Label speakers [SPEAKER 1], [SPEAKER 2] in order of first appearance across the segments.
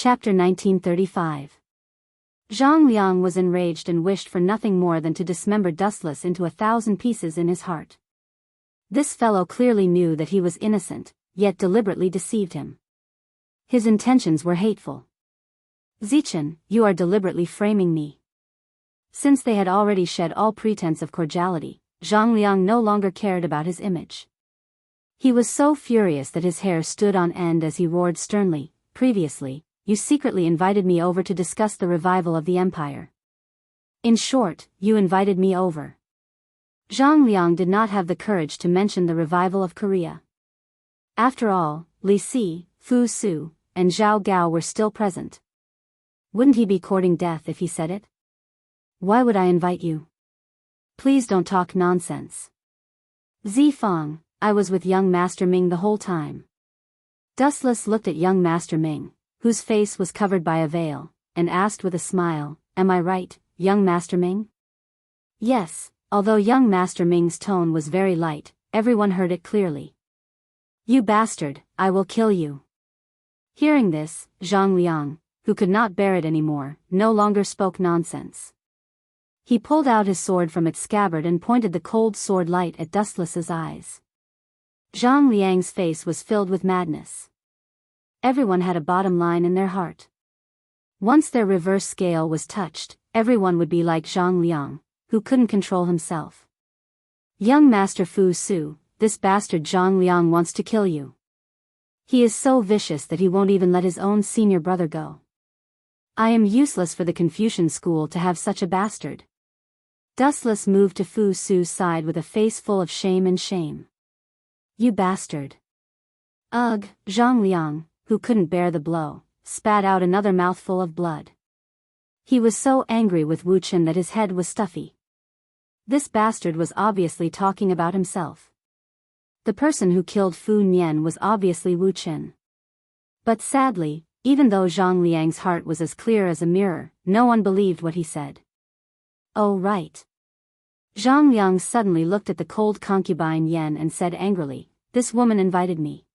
[SPEAKER 1] Chapter 1935. Zhang Liang was enraged and wished for nothing more than to dismember Dustless into 1,000 pieces in his heart. This fellow clearly knew that he was innocent, yet deliberately deceived him. His intentions were hateful. Zichen, you are deliberately framing me. Since they had already shed all pretense of cordiality, Zhang Liang no longer cared about his image. He was so furious that his hair stood on end as he roared sternly, "Previously, you secretly invited me over to discuss the revival of the empire. In short, you invited me over." Zhang Liang did not have the courage to mention the revival of Korea. After all, Li Si, Fu Su, and Zhao Gao were still present. Wouldn't he be courting death if he said it? Why would I invite you? Please don't talk nonsense. Zifang, I was with young Master Ming the whole time. Dustless looked at young Master Ming, whose face was covered by a veil, and asked with a smile, "Am I right, young Master Ming?" Yes, although young Master Ming's tone was very light, everyone heard it clearly. "You bastard, I will kill you." Hearing this, Zhang Liang, who could not bear it anymore, no longer spoke nonsense. He pulled out his sword from its scabbard and pointed the cold sword light at Dustless's eyes. Zhang Liang's face was filled with madness. Everyone had a bottom line in their heart. Once their reverse scale was touched, everyone would be like Zhang Liang, who couldn't control himself. "Young Master Fu Su, this bastard Zhang Liang wants to kill you. He is so vicious that he won't even let his own senior brother go. I am useless for the Confucian school to have such a bastard." Dustless moved to Fu Su's side with a face full of shame and shame. "You bastard." Ugh, Zhang Liang, who couldn't bear the blow, spat out another mouthful of blood. He was so angry with Wu Chen that his head was stuffy. This bastard was obviously talking about himself. The person who killed Fu Nian was obviously Wu Chen. But sadly, even though Zhang Liang's heart was as clear as a mirror, no one believed what he said. "Oh right." Zhang Liang suddenly looked at the cold concubine Yan and said angrily, "This woman invited me.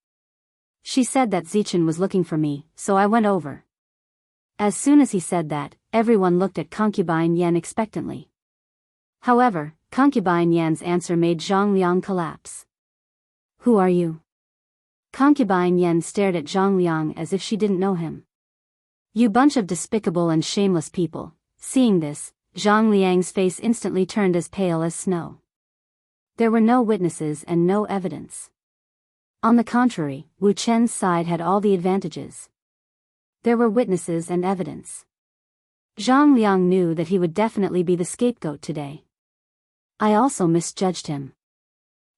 [SPEAKER 1] She said that Zichen was looking for me, so I went over." As soon as he said that, everyone looked at concubine Yan expectantly. However, concubine Yan's answer made Zhang Liang collapse. "Who are you?" Concubine Yan stared at Zhang Liang as if she didn't know him. "You bunch of despicable and shameless people." Seeing this, Zhang Liang's face instantly turned as pale as snow. There were no witnesses and no evidence. On the contrary, Wu Chen's side had all the advantages. There were witnesses and evidence. Zhang Liang knew that he would definitely be the scapegoat today. "I also misjudged him."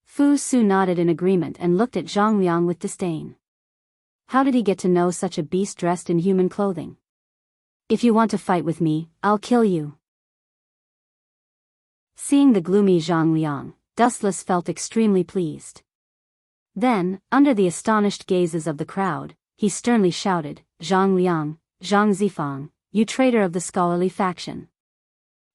[SPEAKER 1] Fu Su nodded in agreement and looked at Zhang Liang with disdain. How did he get to know such a beast dressed in human clothing? "If you want to fight with me, I'll kill you." Seeing the gloomy Zhang Liang, Dustless felt extremely pleased. Then, under the astonished gazes of the crowd, he sternly shouted, "Zhang Liang, Zhang Zifang, you traitor of the scholarly faction.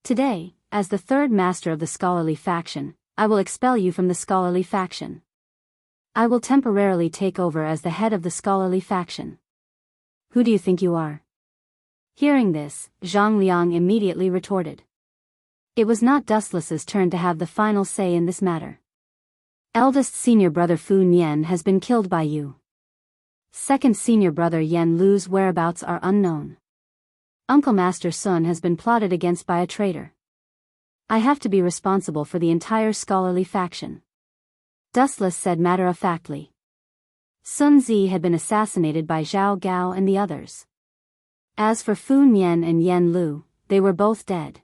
[SPEAKER 1] Today, as the third master of the scholarly faction, I will expel you from the scholarly faction. I will temporarily take over as the head of the scholarly faction. Who do you think you are?" Hearing this, Zhang Liang immediately retorted. It was not Dustless's turn to have the final say in this matter. "Eldest senior brother Fu Nian has been killed by you. Second senior brother Yan Lu's whereabouts are unknown. Uncle Master Sun has been plotted against by a traitor. I have to be responsible for the entire scholarly faction." Dustless said matter-of-factly. Sun Zi had been assassinated by Zhao Gao and the others. As for Fu Nian and Yan Lu, they were both dead.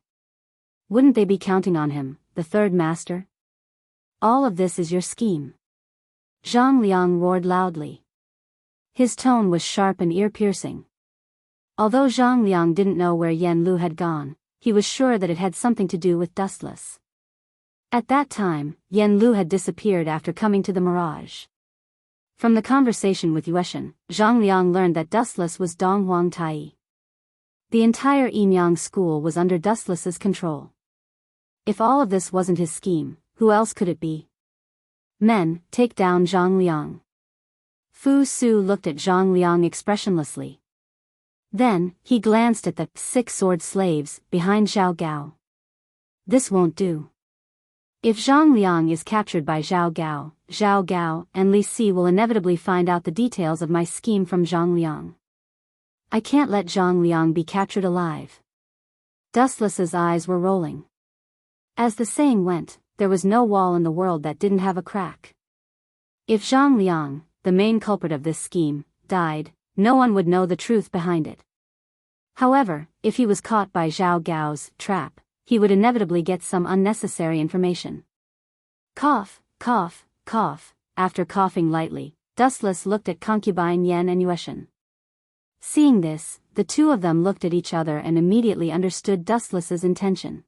[SPEAKER 1] Wouldn't they be counting on him, the third master? "All of this is your scheme." Zhang Liang roared loudly. His tone was sharp and ear-piercing. Although Zhang Liang didn't know where Yan Lu had gone, he was sure that it had something to do with Dustless. At that time, Yan Lu had disappeared after coming to the Mirage. From the conversation with Yueshan, Zhang Liang learned that Dustless was Dong Huang Tai. The entire Enyang school was under Dustless's control. If all of this wasn't his scheme, who else could it be? "Men, take down Zhang Liang." Fu Su looked at Zhang Liang expressionlessly. Then, he glanced at the 6 sword slaves behind Zhao Gao. This won't do. If Zhang Liang is captured by Zhao Gao and Li Si will inevitably find out the details of my scheme from Zhang Liang. I can't let Zhang Liang be captured alive. Dustless's eyes were rolling. As the saying went, there was no wall in the world that didn't have a crack. If Zhang Liang, the main culprit of this scheme, died, no one would know the truth behind it. However, if he was caught by Zhao Gao's trap, he would inevitably get some unnecessary information. Cough, cough, cough. After coughing lightly, Dustless looked at concubine Yan and Yueshan. Seeing this, the two of them looked at each other and immediately understood Dustless's intention.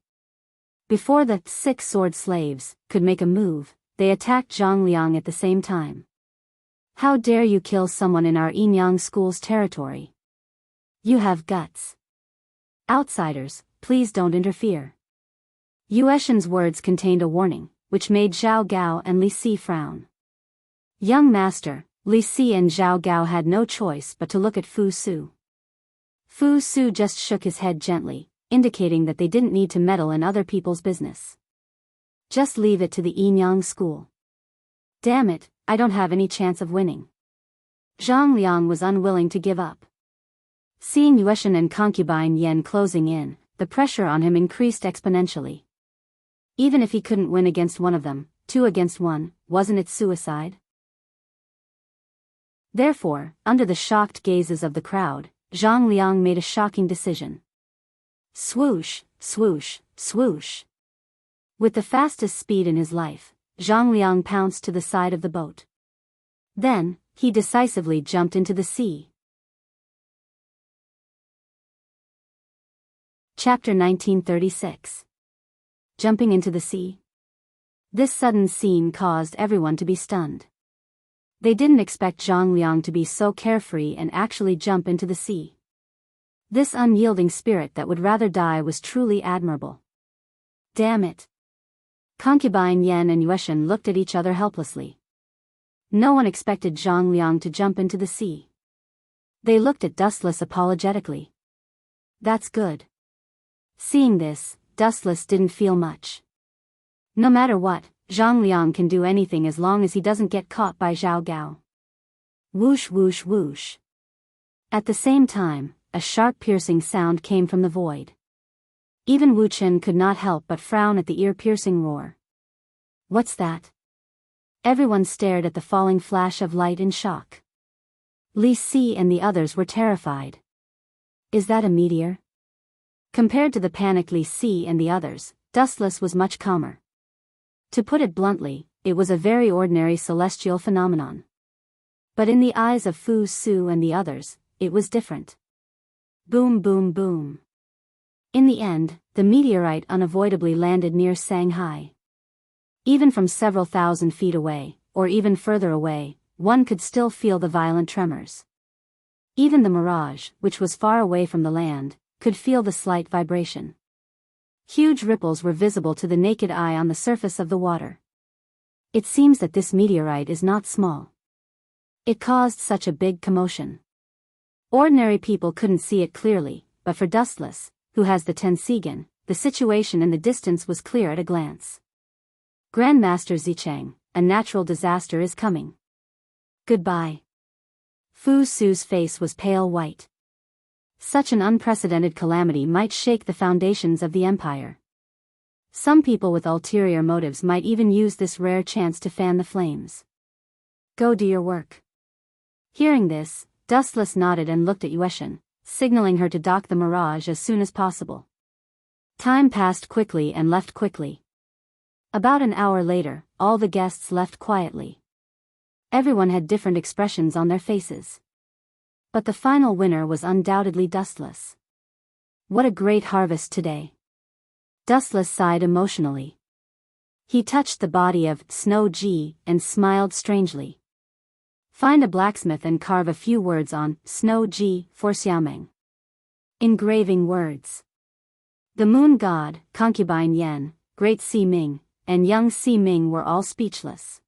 [SPEAKER 1] Before the 6 sword slaves could make a move, they attacked Zhang Liang at the same time. How dare you kill someone in our Yinyang school's territory? You have guts. Outsiders, please don't interfere. Yueshan's words contained a warning, which made Zhao Gao and Li Si frown. Young master, Li Si and Zhao Gao had no choice but to look at Fu Su. Fu Su just shook his head gently, indicating that they didn't need to meddle in other people's business. Just leave it to the Yinyang school. Damn it, I don't have any chance of winning. Zhang Liang was unwilling to give up. Seeing Yueshan and concubine Yan closing in, the pressure on him increased exponentially. Even if he couldn't win against one of them, 2 against 1, wasn't it suicide? Therefore, under the shocked gazes of the crowd, Zhang Liang made a shocking decision. Swoosh, swoosh, swoosh. With the fastest speed in his life, Zhang Liang pounced to the side of the boat. Then, he decisively jumped into the sea. Chapter 1936. Jumping into the sea. This sudden scene caused everyone to be stunned. They didn't expect Zhang Liang to be so carefree and actually jump into the sea. This unyielding spirit that would rather die was truly admirable. Damn it. Concubine Yan and Yueshan looked at each other helplessly. No one expected Zhang Liang to jump into the sea. They looked at Dustless apologetically. That's good. Seeing this, Dustless didn't feel much. No matter what, Zhang Liang can do anything as long as he doesn't get caught by Zhao Gao. Whoosh whoosh whoosh. At the same time, a sharp piercing sound came from the void. Even Wu Chen could not help but frown at the ear-piercing roar. What's that? Everyone stared at the falling flash of light in shock. Li Si and the others were terrified. Is that a meteor? Compared to the panicked Li Si and the others, Dustless was much calmer. To put it bluntly, it was a very ordinary celestial phenomenon. But in the eyes of Fu Su and the others, it was different. Boom boom boom. In the end, the meteorite unavoidably landed near Shanghai. Even from several thousand feet away, or even further away, one could still feel the violent tremors. Even the mirage, which was far away from the land, could feel the slight vibration. Huge ripples were visible to the naked eye on the surface of the water. It seems that this meteorite is not small. It caused such a big commotion. Ordinary people couldn't see it clearly, but for Dustless, who has the Tensigen, the situation in the distance was clear at a glance. Grandmaster Zicheng, a natural disaster is coming. Goodbye. Fu Su's face was pale white. Such an unprecedented calamity might shake the foundations of the empire. Some people with ulterior motives might even use this rare chance to fan the flames. Go do your work. Hearing this, Dustless nodded and looked at Yueshan, signaling her to dock the mirage as soon as possible. Time passed quickly and left quickly. About an hour later, all the guests left quietly. Everyone had different expressions on their faces. But the final winner was undoubtedly Dustless. What a great harvest today. Dustless sighed emotionally. He touched the body of Snow Ji and smiled strangely. Find a blacksmith and carve a few words on Snow Ji for Xiaomeng. Engraving words. The moon god, concubine Yan, great Si Ming, and young Si Ming were all speechless.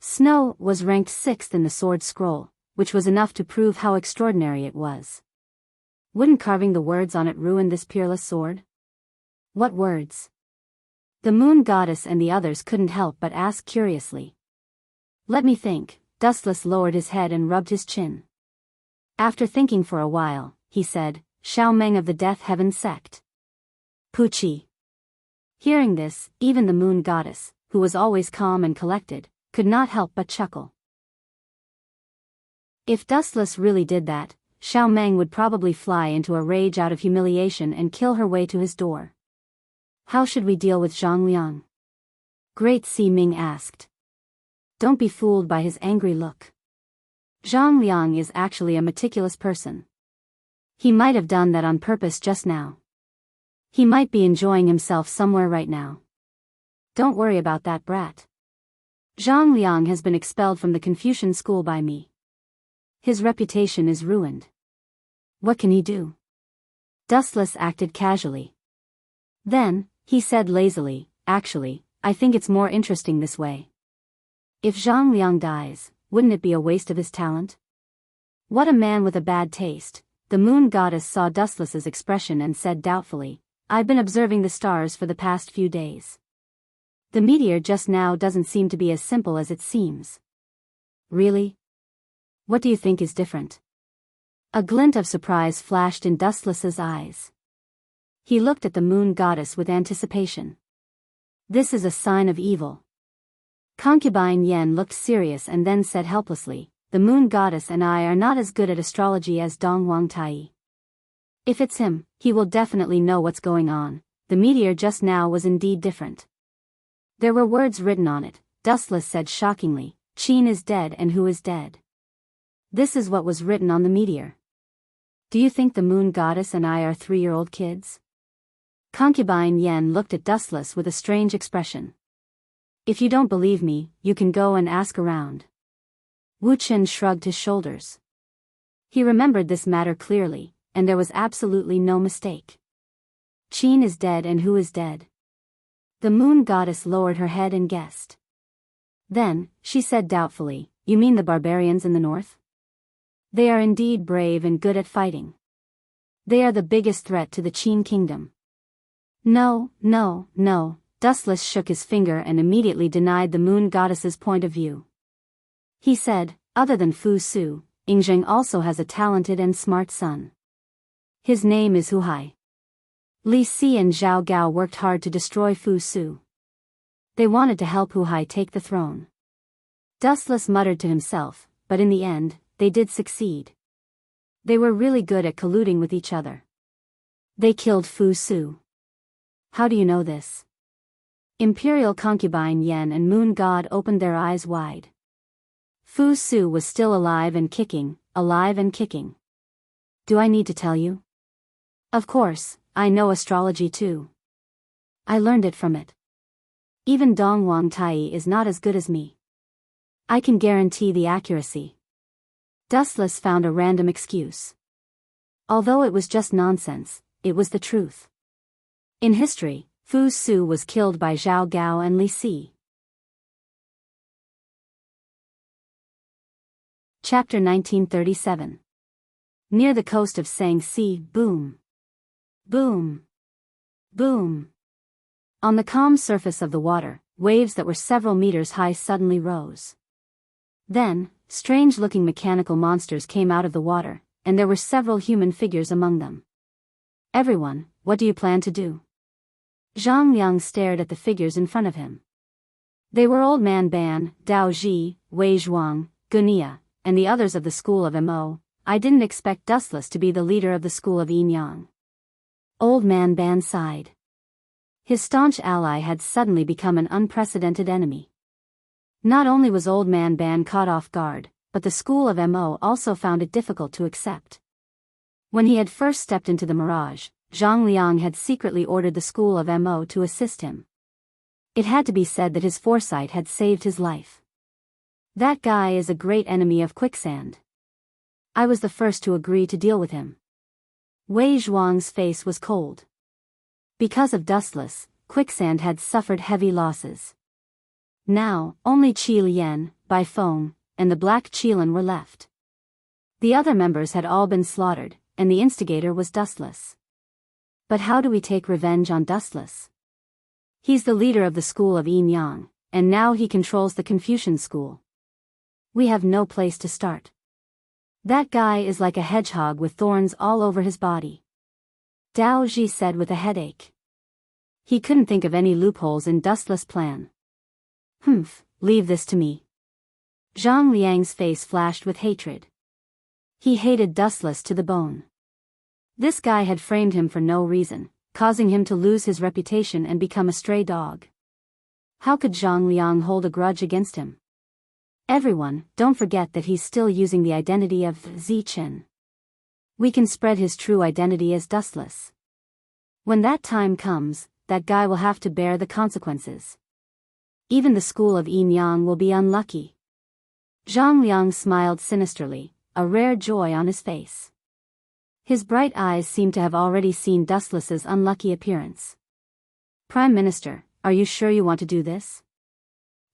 [SPEAKER 1] Snow was ranked 6th in the sword scroll, which was enough to prove how extraordinary it was. Wouldn't carving the words on it ruin this peerless sword? What words? The moon goddess and the others couldn't help but ask curiously. Let me think. Dustless lowered his head and rubbed his chin. After thinking for a while, he said, Xiao Meng of the Death Heaven sect. Puchi. Hearing this, even the moon goddess, who was always calm and collected, could not help but chuckle. If Dustless really did that, Xiao Meng would probably fly into a rage out of humiliation and kill her way to his door. How should we deal with Zhang Liang? Great Si Ming asked. Don't be fooled by his angry look. Zhang Liang is actually a meticulous person. He might have done that on purpose just now. He might be enjoying himself somewhere right now. Don't worry about that brat. Zhang Liang has been expelled from the Confucian school by me. His reputation is ruined. What can he do? Dustless acted casually. Then, he said lazily, actually, I think it's more interesting this way. If Zhang Liang dies, wouldn't it be a waste of his talent? What a man with a bad taste. The moon goddess saw Dustless's expression and said doubtfully, I've been observing the stars for the past few days. The meteor just now doesn't seem to be as simple as it seems. Really? What do you think is different? A glint of surprise flashed in Dustless's eyes. He looked at the moon goddess with anticipation. This is a sign of evil. Concubine Yen looked serious and then said helplessly, the moon goddess and I are not as good at astrology as Dong Wang Tai. If it's him, he will definitely know what's going on. The meteor just now was indeed different. There were words written on it. Dustless said shockingly, Qin is dead and who is dead? This is what was written on the meteor. Do you think the moon goddess and I are 3-year-old kids? Concubine Yen looked at Dustless with a strange expression. If you don't believe me, you can go and ask around. Wu Chen shrugged his shoulders. He remembered this matter clearly, and there was absolutely no mistake. Qin is dead and who is dead? The moon goddess lowered her head and guessed. Then, she said doubtfully, you mean the barbarians in the north? They are indeed brave and good at fighting. They are the biggest threat to the Qin kingdom. No, no, no. Dustless shook his finger and immediately denied the moon goddess's point of view. He said, other than Fu Su, Yingzheng also has a talented and smart son. His name is Hu Hai. Li Si and Zhao Gao worked hard to destroy Fu Su. They wanted to help Hu Hai take the throne. Dustless muttered to himself, but in the end, they did succeed. They were really good at colluding with each other. They killed Fu Su. How do you know this? Imperial concubine Yen and Moon God opened their eyes wide. Fu Su was still alive and kicking, alive and kicking. Do I need to tell you? Of course, I know astrology too. I learned it from it. Even Dong Wang Tai is not as good as me. I can guarantee the accuracy. Dustless found a random excuse. Although it was just nonsense, it was the truth. In history, Fu Su was killed by Zhao Gao and Li Si. Chapter 1937. Near the coast of Sangxi, boom. Boom. Boom. On the calm surface of the water, waves that were several meters high suddenly rose. Then, strange-looking mechanical monsters came out of the water, and there were several human figures among them. Everyone, what do you plan to do? Zhang Liang stared at the figures in front of him. They were Old Man Ban, Dao Ji, Wei Zhuang, Gunia, and the others of the school of Mo. I didn't expect Dustless to be the leader of the school of Yin Yang. Old Man Ban sighed. His staunch ally had suddenly become an unprecedented enemy. Not only was Old Man Ban caught off guard, but the school of Mo also found it difficult to accept. When he had first stepped into the mirage, Zhang Liang had secretly ordered the school of Mo to assist him. It had to be said that his foresight had saved his life. That guy is a great enemy of quicksand. I was the first to agree to deal with him. Wei Zhuang's face was cold. Because of Dustless, quicksand had suffered heavy losses. Now, only Qi Lian, Bai Feng, and the Black Qilin were left. The other members had all been slaughtered, and the instigator was Dustless. But how do we take revenge on Dustless? He's the leader of the school of Yin Yang, and now he controls the Confucian school. We have no place to start. That guy is like a hedgehog with thorns all over his body. Dao Ji said with a headache. He couldn't think of any loopholes in Dustless' plan. Leave this to me. Zhang Liang's face flashed with hatred. He hated Dustless to the bone. This guy had framed him for no reason, causing him to lose his reputation and become a stray dog. How could Zhang Liang hold a grudge against him? Everyone, don't forget that he's still using the identity of Zichen. We can spread his true identity as Dustless. When that time comes, that guy will have to bear the consequences. Even the school of Yin Yang will be unlucky. Zhang Liang smiled sinisterly, a rare joy on his face. His bright eyes seemed to have already seen Dustless's unlucky appearance. Prime Minister, are you sure you want to do this?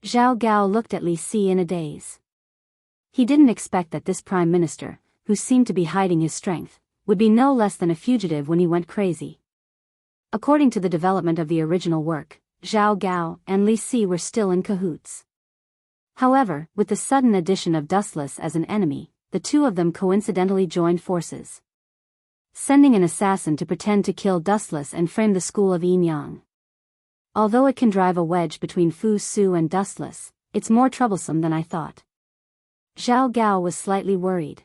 [SPEAKER 1] Zhao Gao looked at Li Si in a daze. He didn't expect that this Prime Minister, who seemed to be hiding his strength, would be no less than a fugitive when he went crazy. According to the development of the original work, Zhao Gao and Li Si were still in cahoots. However, with the sudden addition of Dustless as an enemy, the two of them coincidentally joined forces, sending an assassin to pretend to kill Dustless and frame the school of Yin Yang. Although it can drive a wedge between Fu Su and Dustless, it's more troublesome than I thought. Zhao Gao was slightly worried.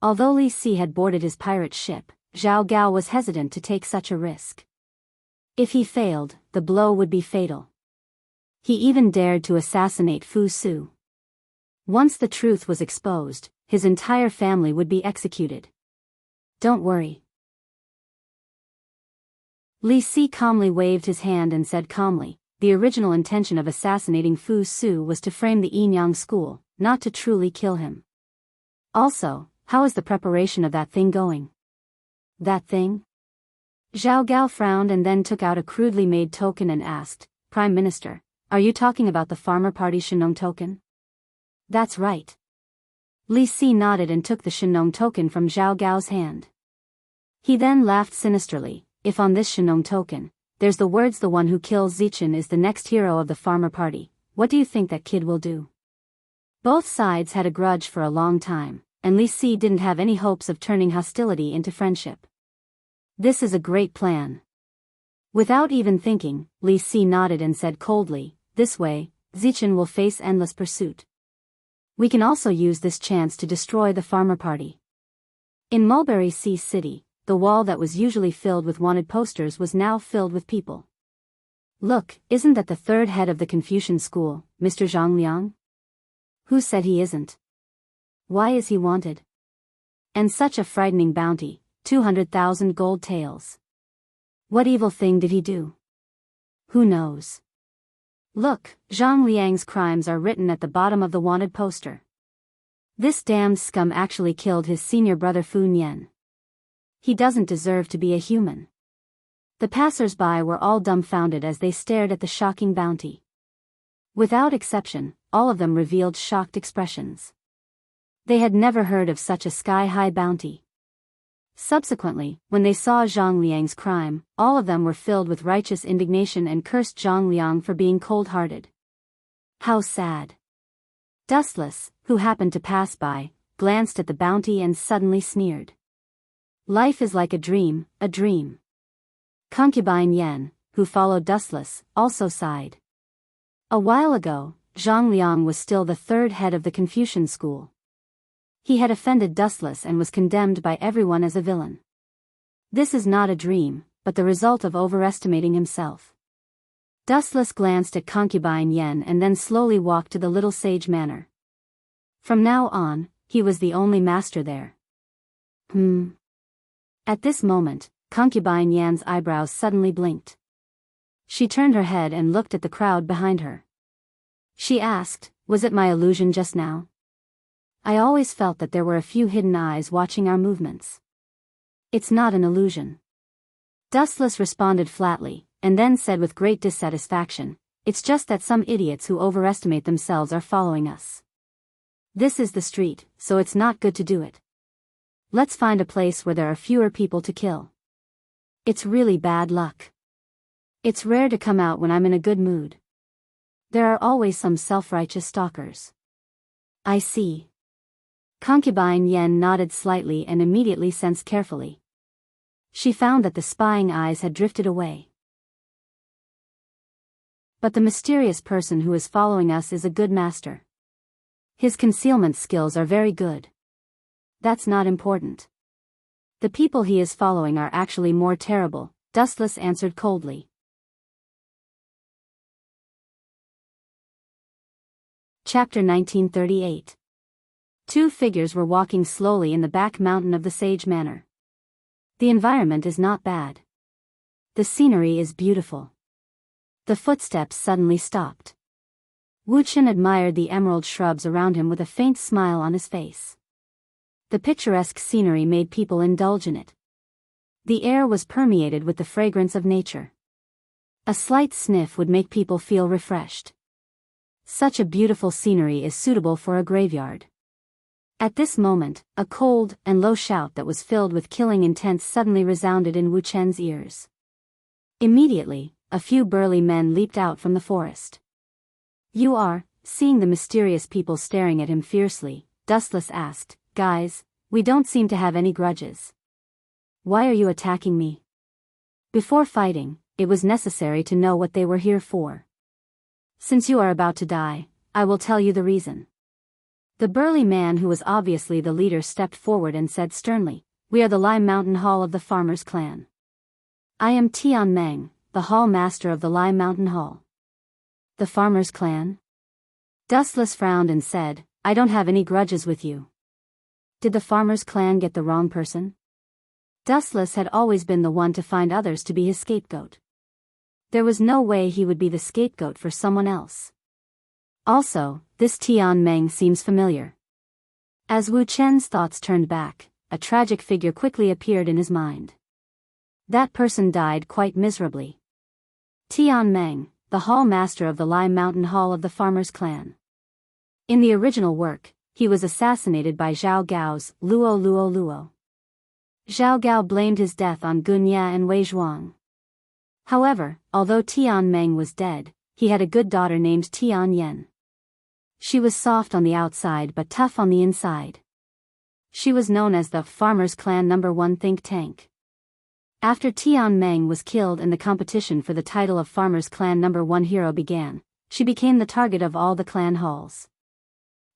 [SPEAKER 1] Although Li Si had boarded his pirate ship, Zhao Gao was hesitant to take such a risk. If he failed, the blow would be fatal. He even dared to assassinate Fu Su. Once the truth was exposed, his entire family would be executed. Don't worry. Li Si calmly waved his hand and said calmly, the original intention of assassinating Fu Su was to frame the Yin Yang school, not to truly kill him. Also, how is the preparation of that thing going? That thing? Zhao Gao frowned and then took out a crudely made token and asked, Prime Minister, are you talking about the Farmer Party Shinong token? That's right. Li Si nodded and took the Shinong token from Zhao Gao's hand. He then laughed sinisterly. If on this Shinong token, there's the words the one who kills Zichen is the next hero of the Farmer Party, what do you think that kid will do? Both sides had a grudge for a long time, and Li Si didn't have any hopes of turning hostility into friendship. This is a great plan. Without even thinking, Li Si nodded and said coldly, this way, Zichen will face endless pursuit. We can also use this chance to destroy the Farmer Party. In Mulberry Sea City, the wall that was usually filled with wanted posters was now filled with people. Look, isn't that the third head of the Confucian school, Mr. Zhang Liang? Who said he isn't? Why is he wanted? And such a frightening bounty, 200,000 gold taels. What evil thing did he do? Who knows? Look, Zhang Liang's crimes are written at the bottom of the wanted poster. This damned scum actually killed his senior brother Fu Nian. He doesn't deserve to be a human. The passers-by were all dumbfounded as they stared at the shocking bounty. Without exception, all of them revealed shocked expressions. They had never heard of such a sky-high bounty. Subsequently, when they saw Zhang Liang's crime, all of them were filled with righteous indignation and cursed Zhang Liang for being cold-hearted. How sad. Dustless, who happened to pass by, glanced at the bounty and suddenly sneered. Life is like a dream, a dream. Concubine Yan, who followed Dustless, also sighed. A while ago, Zhang Liang was still the third head of the Confucian school. He had offended Dustless and was condemned by everyone as a villain. This is not a dream, but the result of overestimating himself. Dustless glanced at Concubine Yan and then slowly walked to the little sage manor. From now on, he was the only master there. At this moment, Concubine Yan's eyebrows suddenly blinked. She turned her head and looked at the crowd behind her. She asked, was it my illusion just now? I always felt that there were a few hidden eyes watching our movements. It's not an illusion. Dustless responded flatly, and then said with great dissatisfaction, it's just that some idiots who overestimate themselves are following us. This is the street, so it's not good to do it. Let's find a place where there are fewer people to kill. It's really bad luck. It's rare to come out when I'm in a good mood. There are always some self-righteous stalkers. I see. Concubine Yen nodded slightly and immediately sensed carefully. She found that the spying eyes had drifted away. But the mysterious person who is following us is a good master. His concealment skills are very good. That's not important. The people he is following are actually more terrible, Dustless answered coldly. Chapter 1938. Two figures were walking slowly in the back mountain of the Sage Manor. The environment is not bad. The scenery is beautiful. The footsteps suddenly stopped. Wu Chen admired the emerald shrubs around him with a faint smile on his face. The picturesque scenery made people indulge in it. The air was permeated with the fragrance of nature. A slight sniff would make people feel refreshed. Such a beautiful scenery is suitable for a graveyard. At this moment, a cold and low shout that was filled with killing intent suddenly resounded in Wu Chen's ears. Immediately, a few burly men leaped out from the forest. You are, seeing the mysterious people staring at him fiercely, Dustless asked, Guys, we don't seem to have any grudges. Why are you attacking me? Before fighting, it was necessary to know what they were here for. Since you are about to die, I will tell you the reason. The burly man who was obviously the leader stepped forward and said sternly, We are the Lime Mountain Hall of the Farmers' Clan. I am Tian Meng, the Hall Master of the Lime Mountain Hall. The Farmers' Clan? Dustless frowned and said, I don't have any grudges with you. Did the Farmers' Clan get the wrong person? Dustless had always been the one to find others to be his scapegoat. There was no way he would be the scapegoat for someone else. Also, this Tian Meng seems familiar. As Wu Chen's thoughts turned back, a tragic figure quickly appeared in his mind. That person died quite miserably. Tian Meng, the Hall Master of the Lime Mountain Hall of the Farmers' Clan. In the original work, he was assassinated by Zhao Gao's Luo Luo Luo. Zhao Gao blamed his death on Gunya and Wei Zhuang. However, although Tian Meng was dead, he had a good daughter named Tian Yen. She was soft on the outside but tough on the inside. She was known as the Farmers' Clan No. 1 think tank. After Tian Meng was killed and the competition for the title of Farmers' Clan No. 1 hero began, she became the target of all the clan halls.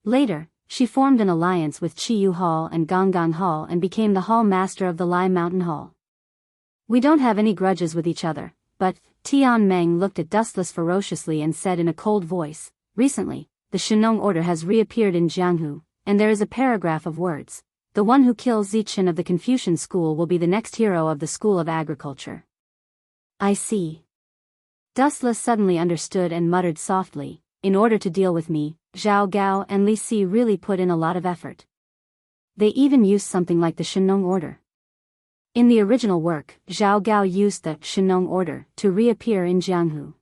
[SPEAKER 1] Later, she formed an alliance with Chiyu Hall and Gonggang Hall and became the Hall Master of the Lime Mountain Hall. We don't have any grudges with each other, but, Tian Meng looked at Dustless ferociously and said in a cold voice, Recently, the Shenong order has reappeared in Jianghu, and there is a paragraph of words. The one who kills Zichen of the Confucian school will be the next hero of the School of Agriculture. I see. Dustless suddenly understood and muttered softly, In order to deal with me, Zhao Gao and Li Si really put in a lot of effort. They even used something like the Shenong order. In the original work, Zhao Gao used the Shenong order to reappear in Jianghu.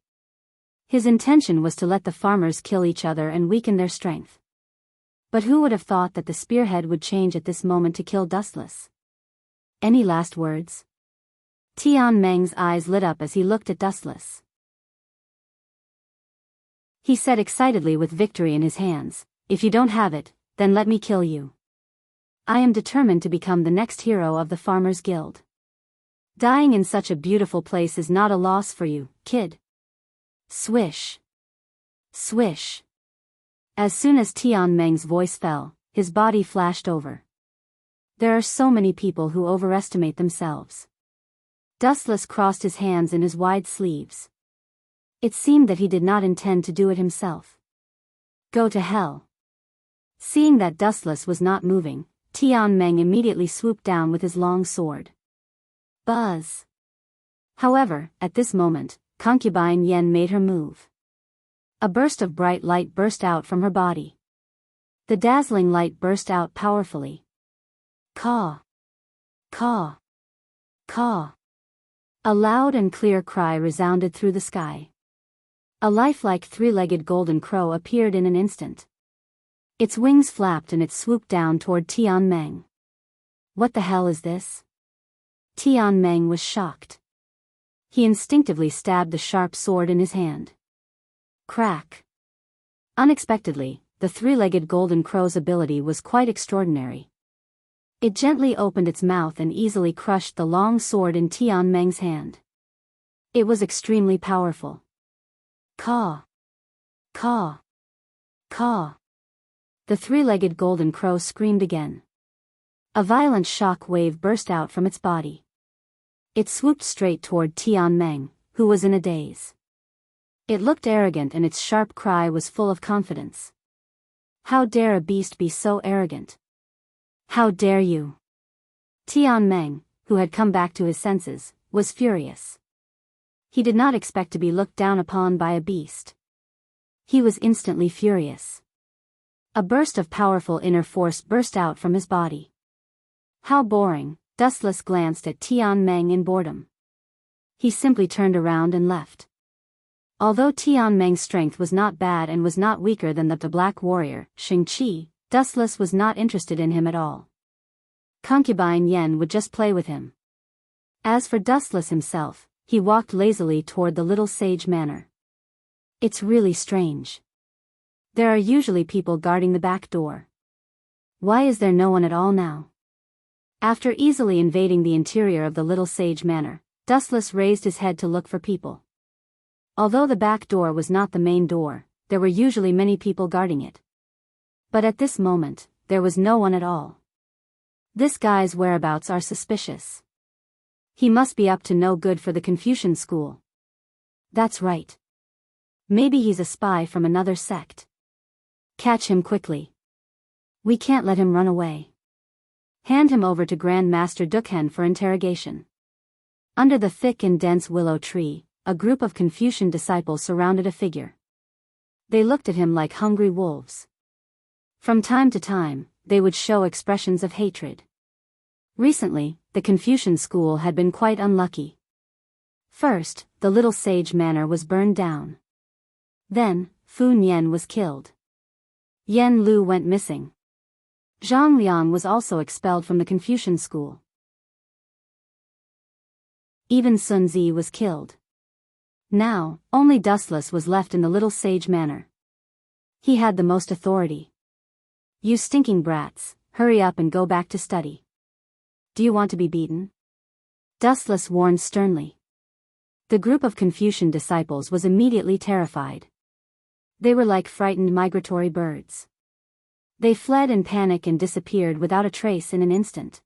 [SPEAKER 1] His intention was to let the farmers kill each other and weaken their strength. But who would have thought that the spearhead would change at this moment to kill Dustless? Any last words? Tian Meng's eyes lit up as he looked at Dustless. He said excitedly with victory in his hands, If you don't have it, then let me kill you. I am determined to become the next hero of the Farmers' Guild. Dying in such a beautiful place is not a loss for you, kid. Swish. Swish. As soon as Tian Meng's voice fell, his body flashed over. There are so many people who overestimate themselves. Dustless crossed his hands in his wide sleeves. It seemed that he did not intend to do it himself. Go to hell. Seeing that Dustless was not moving, Tian Meng immediately swooped down with his long sword. Buzz. However, at this moment, Concubine Yen made her move. A burst of bright light burst out from her body. The dazzling light burst out powerfully. Caw. Caw. Caw. A loud and clear cry resounded through the sky. A lifelike three-legged golden crow appeared in an instant. Its wings flapped and it swooped down toward Tian Meng. What the hell is this? Tian Meng was shocked. He instinctively stabbed the sharp sword in his hand. Crack. Unexpectedly, the three-legged golden crow's ability was quite extraordinary. It gently opened its mouth and easily crushed the long sword in Tian Meng's hand. It was extremely powerful. Caw. Caw. Caw. The three-legged golden crow screamed again. A violent shock wave burst out from its body. It swooped straight toward Tian Meng, who was in a daze. It looked arrogant and its sharp cry was full of confidence. How dare a beast be so arrogant? How dare you? Tian Meng, who had come back to his senses, was furious. He did not expect to be looked down upon by a beast. He was instantly furious. A burst of powerful inner force burst out from his body. How boring, Dustless glanced at Tian Meng in boredom. He simply turned around and left. Although Tian Meng's strength was not bad and was not weaker than the black warrior, Xing Qi, Dustless was not interested in him at all. Concubine Yen would just play with him. As for Dustless himself, he walked lazily toward the little sage manor. It's really strange. There are usually people guarding the back door. Why is there no one at all now? After easily invading the interior of the little sage manor, Dustless raised his head to look for people. Although the back door was not the main door, there were usually many people guarding it. But at this moment, there was no one at all. This guy's whereabouts are suspicious. He must be up to no good for the Confucian school. That's right. Maybe he's a spy from another sect. Catch him quickly. We can't let him run away. Hand him over to Grand Master Dukhen for interrogation. Under the thick and dense willow tree, a group of Confucian disciples surrounded a figure. They looked at him like hungry wolves. From time to time, they would show expressions of hatred. Recently, the Confucian school had been quite unlucky. First, the little sage manor was burned down. Then, Fu Yen was killed. Yen Lu went missing. Zhang Liang was also expelled from the Confucian school. Even Sun Zi was killed. Now, only Dustless was left in the little sage manor. He had the most authority. You stinking brats, hurry up and go back to study. Do you want to be beaten? Dustless warned sternly. The group of Confucian disciples was immediately terrified. They were like frightened migratory birds. They fled in panic and disappeared without a trace in an instant.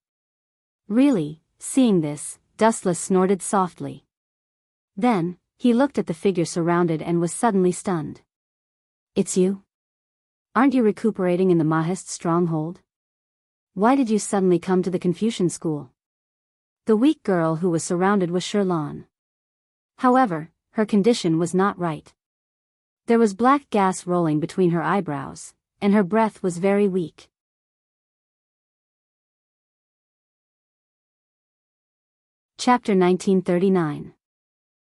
[SPEAKER 1] Really, seeing this, Dustless snorted softly. Then, he looked at the figure surrounded and was suddenly stunned. It's you? Aren't you recuperating in the Mahist stronghold? Why did you suddenly come to the Confucian school? The weak girl who was surrounded was Shirlan. However, her condition was not right. There was black gas rolling between her eyebrows, and her breath was very weak. Chapter 1939.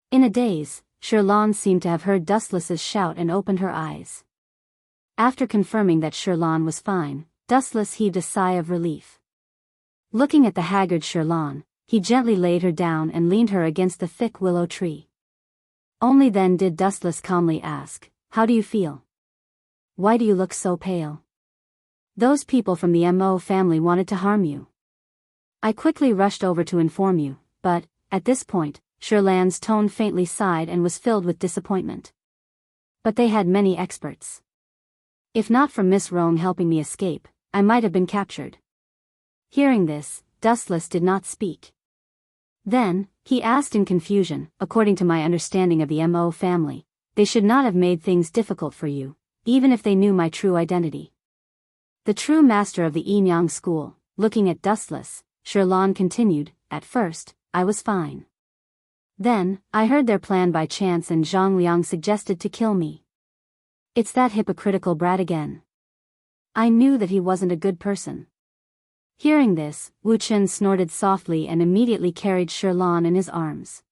[SPEAKER 1] In a daze, Shirlan seemed to have heard Dustless's shout and opened her eyes. After confirming that Shirlan was fine, Dustless heaved a sigh of relief. Looking at the haggard Shirlan, he gently laid her down and leaned her against the thick willow tree. Only then did Dustless calmly ask, "How do you feel? Why do you look so pale? Those people from the Mo family wanted to harm you. I quickly rushed over to inform you, but, at this point, Shirlan's tone faintly sighed and was filled with disappointment. But they had many experts. If not for Miss Rong helping me escape, I might have been captured." Hearing this, Dustless did not speak. Then, he asked in confusion, "According to my understanding of the Mo family, they should not have made things difficult for you, even if they knew my true identity." The true master of the Enyang school, looking at Dustless, Shirlan continued, "At first, I was fine. Then, I heard their plan by chance and Zhang Liang suggested to kill me. It's that hypocritical brat again. I knew that he wasn't a good person." Hearing this, Wu Chen snorted softly and immediately carried Shirlan in his arms.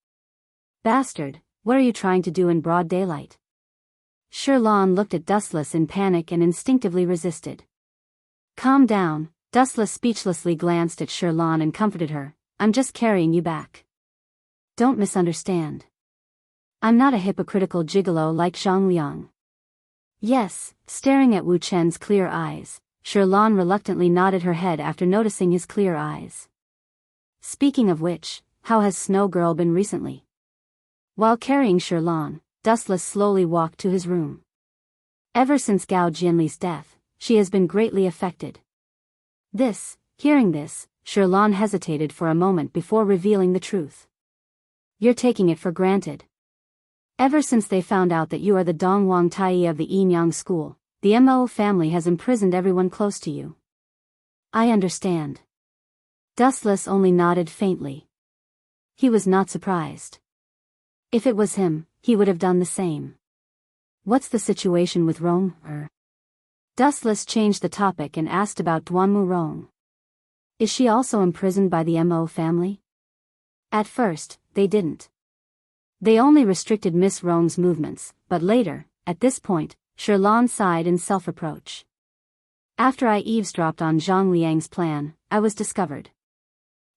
[SPEAKER 1] "Bastard, what are you trying to do in broad daylight?" Shirlan looked at Dustless in panic and instinctively resisted. "Calm down, Dustless speechlessly glanced at Sherlon and comforted her. I'm just carrying you back. Don't misunderstand. I'm not a hypocritical gigolo like Zhang Liang. Yes, staring at Wu Chen's clear eyes, Sherlon reluctantly nodded her head after noticing his clear eyes. Speaking of which, how has Snow Girl been recently? While carrying Sherlon, Dustless slowly walked to his room. Ever since Gao Jianli's death, she has been greatly affected. Hearing this, Sherlon hesitated for a moment before revealing the truth. You're taking it for granted. Ever since they found out that you are the Dongwang Tai of the Yinyang school, the Mo family has imprisoned everyone close to you. I understand. Dustless only nodded faintly. He was not surprised. If it was him, he would have done the same. What's the situation with Rong? Dustless changed the topic and asked about Duanmu Rong. Is she also imprisoned by the Mo family? At first, they didn't. They only restricted Miss Rong's movements, but later, at this point, Sherlon sighed in self-reproach. After I eavesdropped on Zhang Liang's plan, I was discovered.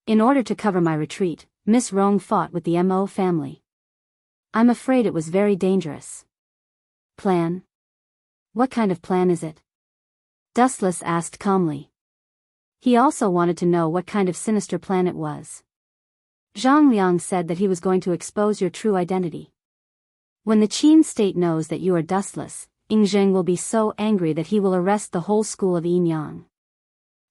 [SPEAKER 1] In order to cover my retreat, Miss Rong fought with the Mo family. I'm afraid it was very dangerous. Plan? What kind of plan is it? Dustless asked calmly. He also wanted to know what kind of sinister plan it was. Zhang Liang said that he was going to expose your true identity. When the Qin state knows that you are Dustless, Yingzheng will be so angry that he will arrest the whole school of Yinyang.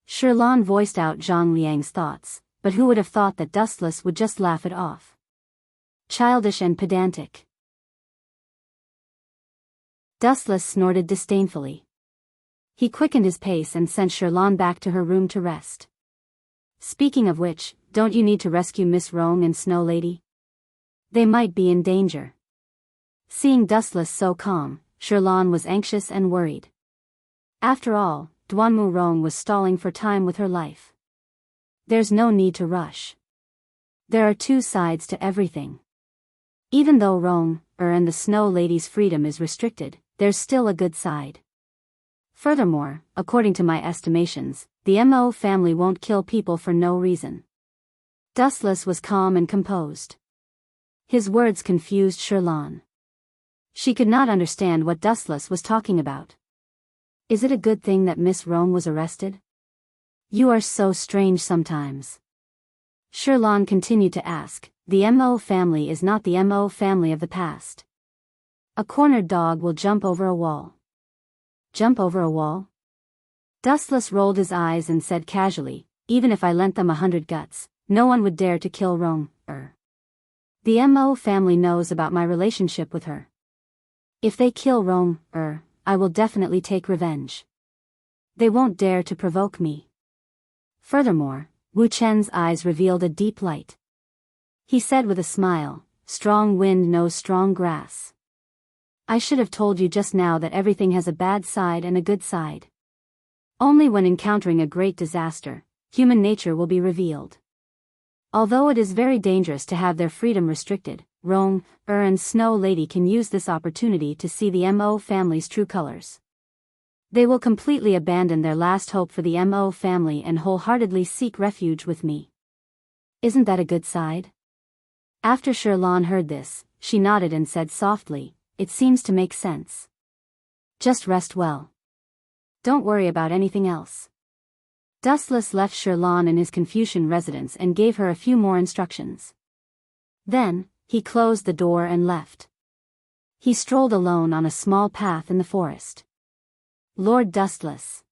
[SPEAKER 1] Sherlon voiced out Zhang Liang's thoughts, but who would have thought that Dustless would just laugh it off? Childish and pedantic. Dustless snorted disdainfully. He quickened his pace and sent Sherlon back to her room to rest. Speaking of which, don't you need to rescue Miss Rong and Snow Lady? They might be in danger. Seeing Dustless so calm, Sherlon was anxious and worried. After all, Duanmu Rong was stalling for time with her life. There's no need to rush. There are two sides to everything. Even though Rong, and the Snow Lady's freedom is restricted, there's still a good side. Furthermore, according to my estimations, the Mo family won't kill people for no reason. Dustless was calm and composed. His words confused Sherlon. She could not understand what Dustless was talking about. Is it a good thing that Miss Rong was arrested? You are so strange sometimes. Sherlon continued to ask, the Mo family is not the Mo family of the past. A cornered dog will jump over a wall. Jump over a wall? Dustless rolled his eyes and said casually, even if I lent them 100 guts, no one would dare to kill Rong. The Mo family knows about my relationship with her. If they kill Rong, I will definitely take revenge. They won't dare to provoke me. Furthermore, Wu Chen's eyes revealed a deep light. He said with a smile, strong wind knows strong grass. I should have told you just now that everything has a bad side and a good side. Only when encountering a great disaster, human nature will be revealed. Although it is very dangerous to have their freedom restricted, Rong, and Snow Lady can use this opportunity to see the Mo family's true colors. They will completely abandon their last hope for the Mo family and wholeheartedly seek refuge with me. Isn't that a good side? After Sherlon heard this, she nodded and said softly, it seems to make sense. Just rest well. Don't worry about anything else. Dustless left Sherlon in his Confucian residence and gave her a few more instructions. Then, he closed the door and left. He strolled alone on a small path in the forest. Lord Dustless.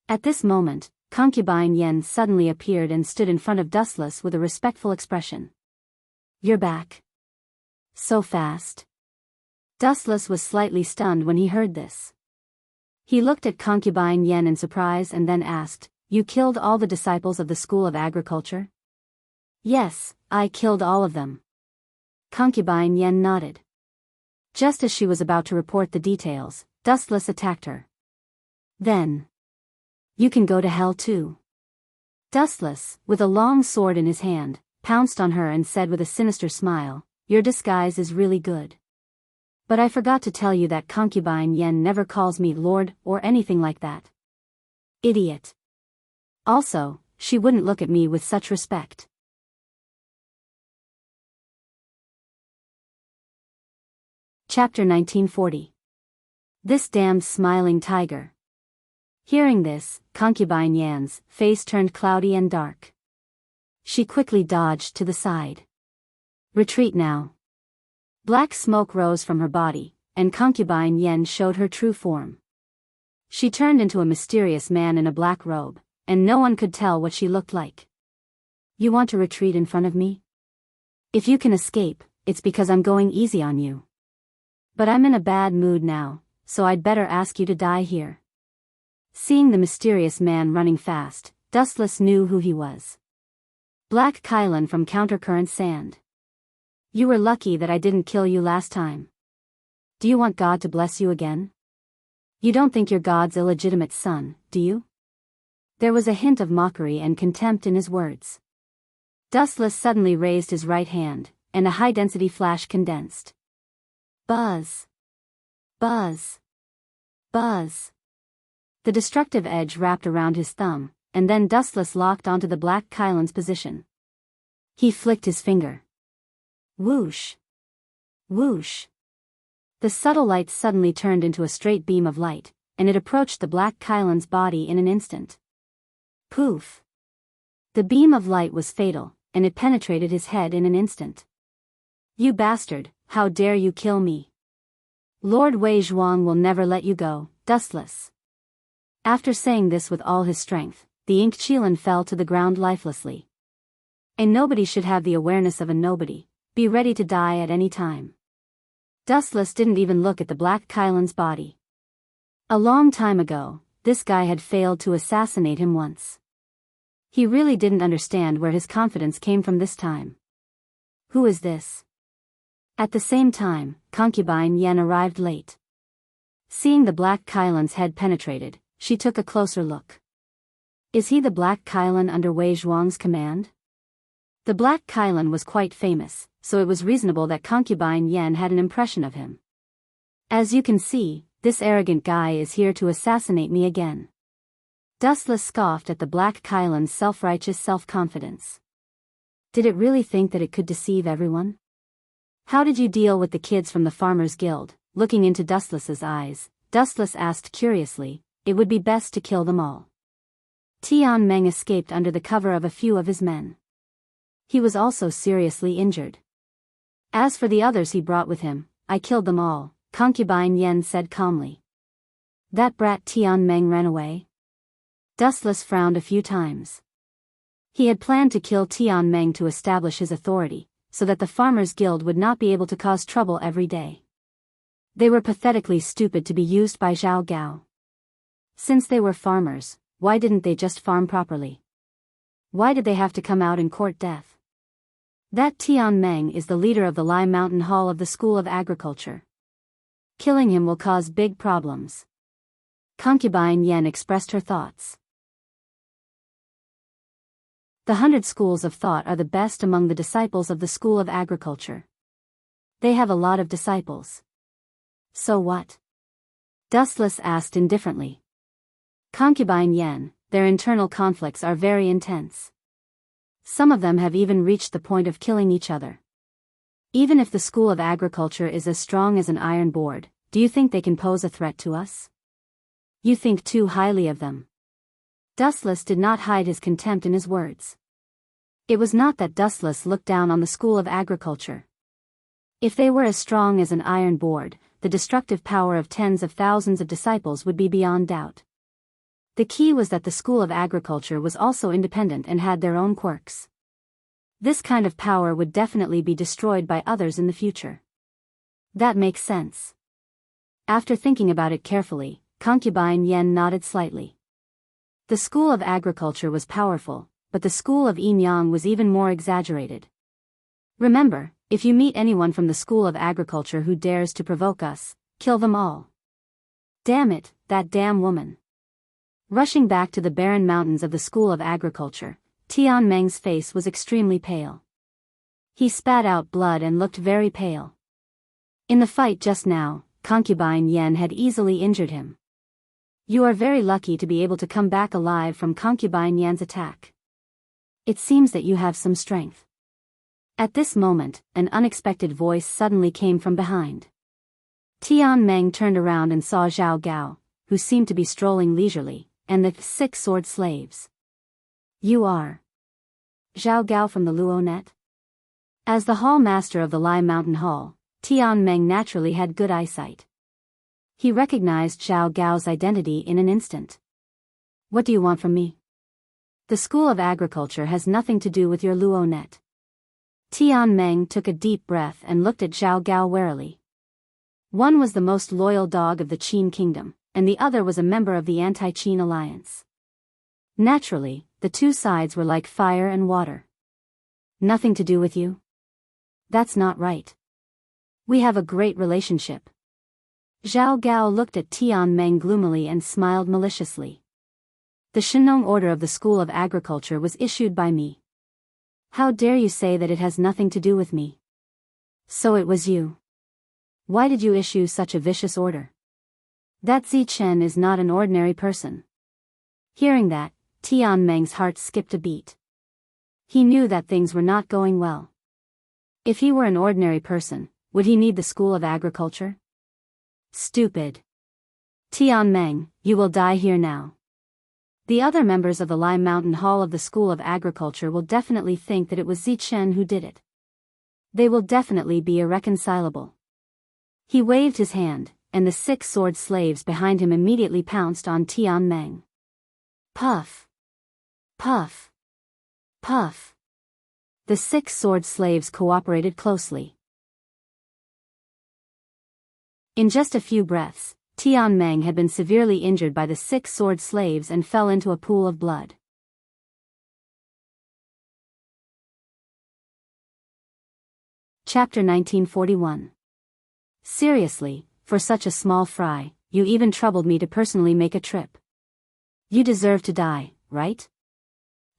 [SPEAKER 1] At this moment, concubine Yen suddenly appeared and stood in front of Dustless with a respectful expression. You're back. So fast. Dustless was slightly stunned when he heard this. He looked at concubine Yen in surprise and then asked, you killed all the disciples of the School of Agriculture? Yes, I killed all of them. Concubine Yen nodded. Just as she was about to report the details, Dustless attacked her. Then, you can go to hell too. Dustless, with a long sword in his hand, pounced on her and said with a sinister smile, your disguise is really good. But I forgot to tell you that concubine Yen never calls me Lord or anything like that. Idiot. Also, she wouldn't look at me with such respect. Chapter 1940. This damned smiling tiger. Hearing this, concubine Yan's face turned cloudy and dark. She quickly dodged to the side. Retreat now. Black smoke rose from her body, and concubine Yan showed her true form. She turned into a mysterious man in a black robe, and no one could tell what she looked like. You want to retreat in front of me? If you can escape, it's because I'm going easy on you. But I'm in a bad mood now, so I'd better ask you to die here. Seeing the mysterious man running fast, Dustless knew who he was. Black Kylan from Countercurrent Sand. You were lucky that I didn't kill you last time. Do you want God to bless you again? You don't think you're God's illegitimate son, do you? There was a hint of mockery and contempt in his words. Dustless suddenly raised his right hand, and a high-density flash condensed. Buzz. Buzz. Buzz. The destructive edge wrapped around his thumb, and then Dustless locked onto the Black Kylan's position. He flicked his finger. Whoosh. Whoosh. The subtle light suddenly turned into a straight beam of light, and it approached the Black Kylan's body in an instant. Poof. The beam of light was fatal, and it penetrated his head in an instant. You bastard, how dare you kill me? Lord Wei Zhuang will never let you go, Dustless. After saying this with all his strength, the Inkchilan fell to the ground lifelessly. A nobody should have the awareness of a nobody, be ready to die at any time. Dustless didn't even look at the Black Kylan's body. A long time ago, this guy had failed to assassinate him once. He really didn't understand where his confidence came from this time. Who is this? At the same time, concubine Yan arrived late. Seeing the Black Kylan's head penetrated, she took a closer look. Is he the Black Kylan under Wei Zhuang's command? The Black Kylan was quite famous, so it was reasonable that concubine Yan had an impression of him. As you can see, this arrogant guy is here to assassinate me again. Dustless scoffed at the Black Kylan's self-righteous self-confidence. Did it really think that it could deceive everyone? How did you deal with the kids from the Farmers Guild? Looking into Dustless's eyes, Dustless asked curiously. It would be best to kill them all. Tian Meng escaped under the cover of a few of his men. He was also seriously injured. As for the others he brought with him, I killed them all, concubine Yan said calmly. That brat Tian Meng ran away? Dustless frowned a few times. He had planned to kill Tian Meng to establish his authority, so that the Farmers Guild would not be able to cause trouble every day. They were pathetically stupid to be used by Zhao Gao. Since they were farmers, why didn't they just farm properly? Why did they have to come out and court death? That Tian Meng is the leader of the Lai Mountain Hall of the School of Agriculture. Killing him will cause big problems. Concubine Yan expressed her thoughts. The 100 schools of thought are the best among the disciples of the School of Agriculture. They have a lot of disciples. So what? Dustless asked indifferently. Concubine Yan, their internal conflicts are very intense. Some of them have even reached the point of killing each other. Even if the School of Agriculture is as strong as an iron board, do you think they can pose a threat to us? You think too highly of them. Dustless did not hide his contempt in his words. It was not that Dustless looked down on the School of Agriculture. If they were as strong as an iron board, the destructive power of tens of thousands of disciples would be beyond doubt. The key was that the School of Agriculture was also independent and had their own quirks. This kind of power would definitely be destroyed by others in the future. That makes sense. After thinking about it carefully, concubine Yan nodded slightly. The School of Agriculture was powerful, but the School of Yin-Yang was even more exaggerated. Remember, if you meet anyone from the School of Agriculture who dares to provoke us, kill them all. Damn it, that damn woman. Rushing back to the barren mountains of the School of Agriculture, Tian Meng's face was extremely pale. He spat out blood and looked very pale. In the fight just now, concubine Yan had easily injured him. You are very lucky to be able to come back alive from concubine Yan's attack. It seems that you have some strength. At this moment, an unexpected voice suddenly came from behind. Tian Meng turned around and saw Zhao Gao, who seemed to be strolling leisurely, and the 6 sword slaves. You are Zhao Gao from the Luonet? As the hall master of the Lai Mountain Hall, Tian Meng naturally had good eyesight. He recognized Zhao Gao's identity in an instant. What do you want from me? The School of Agriculture has nothing to do with your Luonet. Tian Meng took a deep breath and looked at Zhao Gao warily. One was the most loyal dog of the Qin kingdom, and the other was a member of the anti-Qin alliance. Naturally, the two sides were like fire and water. Nothing to do with you? That's not right. We have a great relationship. Zhao Gao looked at Tian Meng gloomily and smiled maliciously. The Shenong Order of the School of Agriculture was issued by me. How dare you say that it has nothing to do with me? So it was you. Why did you issue such a vicious order? That Zi Chen is not an ordinary person. Hearing that, Tian Meng's heart skipped a beat. He knew that things were not going well. If he were an ordinary person, would he need the School of Agriculture? Stupid. Tian Meng, you will die here now. The other members of the Lai Mountain Hall of the School of Agriculture will definitely think that it was Zi Chen who did it. They will definitely be irreconcilable. He waved his hand, and the 6 sword slaves behind him immediately pounced on Tian Meng. Puff! Puff! Puff! The 6 sword slaves cooperated closely. In just a few breaths, Tian Meng had been severely injured by the 6 sword slaves and fell into a pool of blood. Chapter 1941. Seriously, for such a small fry, you even troubled me to personally make a trip. You deserve to die, right?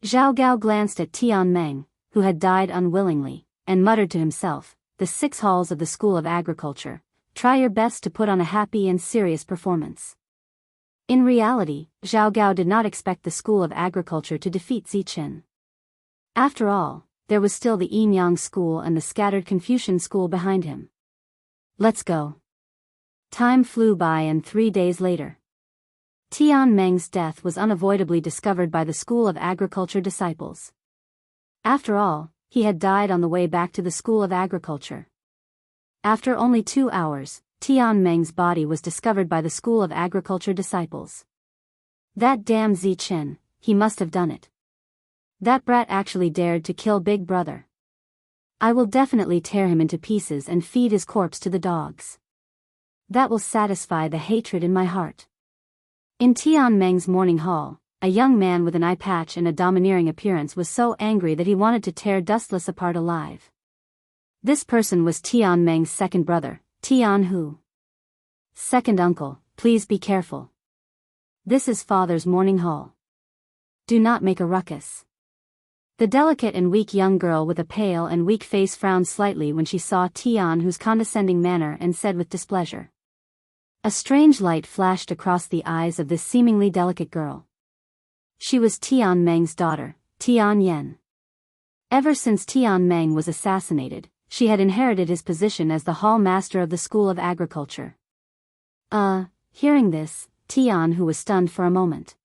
[SPEAKER 1] Zhao Gao glanced at Tian Meng, who had died unwillingly, and muttered to himself, the 6 halls of the School of Agriculture, try your best to put on a happy and serious performance. In reality, Zhao Gao did not expect the School of Agriculture to defeat Zi Chen. After all, there was still the Yinyang School and the scattered Confucian School behind him. Let's go. Time flew by and 3 days later, Tian Meng's death was unavoidably discovered by the School of Agriculture disciples. After all, he had died on the way back to the School of Agriculture. After only 2 hours, Tian Meng's body was discovered by the School of Agriculture disciples. That damn Zi Chen, he must have done it. That brat actually dared to kill Big Brother. I will definitely tear him into pieces and feed his corpse to the dogs. That will satisfy the hatred in my heart. In Tian Meng's morning hall, a young man with an eye patch and a domineering appearance was so angry that he wanted to tear Dustless apart alive. This person was Tian Meng's second brother, Tian Hu. Second uncle, please be careful. This is father's morning hall. Do not make a ruckus. The delicate and weak young girl with a pale and weak face frowned slightly when she saw Tian Hu's condescending manner and said with displeasure. A strange light flashed across the eyes of this seemingly delicate girl. She was Tian Meng's daughter, Tian Yen. Ever since Tian Meng was assassinated, she had inherited his position as the hall master of the School of Agriculture. Hearing this, Tian Hu was stunned for a moment.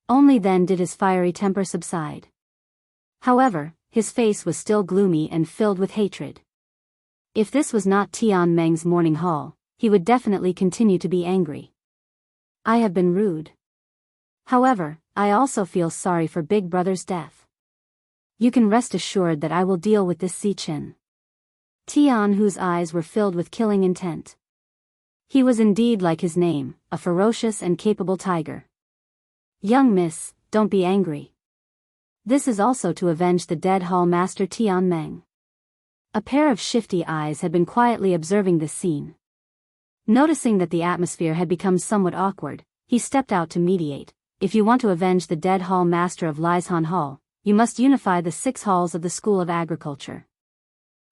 [SPEAKER 1] Only then did his fiery temper subside. However, his face was still gloomy and filled with hatred. If this was not Tian Meng's morning hall, he would definitely continue to be angry. I have been rude. However, I also feel sorry for Big Brother's death. You can rest assured that I will deal with this Zi Chen. Tian Hu's eyes were filled with killing intent. He was indeed like his name, a ferocious and capable tiger. Young miss, don't be angry. This is also to avenge the dead hall master Tian Meng. A pair of shifty eyes had been quietly observing this scene. Noticing that the atmosphere had become somewhat awkward, he stepped out to mediate. If you want to avenge the dead hall master of Lieshan Hall, you must unify the 6 halls of the School of Agriculture.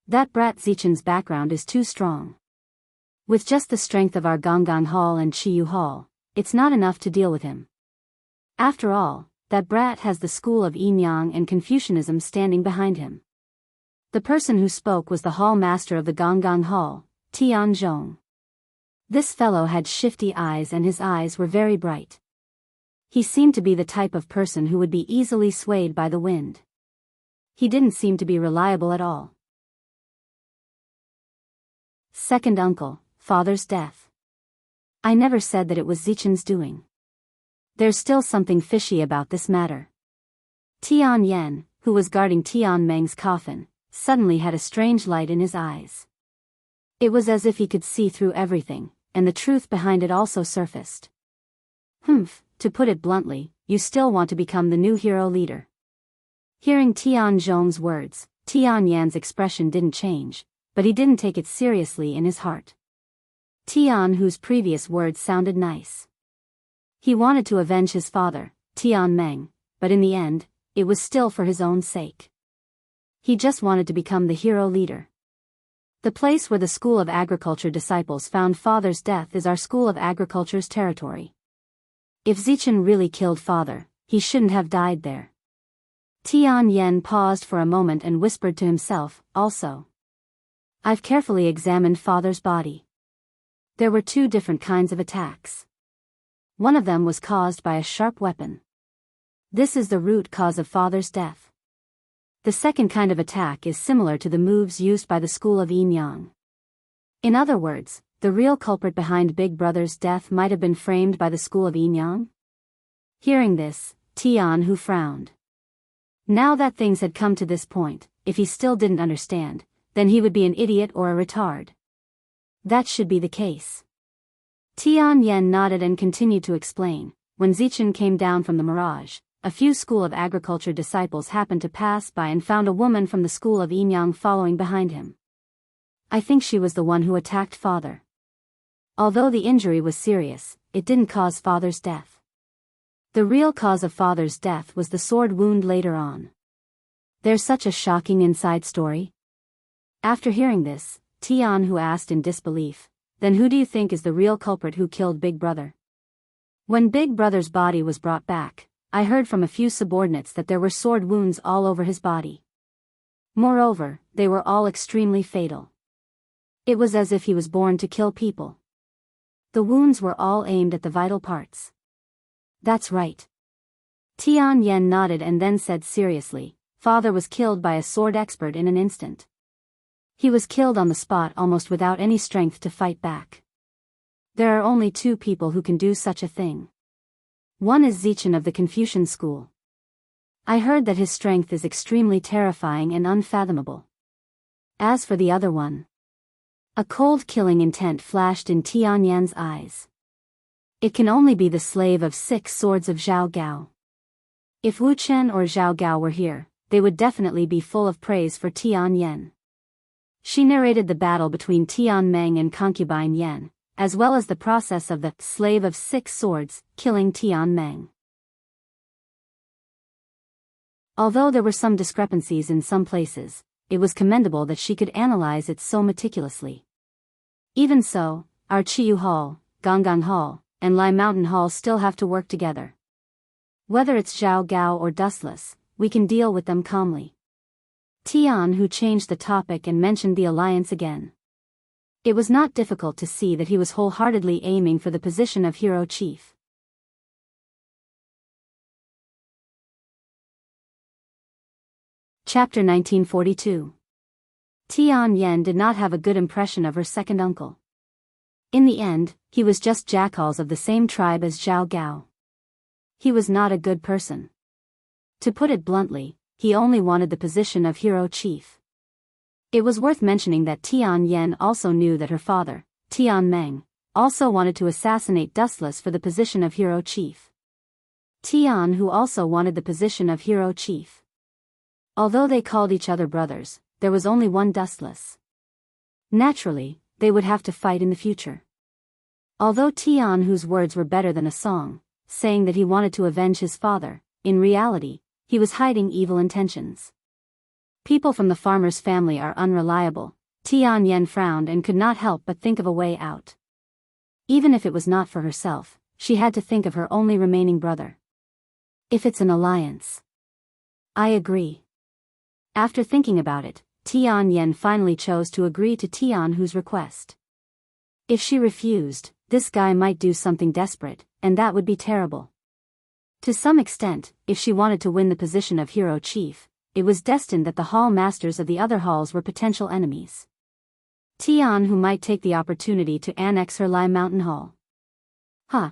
[SPEAKER 1] That brat Zichen's background is too strong. With just the strength of our Gonggang Hall and Chiyu Hall, it's not enough to deal with him. After all, that brat has the school of Yin-Yang and Confucianism standing behind him. The person who spoke was the hall master of the Gonggang Hall, Tian Zhong. This fellow had shifty eyes and his eyes were very bright. He seemed to be the type of person who would be easily swayed by the wind. He didn't seem to be reliable at all. Second uncle, father's death. I never said that it was Zichen's doing. There's still something fishy about this matter. Tian Yen, who was guarding Tian Meng's coffin, suddenly had a strange light in his eyes. It was as if he could see through everything, and the truth behind it also surfaced. To put it bluntly, you still want to become the new hero leader. Hearing Tian Zhong's words, Tian Yan's expression didn't change, but he didn't take it seriously in his heart. Tian whose previous words sounded nice. He wanted to avenge his father, Tian Meng, but in the end, it was still for his own sake. He just wanted to become the hero leader. The place where the School of Agriculture disciples found father's death is our School of Agriculture's territory. If Zichen really killed father, he shouldn't have died there. Tian Yen paused for a moment and whispered to himself, also. I've carefully examined father's body. There were two different kinds of attacks. One of them was caused by a sharp weapon. This is the root cause of father's death. The second kind of attack is similar to the moves used by the school of Yin-Yang. In other words, the real culprit behind Big Brother's death might have been framed by the school of Yin-Yang? Hearing this, Tian Hu frowned. Now that things had come to this point, if he still didn't understand, then he would be an idiot or a retard. That should be the case. Tian Yen nodded and continued to explain. When Zichen came down from the mirage, a few School of Agriculture disciples happened to pass by and found a woman from the School of Yin-Yang following behind him. I think she was the one who attacked father. Although the injury was serious, it didn't cause father's death. The real cause of father's death was the sword wound later on. There's such a shocking inside story. After hearing this, Tian Hu asked in disbelief, then who do you think is the real culprit who killed Big Brother? When Big Brother's body was brought back, I heard from a few subordinates that there were sword wounds all over his body. Moreover, they were all extremely fatal. It was as if he was born to kill people. The wounds were all aimed at the vital parts. That's right. Tian Yen nodded and then said seriously, father was killed by a sword expert in an instant. He was killed on the spot almost without any strength to fight back. There are only two people who can do such a thing. One is Zichen of the Confucian school. I heard that his strength is extremely terrifying and unfathomable. As for the other one, a cold killing intent flashed in Tian Yan's eyes. It can only be the slave of 6 swords of Zhao Gao. If Wu Chen or Zhao Gao were here, they would definitely be full of praise for Tian Yen. She narrated the battle between Tian Meng and concubine Yen, as well as the process of the slave of 6 swords killing Tian Meng. Although there were some discrepancies in some places, it was commendable that she could analyze it so meticulously. Even so, our Chiyu Hall, Gonggang Hall, and Lai Mountain Hall still have to work together. Whether it's Zhao Gao or Dustless, we can deal with them calmly. Tian Hu changed the topic and mentioned the alliance again. It was not difficult to see that he was wholeheartedly aiming for the position of hero chief. Chapter 1942. Tian Yen did not have a good impression of her second uncle. In the end, he was just jackals of the same tribe as Zhao Gao. He was not a good person. To put it bluntly, he only wanted the position of hero chief. It was worth mentioning that Tian Yen also knew that her father, Tian Meng, also wanted to assassinate Dustless for the position of hero chief. Tian Hu also wanted the position of hero chief. Although they called each other brothers, there was only one Dustless. Naturally, they would have to fight in the future. Although Tian Hu's words were better than a song, saying that he wanted to avenge his father, in reality, he was hiding evil intentions. People from the farmer's family are unreliable. Tian Yen frowned and could not help but think of a way out. Even if it was not for herself, she had to think of her only remaining brother. If it's an alliance. I agree. After thinking about it, Tian Yen finally chose to agree to Tian Hu's request. If she refused, this guy might do something desperate, and that would be terrible. To some extent, if she wanted to win the position of hero chief, it was destined that the hall masters of the other halls were potential enemies. Tian Hu might take the opportunity to annex her Lai Mountain Hall.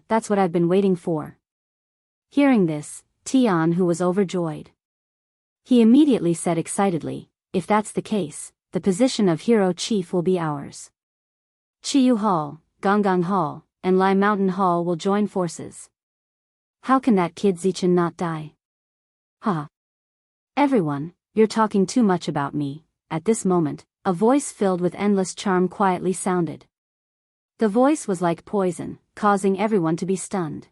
[SPEAKER 1] That's what I've been waiting for. Hearing this, Tian Hu was overjoyed. He immediately said excitedly, if that's the case, the position of hero chief will be ours. Chiyu Hall, Gonggang Hall, and Lai Mountain Hall will join forces. How can that kid Zichen not die? Everyone, you're talking too much about me. At this moment, a voice filled with endless charm quietly sounded. The voice was like poison, causing everyone to be stunned.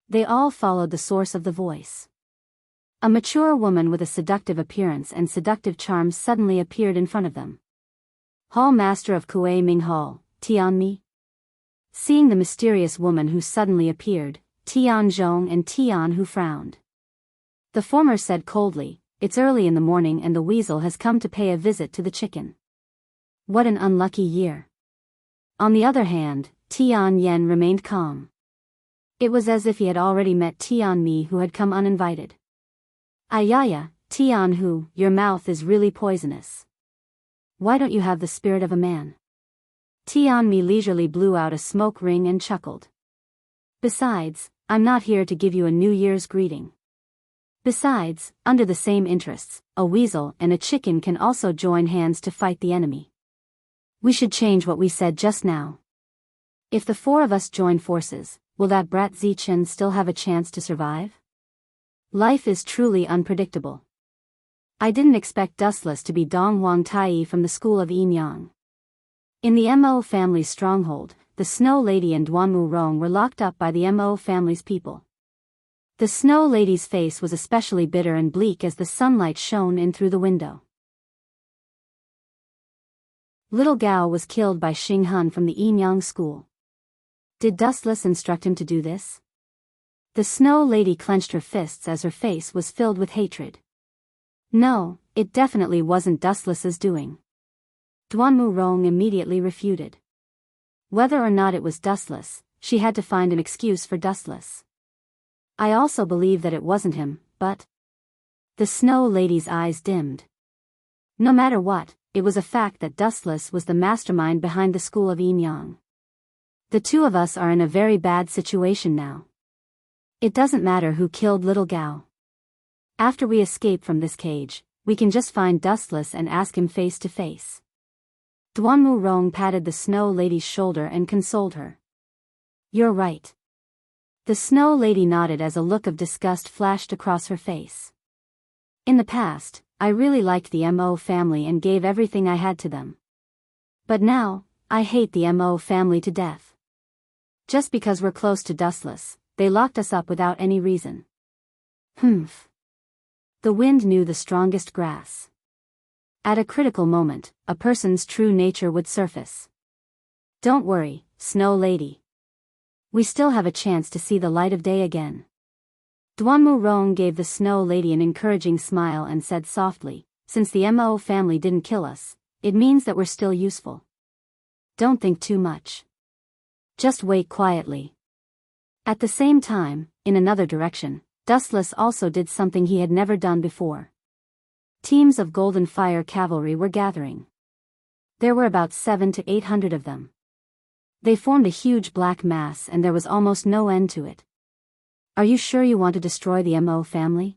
[SPEAKER 1] They all followed the source of the voice. A mature woman with a seductive appearance and seductive charms suddenly appeared in front of them. Hall Master of Kuei Ming Hall, Tian Mi. Seeing the mysterious woman who suddenly appeared, Tian Zhong and Tian Hu frowned. The former said coldly, it's early in the morning and the weasel has come to pay a visit to the chicken. What an unlucky year. On the other hand, Tian Yen remained calm. It was as if he had already met Tian Mi who had come uninvited. Ayaya, Tian Hu, your mouth is really poisonous. Why don't you have the spirit of a man? Tian Mi leisurely blew out a smoke ring and chuckled. Besides, I'm not here to give you a New Year's greeting. Besides, under the same interests, a weasel and a chicken can also join hands to fight the enemy. We should change what we said just now. If the four of us join forces, will that brat Zichen still have a chance to survive? Life is truly unpredictable. I didn't expect Dustless to be Dong Huang Tai from the school of Yin Yang. In the Mo family's stronghold, the Snow Lady and Duanmu Rong were locked up by the Mo family's people. The Snow Lady's face was especially bitter and bleak as the sunlight shone in through the window. Little Gao was killed by Xing Han from the Yin Yang school. Did Dustless instruct him to do this? The Snow Lady clenched her fists as her face was filled with hatred. No, it definitely wasn't Dustless's doing. Duanmu Rong immediately refuted. Whether or not it was Dustless, she had to find an excuse for Dustless. I also believe that it wasn't him, but... The Snow Lady's eyes dimmed. No matter what, it was a fact that Dustless was the mastermind behind the school of Yin Yang. The two of us are in a very bad situation now. It doesn't matter who killed little Gao. After we escape from this cage, we can just find Dustless and ask him face to face. Duanmu Rong patted the Snow Lady's shoulder and consoled her. You're right. The Snow Lady nodded as a look of disgust flashed across her face. In the past, I really liked the Mo family and gave everything I had to them. But now, I hate the Mo family to death. Just because we're close to Dustless, they locked us up without any reason. Humph. The wind knew the strongest grass. At a critical moment, a person's true nature would surface. Don't worry, Snow Lady. We still have a chance to see the light of day again. Duanmu Rong gave the Snow Lady an encouraging smile and said softly, since the Mo family didn't kill us, it means that we're still useful. Don't think too much. Just wait quietly. At the same time, in another direction, Dustless also did something he had never done before. Teams of Golden Fire cavalry were gathering. There were about 700 to 800 of them. They formed a huge black mass and there was almost no end to it. Are you sure you want to destroy the Mo family?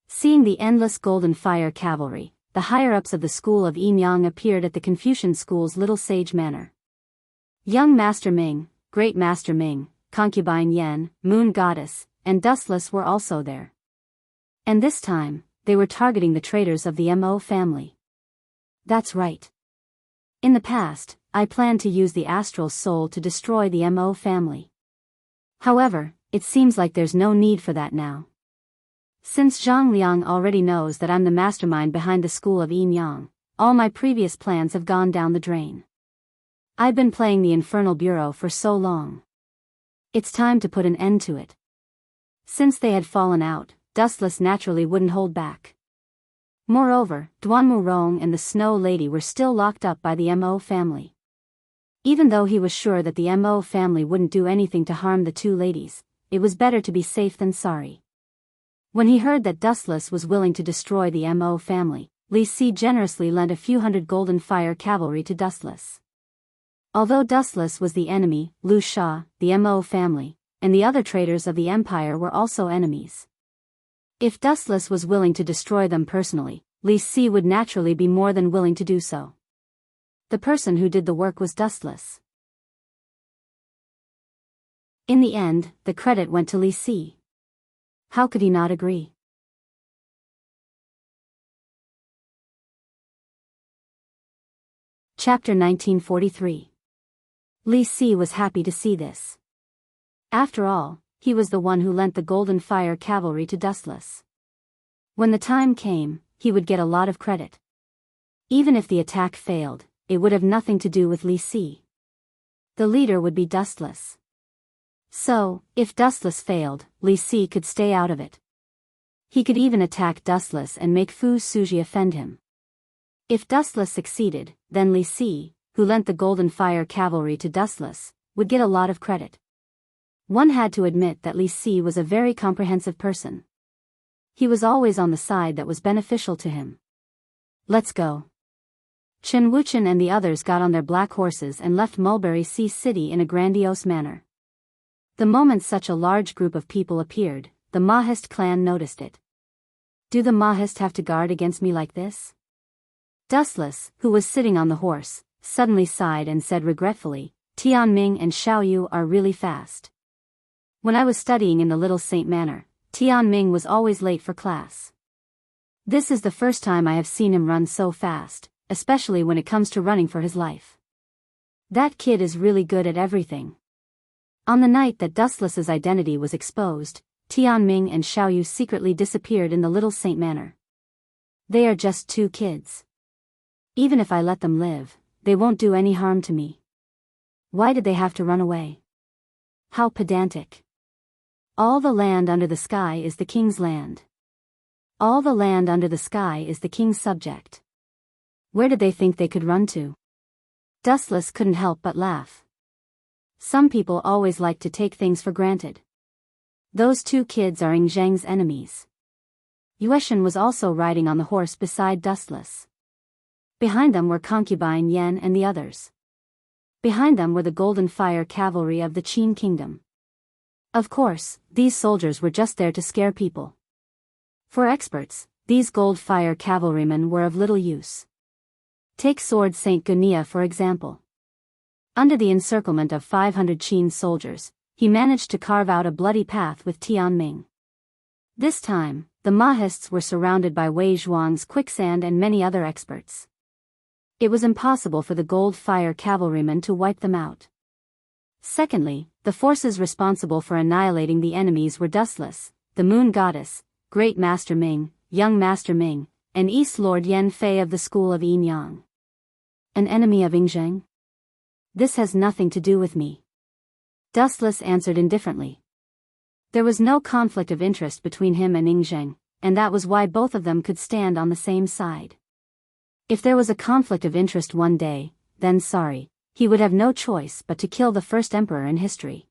[SPEAKER 1] Seeing the endless Golden Fire cavalry, the higher-ups of the school of Yin Yang appeared at the Confucian school's Little Sage Manor. Young Master Ming, Great Master Ming, Concubine Yen, Moon Goddess, and Dustless were also there. And this time, they were targeting the traitors of the Mo family. That's right. In the past, I planned to use the astral soul to destroy the Mo family. However, it seems like there's no need for that now. Since Zhang Liang already knows that I'm the mastermind behind the school of Yin Yang, all my previous plans have gone down the drain. I've been playing the Infernal Bureau for so long. It's time to put an end to it. Since they had fallen out, Dustless naturally wouldn't hold back. Moreover, Duanmu Rong and the Snow Lady were still locked up by the Mo family. Even though he was sure that the Mo family wouldn't do anything to harm the two ladies, it was better to be safe than sorry. When he heard that Dustless was willing to destroy the Mo family, Li Si generously lent a few hundred golden fire cavalry to Dustless. Although Dustless was the enemy, Lu Sha, the Mo family, and the other traitors of the empire were also enemies. If Dustless was willing to destroy them personally, Li Si would naturally be more than willing to do so. The person who did the work was Dustless. In the end, the credit went to Li Si. How could he not agree? Chapter 1943. Li Si was happy to see this. After all, he was the one who lent the golden fire cavalry to Dustless. When the time came, he would get a lot of credit. Even if the attack failed, it would have nothing to do with Li Si. The leader would be Dustless. So, if Dustless failed, Li Si could stay out of it. He could even attack Dustless and make Fu Suji offend him. If Dustless succeeded, then Li Si, who lent the golden fire cavalry to Dustless, would get a lot of credit. One had to admit that Li Si was a very comprehensive person. He was always on the side that was beneficial to him. Let's go. Chen Wuchen and the others got on their black horses and left Mulberry Sea City in a grandiose manner. The moment such a large group of people appeared, the Mahist clan noticed it. Do the Mahist have to guard against me like this? Dustless, who was sitting on the horse, suddenly sighed and said regretfully, Tianming and Xiaoyu are really fast. When I was studying in the Little Saint Manor, Tianming was always late for class. This is the first time I have seen him run so fast, especially when it comes to running for his life. That kid is really good at everything. On the night that Dustless's identity was exposed, Tianming and Xiaoyu secretly disappeared in the Little Saint Manor. They are just two kids. Even if I let them live, they won't do any harm to me. Why did they have to run away? How pedantic. All the land under the sky is the king's land. All the land under the sky is the king's subject. Where did they think they could run to? Dustless couldn't help but laugh. Some people always like to take things for granted. Those two kids are Ing Zheng's enemies. Yueshan was also riding on the horse beside Dustless. Behind them were concubine Yan and the others. Behind them were the golden fire cavalry of the Qin kingdom. Of course, these soldiers were just there to scare people. For experts, these gold fire cavalrymen were of little use. Take Sword Saint Gunia for example. Under the encirclement of 500 Qin soldiers, he managed to carve out a bloody path with Tianming. This time, the Mahists were surrounded by Wei Zhuang's quicksand and many other experts. It was impossible for the gold fire cavalrymen to wipe them out. Secondly, the forces responsible for annihilating the enemies were Dustless, the Moon Goddess, Great Master Ming, Young Master Ming, and East Lord Yan Fei of the School of Yin Yang. An enemy of Ing Zheng? This has nothing to do with me. Dustless answered indifferently. There was no conflict of interest between him and Ing Zheng, and that was why both of them could stand on the same side. If there was a conflict of interest one day, then sorry, he would have no choice but to kill the first emperor in history.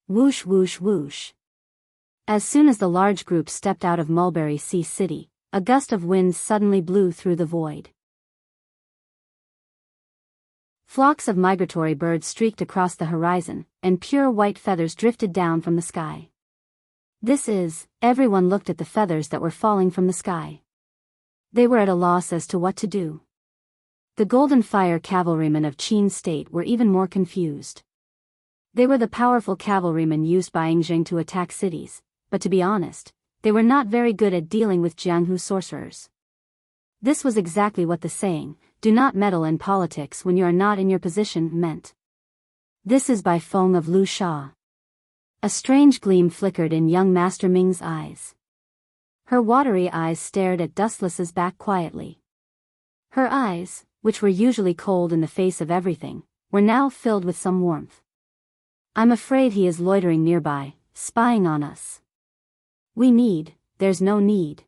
[SPEAKER 1] Whoosh whoosh whoosh. As soon as the large group stepped out of Mulberry Sea City, a gust of wind suddenly blew through the void. Flocks of migratory birds streaked across the horizon, and pure white feathers drifted down from the sky. Everyone looked at the feathers that were falling from the sky. They were at a loss as to what to do. The golden fire cavalrymen of Qin state were even more confused. They were the powerful cavalrymen used by Ing Zheng to attack cities, but to be honest, they were not very good at dealing with Jianghu sorcerers. This was exactly what the saying, "Do not meddle in politics when you are not in your position," meant. This is by Feng of Lu Sha. A strange gleam flickered in young Master Ming's eyes. Her watery eyes stared at Dustless's back quietly. Her eyes, which were usually cold in the face of everything, were now filled with some warmth. I'm afraid he is loitering nearby, spying on us. There's no need.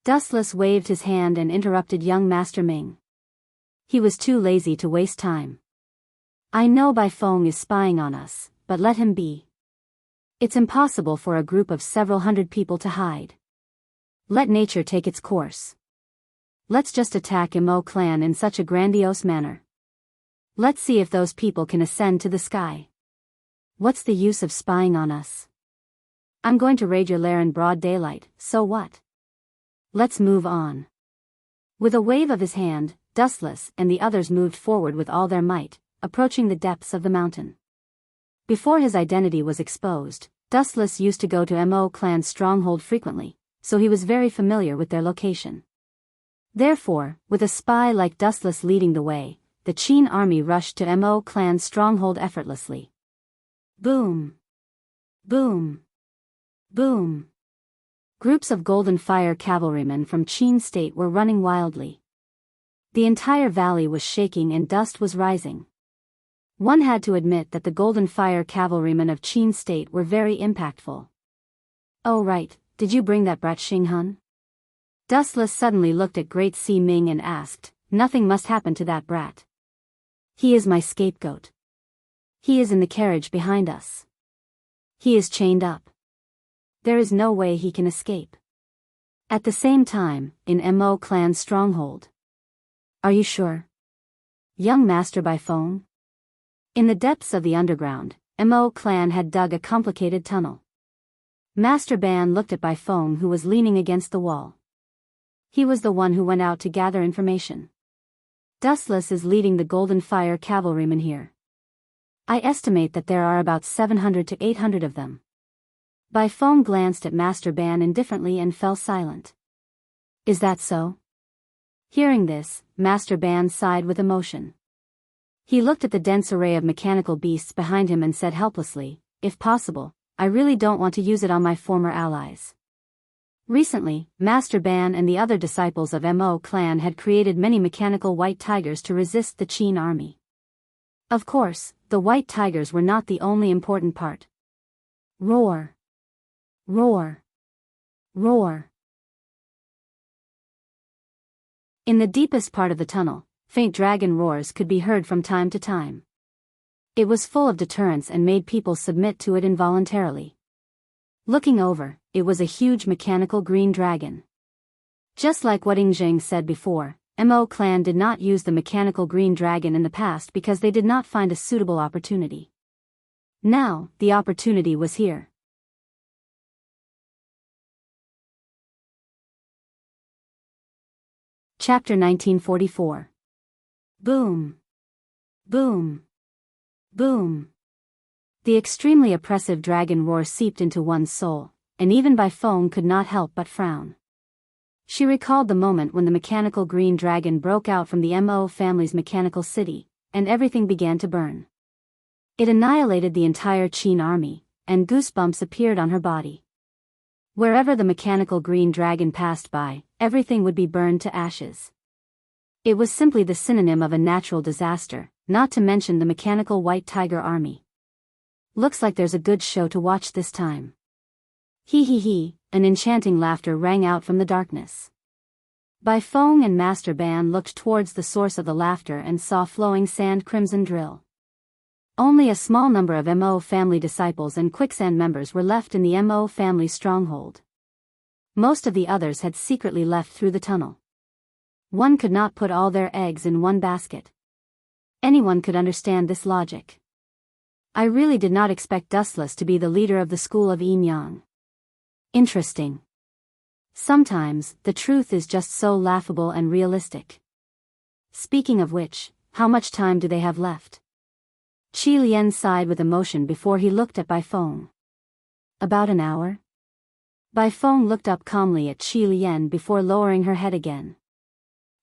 [SPEAKER 1] Dustless waved his hand and interrupted young Master Ming. He was too lazy to waste time. I know Bai Feng is spying on us, but let him be. It's impossible for a group of several hundred people to hide. Let nature take its course. Let's just attack Imo clan in such a grandiose manner. Let's see if those people can ascend to the sky. What's the use of spying on us? I'm going to raid your lair in broad daylight, so what? Let's move on. With a wave of his hand, Dustless and the others moved forward with all their might, approaching the depths of the mountain. Before his identity was exposed, Dustless used to go to Mo clan's stronghold frequently, so he was very familiar with their location. Therefore, with a spy like Dustless leading the way, the Qin army rushed to Mo clan's stronghold effortlessly. Boom! Boom! Boom! Groups of Golden Fire cavalrymen from Qin state were running wildly. The entire valley was shaking and dust was rising. One had to admit that the Golden Fire cavalrymen of Qin state were very impactful. Oh right, did you bring that brat Xinghun? Dustless suddenly looked at Great Si Ming and asked, nothing must happen to that brat. He is my scapegoat. He is in the carriage behind us. He is chained up. There is no way he can escape. At the same time, in Mo clan's stronghold. Are you sure? Young Master Bai Feng? In the depths of the underground, Mo clan had dug a complicated tunnel. Master Ban looked at Bai Feng, who was leaning against the wall. He was the one who went out to gather information. Dustless is leading the Golden Fire cavalrymen here. I estimate that there are about 700 to 800 of them. Bai Feng glanced at Master Ban indifferently and fell silent. Is that so? Hearing this, Master Ban sighed with emotion. He looked at the dense array of mechanical beasts behind him and said helplessly, if possible, I really don't want to use it on my former allies. Recently, Master Ban and the other disciples of Mo clan had created many mechanical white tigers to resist the Qin army. Of course, the white tigers were not the only important part. Roar! Roar! Roar! In the deepest part of the tunnel, faint dragon roars could be heard from time to time. It was full of deterrence and made people submit to it involuntarily. Looking over, it was a huge mechanical green dragon. Just like what Ying said before, Mo clan did not use the mechanical green dragon in the past because they did not find a suitable opportunity. Now, the opportunity was here. Chapter 1944. Boom! Boom! Boom! The extremely oppressive dragon roar seeped into one's soul, and even Bai Feng could not help but frown. She recalled the moment when the mechanical green dragon broke out from the Mo family's mechanical city, and everything began to burn. It annihilated the entire Qin army, and goosebumps appeared on her body. Wherever the mechanical green dragon passed by, everything would be burned to ashes. It was simply the synonym of a natural disaster, not to mention the mechanical white tiger army. Looks like there's a good show to watch this time. Hee hee hee, an enchanting laughter rang out from the darkness. Bai Feng and Master Ban looked towards the source of the laughter and saw flowing sand crimson drill. Only a small number of Mo family disciples and quicksand members were left in the Mo family stronghold. Most of the others had secretly left through the tunnel. One could not put all their eggs in one basket. Anyone could understand this logic. I really did not expect Dustless to be the leader of the school of Yin Yang. Interesting. Sometimes, the truth is just so laughable and realistic. Speaking of which, how much time do they have left? Qi Lian sighed with emotion before he looked at Bai Feng. About an hour? Bai Feng looked up calmly at Qi Lian before lowering her head again.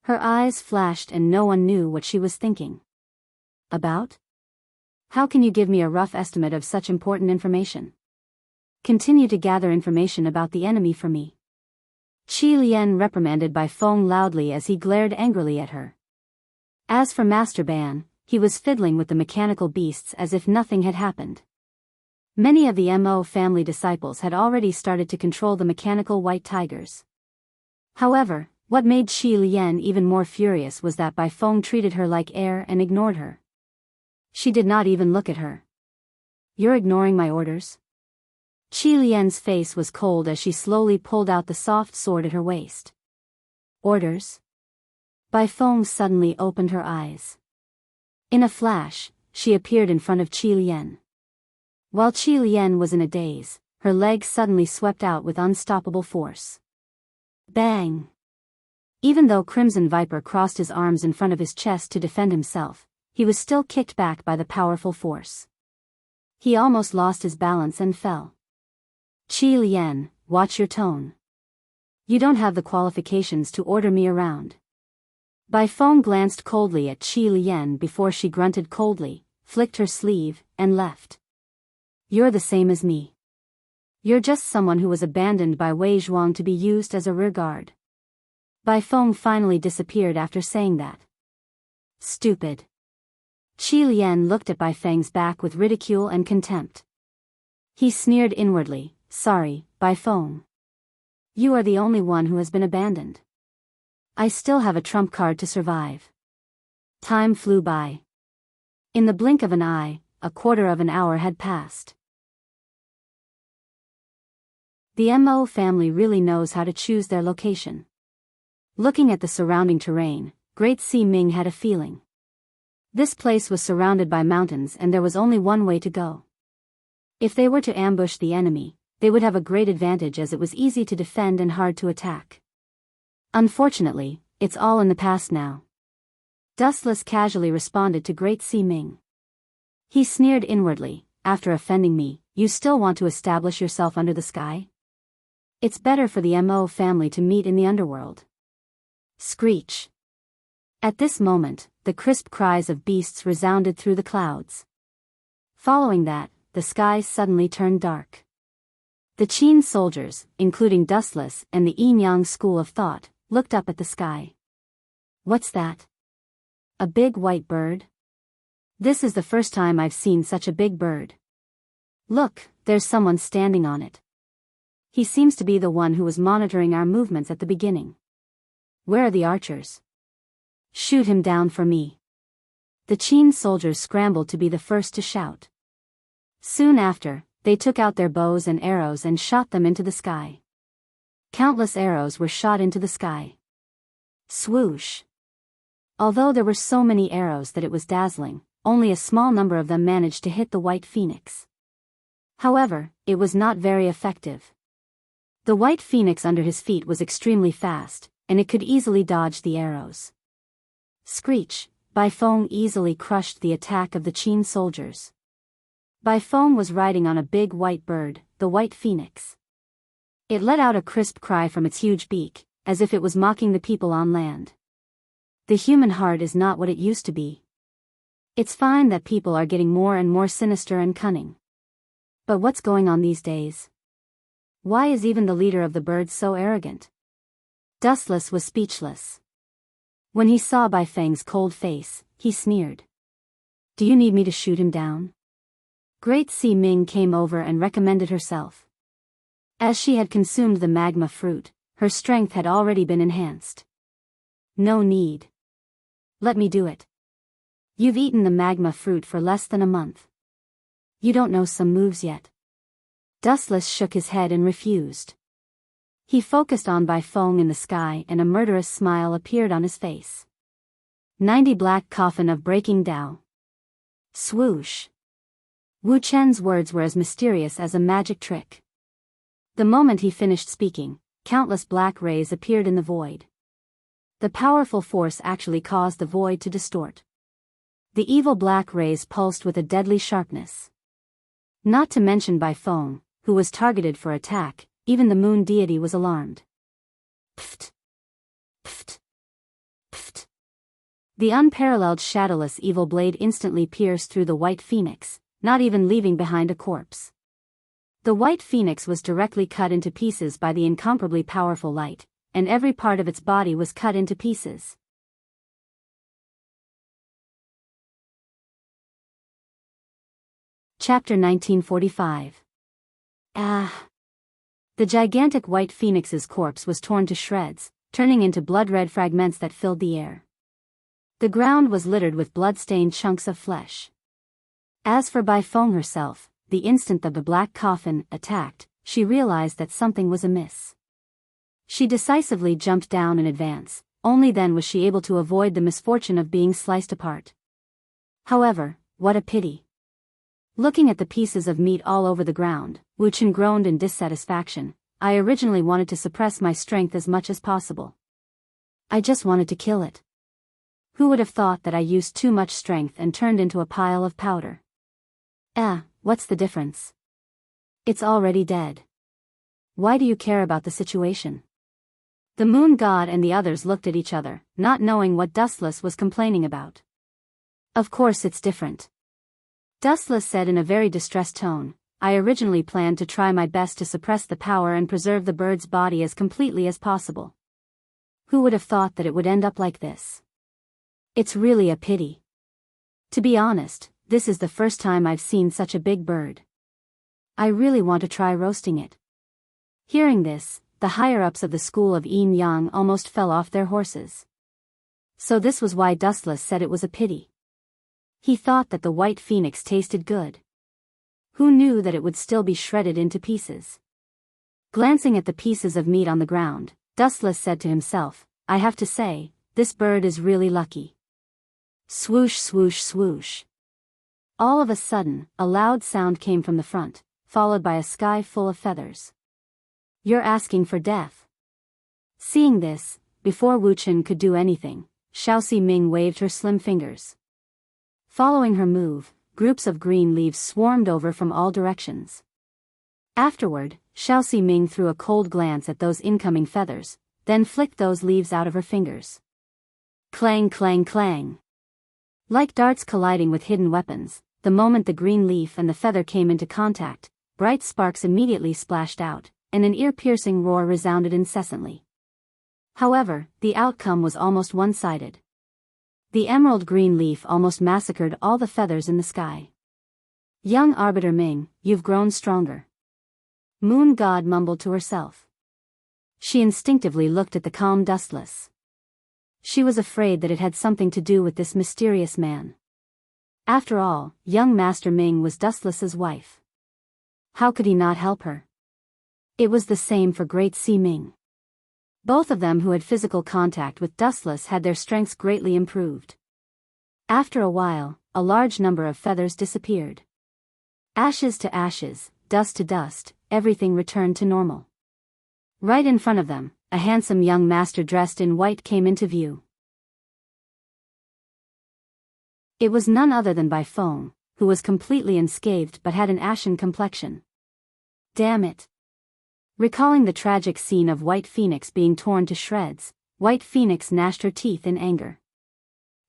[SPEAKER 1] Her eyes flashed and no one knew what she was thinking. About? How can you give me a rough estimate of such important information? Continue to gather information about the enemy for me. Qi Lian reprimanded Bai Feng loudly as he glared angrily at her. As for Master Ban, he was fiddling with the mechanical beasts as if nothing had happened. Many of the Mo family disciples had already started to control the mechanical white tigers. However, what made Qi Lian even more furious was that Bai Feng treated her like air and ignored her. She did not even look at her. "You're ignoring my orders?" Qi Lian's face was cold as she slowly pulled out the soft sword at her waist. "Orders?" Bai Feng suddenly opened her eyes. In a flash, she appeared in front of Qi Lian. While Qi Lian was in a daze, her legs suddenly swept out with unstoppable force. Bang! Even though Crimson Viper crossed his arms in front of his chest to defend himself, he was still kicked back by the powerful force. He almost lost his balance and fell. "Qi Lian, watch your tone. You don't have the qualifications to order me around." Bai Feng glanced coldly at Qi Lian before she grunted coldly, flicked her sleeve, and left. "You're the same as me. You're just someone who was abandoned by Wei Zhuang to be used as a rear guard." Bai Feng finally disappeared after saying that. "Stupid." Qi Lian looked at Bai Feng's back with ridicule and contempt. He sneered inwardly, "Sorry, Bai Feng. You are the only one who has been abandoned. I still have a trump card to survive." Time flew by. In the blink of an eye, a quarter of an hour had passed. The Mo family really knows how to choose their location. Looking at the surrounding terrain, Great Si Ming had a feeling. This place was surrounded by mountains and there was only one way to go. If they were to ambush the enemy, they would have a great advantage as it was easy to defend and hard to attack. Unfortunately, it's all in the past now. Dustless casually responded to Great Si Ming. He sneered inwardly, "After offending me, you still want to establish yourself under the sky? It's better for the Mo family to meet in the underworld." Screech. At this moment, the crisp cries of beasts resounded through the clouds. Following that, the sky suddenly turned dark. The Qin soldiers, including Dustless and the Yin Yang school of thought, looked up at the sky. "What's that? A big white bird? This is the first time I've seen such a big bird. Look, there's someone standing on it. He seems to be the one who was monitoring our movements at the beginning. Where are the archers? Shoot him down for me." The Qin soldiers scrambled to be the first to shout. Soon after, they took out their bows and arrows and shot them into the sky. Countless arrows were shot into the sky. Swoosh! Although there were so many arrows that it was dazzling, only a small number of them managed to hit the white phoenix. However, it was not very effective. The white phoenix under his feet was extremely fast, and it could easily dodge the arrows. Screech! Bai Feng easily crushed the attack of the Qin soldiers. Bai Feng was riding on a big white bird, the white phoenix. It let out a crisp cry from its huge beak, as if it was mocking the people on land. The human heart is not what it used to be. It's fine that people are getting more and more sinister and cunning. But what's going on these days? Why is even the leader of the birds so arrogant? Dustless was speechless. When he saw Bai Feng's cold face, he sneered. "Do you need me to shoot him down?" Great Si Ming came over and recommended herself. As she had consumed the magma fruit, her strength had already been enhanced. "No need. Let me do it. You've eaten the magma fruit for less than a month. You don't know some moves yet." Dustless shook his head and refused. He focused on Bai Feng in the sky and a murderous smile appeared on his face. 90 Black Coffin of Breaking Tao. Swoosh! Wu Chen's words were as mysterious as a magic trick. The moment he finished speaking, countless black rays appeared in the void. The powerful force actually caused the void to distort. The evil black rays pulsed with a deadly sharpness. Not to mention Bai Feng, who was targeted for attack, even the moon deity was alarmed. Pft! Pft! Pft! The unparalleled shadowless evil blade instantly pierced through the white phoenix, not even leaving behind a corpse. The white phoenix was directly cut into pieces by the incomparably powerful light, and every part of its body was cut into pieces. Chapter 1945. Ah! The gigantic white phoenix's corpse was torn to shreds, turning into blood-red fragments that filled the air. The ground was littered with blood-stained chunks of flesh. As for Bai Feng herself, the instant the black coffin attacked, she realized that something was amiss. She decisively jumped down in advance, only then was she able to avoid the misfortune of being sliced apart. However, what a pity. Looking at the pieces of meat all over the ground, Wu Chen groaned in dissatisfaction. I originally wanted to suppress my strength as much as possible. I just wanted to kill it. Who would have thought that I used too much strength and turned into a pile of powder? What's the difference? It's already dead. Why do you care about the situation? The moon god and the others looked at each other, not knowing what Dustless was complaining about. Of course it's different. Dustless said in a very distressed tone, I originally planned to try my best to suppress the power and preserve the bird's body as completely as possible. Who would have thought that it would end up like this? It's really a pity. To be honest, this is the first time I've seen such a big bird. I really want to try roasting it. Hearing this, the higher-ups of the school of Yin Yang almost fell off their horses. So this was why Dustless said it was a pity. He thought that the white phoenix tasted good. Who knew that it would still be shredded into pieces? Glancing at the pieces of meat on the ground, Dustless said to himself, I have to say, this bird is really lucky. Swoosh swoosh swoosh. All of a sudden, a loud sound came from the front, followed by a sky full of feathers. You're asking for death. Seeing this, before Wu Chen could do anything, Xiao Ming waved her slim fingers. Following her move, groups of green leaves swarmed over from all directions. Afterward, Xiao Ming threw a cold glance at those incoming feathers, then flicked those leaves out of her fingers. Clang clang clang. Like darts colliding with hidden weapons, the moment the green leaf and the feather came into contact, bright sparks immediately splashed out, and an ear-piercing roar resounded incessantly. However, the outcome was almost one-sided. The emerald green leaf almost massacred all the feathers in the sky. Young Arbiter Ming, you've grown stronger. Moon God mumbled to herself. She instinctively looked at the calm Dustless. She was afraid that it had something to do with this mysterious man. After all, young Master Ming was Dustless's wife. How could he not help her? It was the same for Great Sea Ming. Both of them who had physical contact with Dustless had their strengths greatly improved. After a while, a large number of feathers disappeared. Ashes to ashes, dust to dust, everything returned to normal. Right in front of them, a handsome young master dressed in white came into view. It was none other than Bai Feng, who was completely unscathed but had an ashen complexion. Damn it! Recalling the tragic scene of White Phoenix being torn to shreds, White Phoenix gnashed her teeth in anger.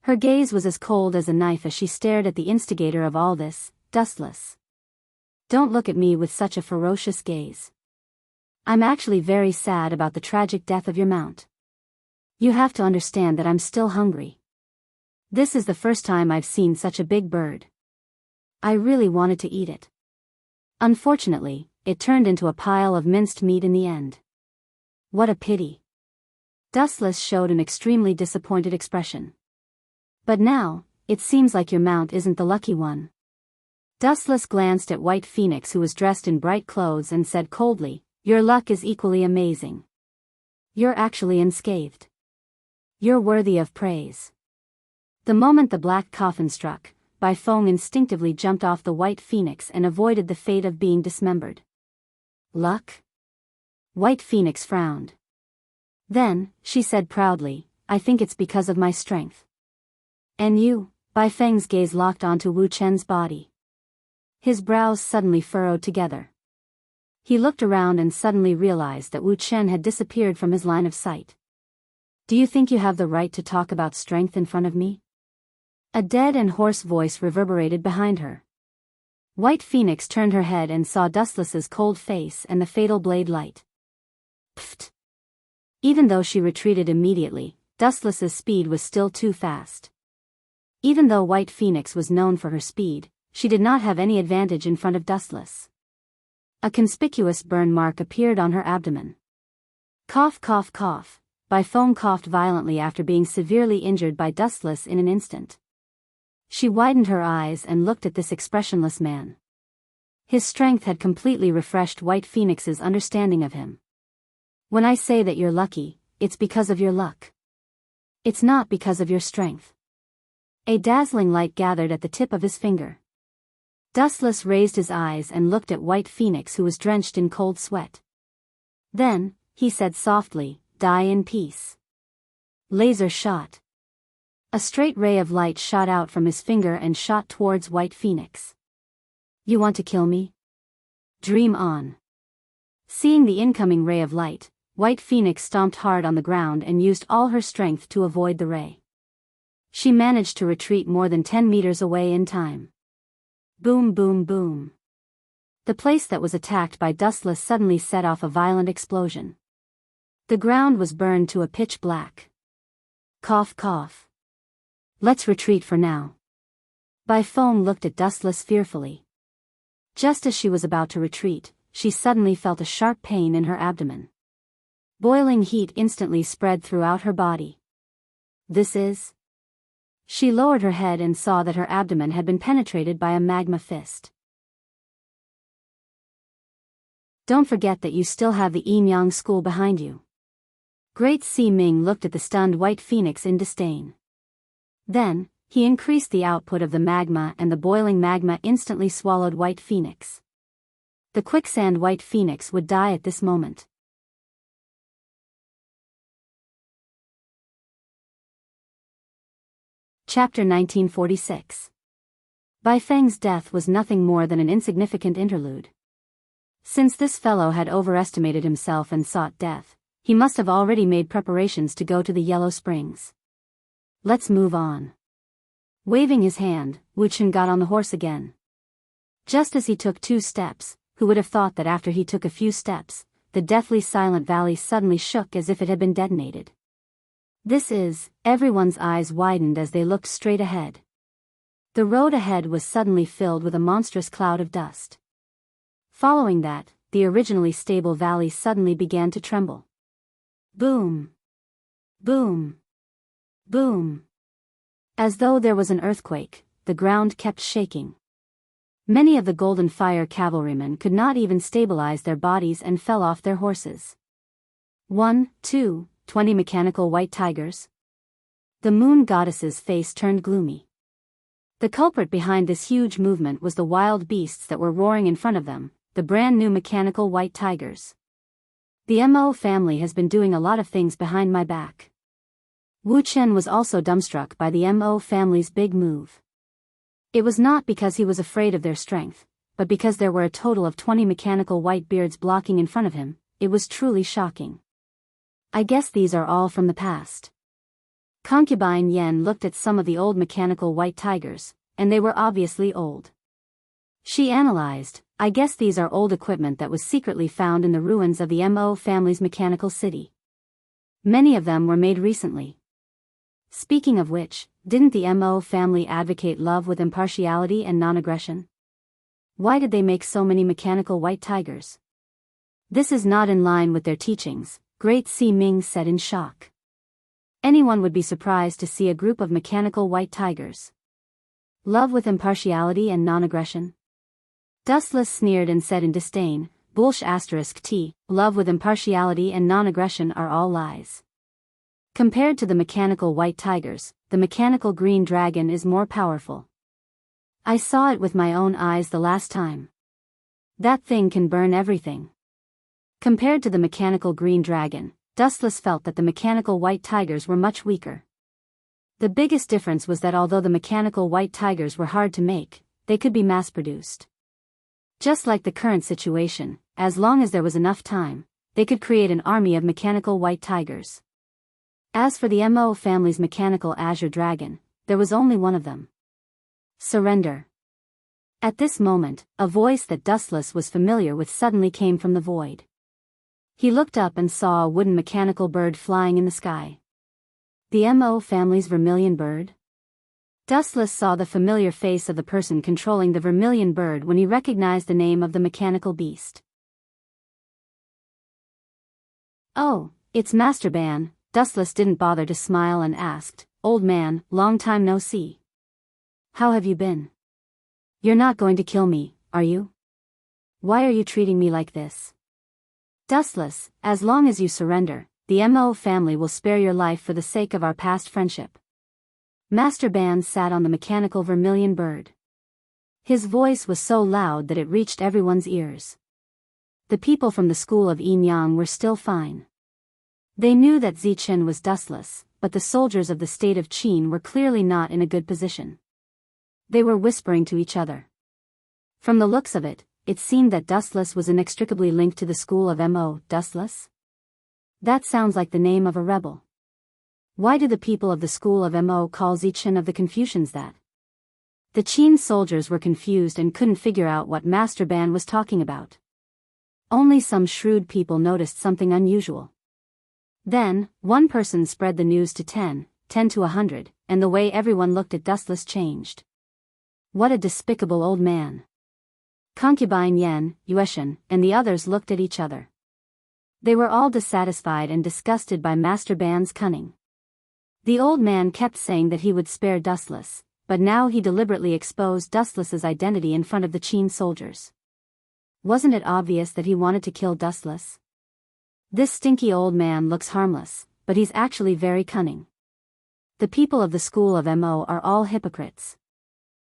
[SPEAKER 1] Her gaze was as cold as a knife as she stared at the instigator of all this, Dustless. Don't look at me with such a ferocious gaze. I'm actually very sad about the tragic death of your mount. You have to understand that I'm still hungry. This is the first time I've seen such a big bird. I really wanted to eat it. Unfortunately, it turned into a pile of minced meat in the end. What a pity. Dustless showed an extremely disappointed expression. But now, it seems like your mount isn't the lucky one. Dustless glanced at White Phoenix, who was dressed in bright clothes, and said coldly, your luck is equally amazing. You're actually unscathed. You're worthy of praise. The moment the black coffin struck, Bai Feng instinctively jumped off the White Phoenix and avoided the fate of being dismembered. Luck? White Phoenix frowned. Then, she said proudly, I think it's because of my strength. And you? Bai Feng's gaze locked onto Wu Chen's body. His brows suddenly furrowed together. He looked around and suddenly realized that Wu Chen had disappeared from his line of sight. Do you think you have the right to talk about strength in front of me? A dead and hoarse voice reverberated behind her. White Phoenix turned her head and saw Dustless's cold face and the fatal blade light. Pfft! Even though she retreated immediately, Dustless's speed was still too fast. Even though White Phoenix was known for her speed, she did not have any advantage in front of Dustless. A conspicuous burn mark appeared on her abdomen. Cough, cough, cough. Foam coughed violently after being severely injured by Dustless in an instant. She widened her eyes and looked at this expressionless man. His strength had completely refreshed White Phoenix's understanding of him. When I say that you're lucky, it's because of your luck. It's not because of your strength. A dazzling light gathered at the tip of his finger. Dustless raised his eyes and looked at White Phoenix, who was drenched in cold sweat. Then, he said softly, "Die in peace." Laser shot. A straight ray of light shot out from his finger and shot towards White Phoenix. You want to kill me? Dream on. Seeing the incoming ray of light, White Phoenix stomped hard on the ground and used all her strength to avoid the ray. She managed to retreat more than 10 meters away in time. Boom, boom, boom. The place that was attacked by Dustless suddenly set off a violent explosion. The ground was burned to a pitch black. Cough, cough. Let's retreat for now. Foam looked at Dustless fearfully. Just as she was about to retreat, she suddenly felt a sharp pain in her abdomen. Boiling heat instantly spread throughout her body. This is... She lowered her head and saw that her abdomen had been penetrated by a magma fist. Don't forget that you still have the Enyang school behind you. Great Si Ming looked at the stunned White Phoenix in disdain. Then, he increased the output of the magma, and the boiling magma instantly swallowed White Phoenix. The quicksand White Phoenix would die at this moment. Chapter 1946. Bai Feng's death was nothing more than an insignificant interlude. Since this fellow had overestimated himself and sought death, he must have already made preparations to go to the Yellow Springs. Let's move on. Waving his hand, Wu Chen got on the horse again. Just as he took 2 steps, who would have thought that after he took a few steps, the deathly silent valley suddenly shook as if it had been detonated. Everyone's eyes widened as they looked straight ahead. The road ahead was suddenly filled with a monstrous cloud of dust. Following that, the originally stable valley suddenly began to tremble. Boom! Boom! Boom! As though there was an earthquake, the ground kept shaking. Many of the Golden Fire cavalrymen could not even stabilize their bodies and fell off their horses. 20 mechanical white tigers? The moon goddess's face turned gloomy. The culprit behind this huge movement was the wild beasts that were roaring in front of them, the brand new mechanical white tigers. The Mo family has been doing a lot of things behind my back. Wu Chen was also dumbstruck by the Mo family's big move. It was not because he was afraid of their strength, but because there were a total of 20 mechanical white beards blocking in front of him. It was truly shocking. I guess these are all from the past. Concubine Yen looked at some of the old mechanical white tigers, and they were obviously old. She analyzed, I guess these are old equipment that was secretly found in the ruins of the Mo family's mechanical city. Many of them were made recently. Speaking of which, didn't the Mo family advocate love with impartiality and non-aggression? Why did they make so many mechanical white tigers? This is not in line with their teachings, Great Si Ming said in shock. Anyone would be surprised to see a group of mechanical white tigers. Love with impartiality and non-aggression? Dustless sneered and said in disdain, Bullsh *T, love with impartiality and non-aggression are all lies. Compared to the mechanical white tigers, the mechanical green dragon is more powerful. I saw it with my own eyes the last time. That thing can burn everything. Compared to the mechanical green dragon, Dustless felt that the mechanical white tigers were much weaker. The biggest difference was that although the mechanical white tigers were hard to make, they could be mass-produced. Just like the current situation, as long as there was enough time, they could create an army of mechanical white tigers. As for the Mo family's mechanical azure dragon, there was only one of them. Surrender. At this moment, a voice that Dustless was familiar with suddenly came from the void. He looked up and saw a wooden mechanical bird flying in the sky. The Mo family's vermilion bird? Dustless saw the familiar face of the person controlling the vermilion bird when he recognized the name of the mechanical beast. "Oh, it's Master Ban." Dustless didn't bother to smile and asked, "Old man, long time no see. How have you been? You're not going to kill me, are you? Why are you treating me like this?" "Dustless, as long as you surrender, the MO family will spare your life for the sake of our past friendship." Master Ban sat on the mechanical vermilion bird. His voice was so loud that it reached everyone's ears. The people from the school of Enyang were still fine. They knew that Zichen was dustless, but the soldiers of the state of Qin were clearly not in a good position. They were whispering to each other. From the looks of it, it seemed that Dustless was inextricably linked to the school of Mo. Dustless? That sounds like the name of a rebel. Why do the people of the school of Mo call Zichen of the Confucians that? The Qin soldiers were confused and couldn't figure out what Master Ban was talking about. Only some shrewd people noticed something unusual. Then, one person spread the news to 10 to 100, and the way everyone looked at Dustless changed. What a despicable old man. Concubine Yen, Yueshan, and the others looked at each other. They were all dissatisfied and disgusted by Master Ban's cunning. The old man kept saying that he would spare Dustless, but now he deliberately exposed Dustless's identity in front of the Qin soldiers. Wasn't it obvious that he wanted to kill Dustless? This stinky old man looks harmless, but he's actually very cunning. The people of the school of Mo are all hypocrites.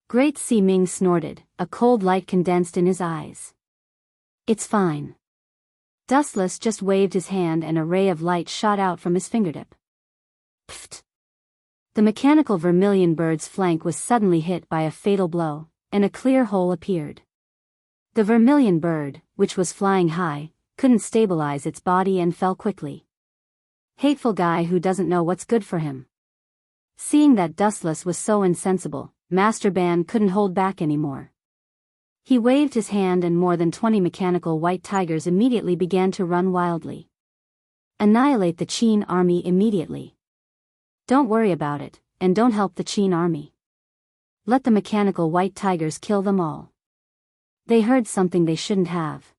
[SPEAKER 1] Great Si Ming snorted, a cold light condensed in his eyes. "It's fine." Dustless just waved his hand and a ray of light shot out from his fingertip. Pfft! The mechanical vermilion bird's flank was suddenly hit by a fatal blow, and a clear hole appeared. The vermilion bird, which was flying high, couldn't stabilize its body and fell quickly. Hateful guy who doesn't know what's good for him. Seeing that Dustless was so insensible, Master Ban couldn't hold back anymore. He waved his hand and more than 20 mechanical white tigers immediately began to run wildly. Annihilate the Qin army immediately. Don't worry about it, and don't help the Qin army. Let the mechanical white tigers kill them all. They heard something they shouldn't have.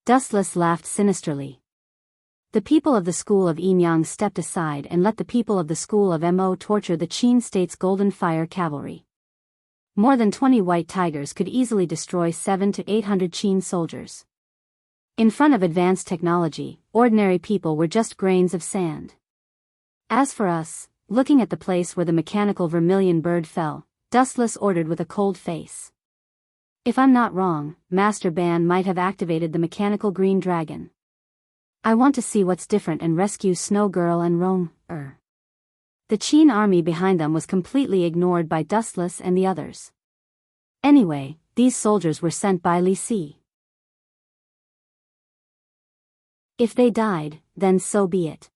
[SPEAKER 1] Dustless laughed sinisterly. The people of the school of Enyang stepped aside and let the people of the school of Mo torture the Qin state's Golden Fire cavalry. More than 20 white tigers could easily destroy 700 to 800 Qin soldiers. In front of advanced technology, ordinary people were just grains of sand. As for us, looking at the place where the mechanical vermilion bird fell, Dustless ordered with a cold face. "If I'm not wrong, Master Ban might have activated the mechanical green dragon. I want to see what's different and rescue Snow Girl and Rong. The Qin army behind them was completely ignored by Dustless and the others. Anyway, these soldiers were sent by Li Si. If they died, then so be it.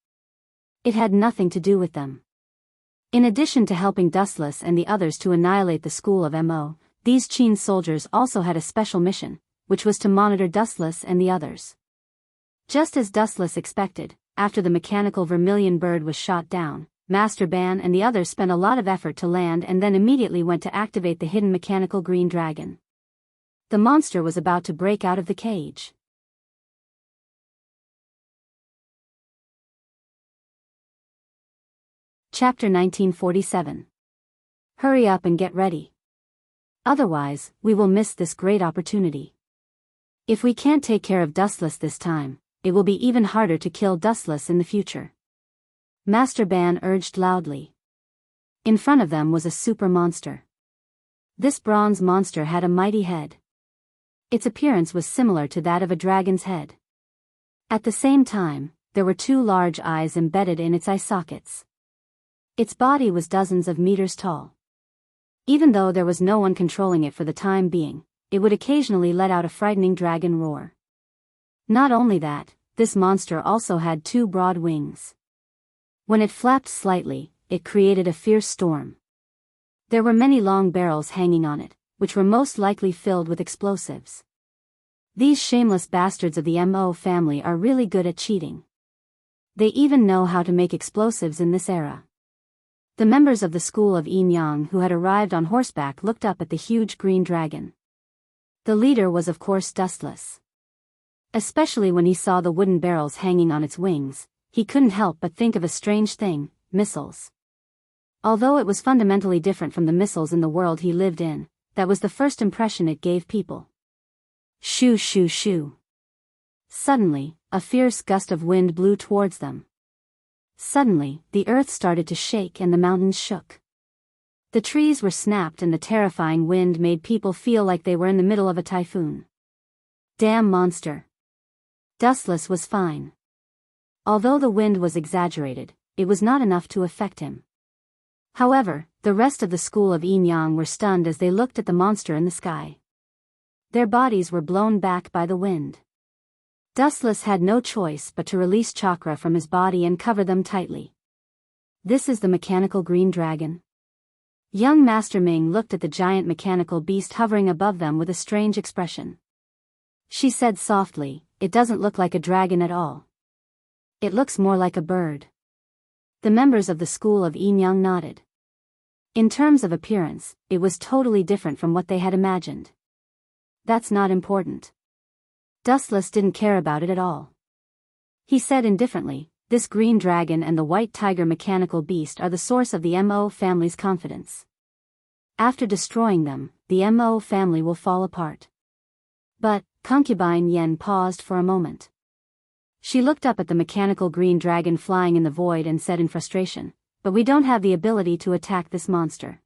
[SPEAKER 1] It had nothing to do with them. In addition to helping Dustless and the others to annihilate the school of Mo, these Qin soldiers also had a special mission, which was to monitor Dustless and the others. Just as Dustless expected, after the mechanical vermilion bird was shot down, Master Ban and the others spent a lot of effort to land and then immediately went to activate the hidden mechanical green dragon. The monster was about to break out of the cage. Chapter 1947. Hurry up and get ready. Otherwise, we will miss this great opportunity. If we can't take care of Dustless this time, it will be even harder to kill Dustless in the future. Master Ban urged loudly. In front of them was a super monster. This bronze monster had a mighty head. Its appearance was similar to that of a dragon's head. At the same time, there were two large eyes embedded in its eye sockets. Its body was dozens of meters tall. Even though there was no one controlling it for the time being, it would occasionally let out a frightening dragon roar. Not only that, this monster also had two broad wings. When it flapped slightly, it created a fierce storm. There were many long barrels hanging on it, which were most likely filled with explosives. These shameless bastards of the Mo family are really good at cheating. They even know how to make explosives in this era. The members of the school of Yang who had arrived on horseback looked up at the huge green dragon. The leader was of course Dustless. Especially when he saw the wooden barrels hanging on its wings, he couldn't help but think of a strange thing: missiles. Although it was fundamentally different from the missiles in the world he lived in, that was the first impression it gave people. Shoo shoo shoo. Suddenly, a fierce gust of wind blew towards them. Suddenly, the earth started to shake and the mountains shook. The trees were snapped and the terrifying wind made people feel like they were in the middle of a typhoon. Damn monster. Dustless was fine. Although the wind was exaggerated, it was not enough to affect him. However, the rest of the school of Yang were stunned as they looked at the monster in the sky. Their bodies were blown back by the wind. Dustless had no choice but to release chakra from his body and cover them tightly. This is the mechanical green dragon. Young Master Ming looked at the giant mechanical beast hovering above them with a strange expression. She said softly, "It doesn't look like a dragon at all. It looks more like a bird." The members of the school of Yang nodded. In terms of appearance, it was totally different from what they had imagined. That's not important. Dustless didn't care about it at all. He said indifferently, "This green dragon and the white tiger mechanical beast are the source of the Mo family's confidence. After destroying them, the Mo family will fall apart." But, concubine Yen paused for a moment. She looked up at the mechanical green dragon flying in the void and said in frustration, "But we don't have the ability to attack this monster.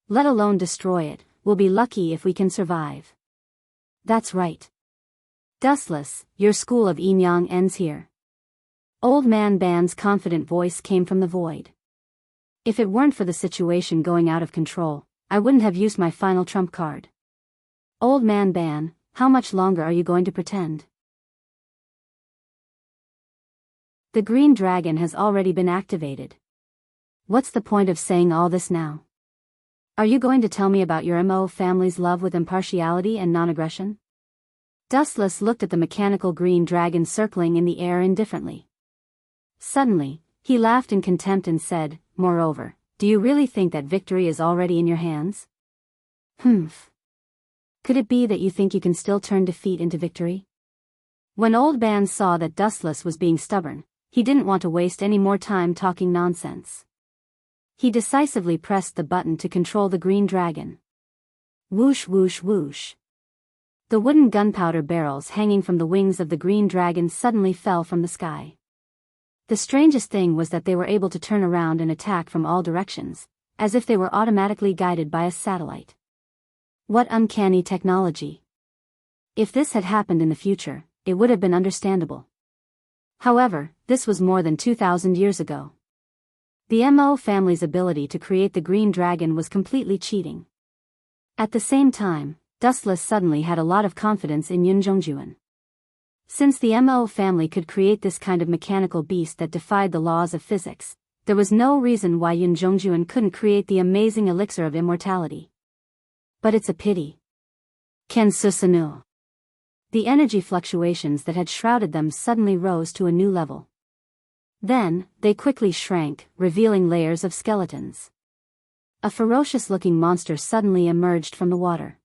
[SPEAKER 1] Let alone destroy it. We'll be lucky if we can survive." "That's right. Dustless, your school of Yang ends here." Old Man Ban's confident voice came from the void. "If it weren't for the situation going out of control, I wouldn't have used my final trump card. Old Man Ban, how much longer are you going to pretend?" The green dragon has already been activated. What's the point of saying all this now? Are you going to tell me about your Mo family's love with impartiality and non-aggression? Dustless looked at the mechanical green dragon circling in the air indifferently. Suddenly, he laughed in contempt and said, "Moreover, do you really think that victory is already in your hands? Humph. Could it be that you think you can still turn defeat into victory?" When Old Ban saw that Dustless was being stubborn, he didn't want to waste any more time talking nonsense. He decisively pressed the button to control the green dragon. Whoosh whoosh whoosh. The wooden gunpowder barrels hanging from the wings of the green dragon suddenly fell from the sky. The strangest thing was that they were able to turn around and attack from all directions, as if they were automatically guided by a satellite. What uncanny technology! If this had happened in the future, it would have been understandable. However, this was more than 2,000 years ago. The Mo family's ability to create the green dragon was completely cheating. At the same time, Dustless suddenly had a lot of confidence in Yunzhongjuan. Since the Mo family could create this kind of mechanical beast that defied the laws of physics, there was no reason why Yunzhongjuan couldn't create the amazing elixir of immortality. But it's a pity. Ken Susanu. The energy fluctuations that had shrouded them suddenly rose to a new level. Then, they quickly shrank, revealing layers of skeletons. A ferocious-looking monster suddenly emerged from the water.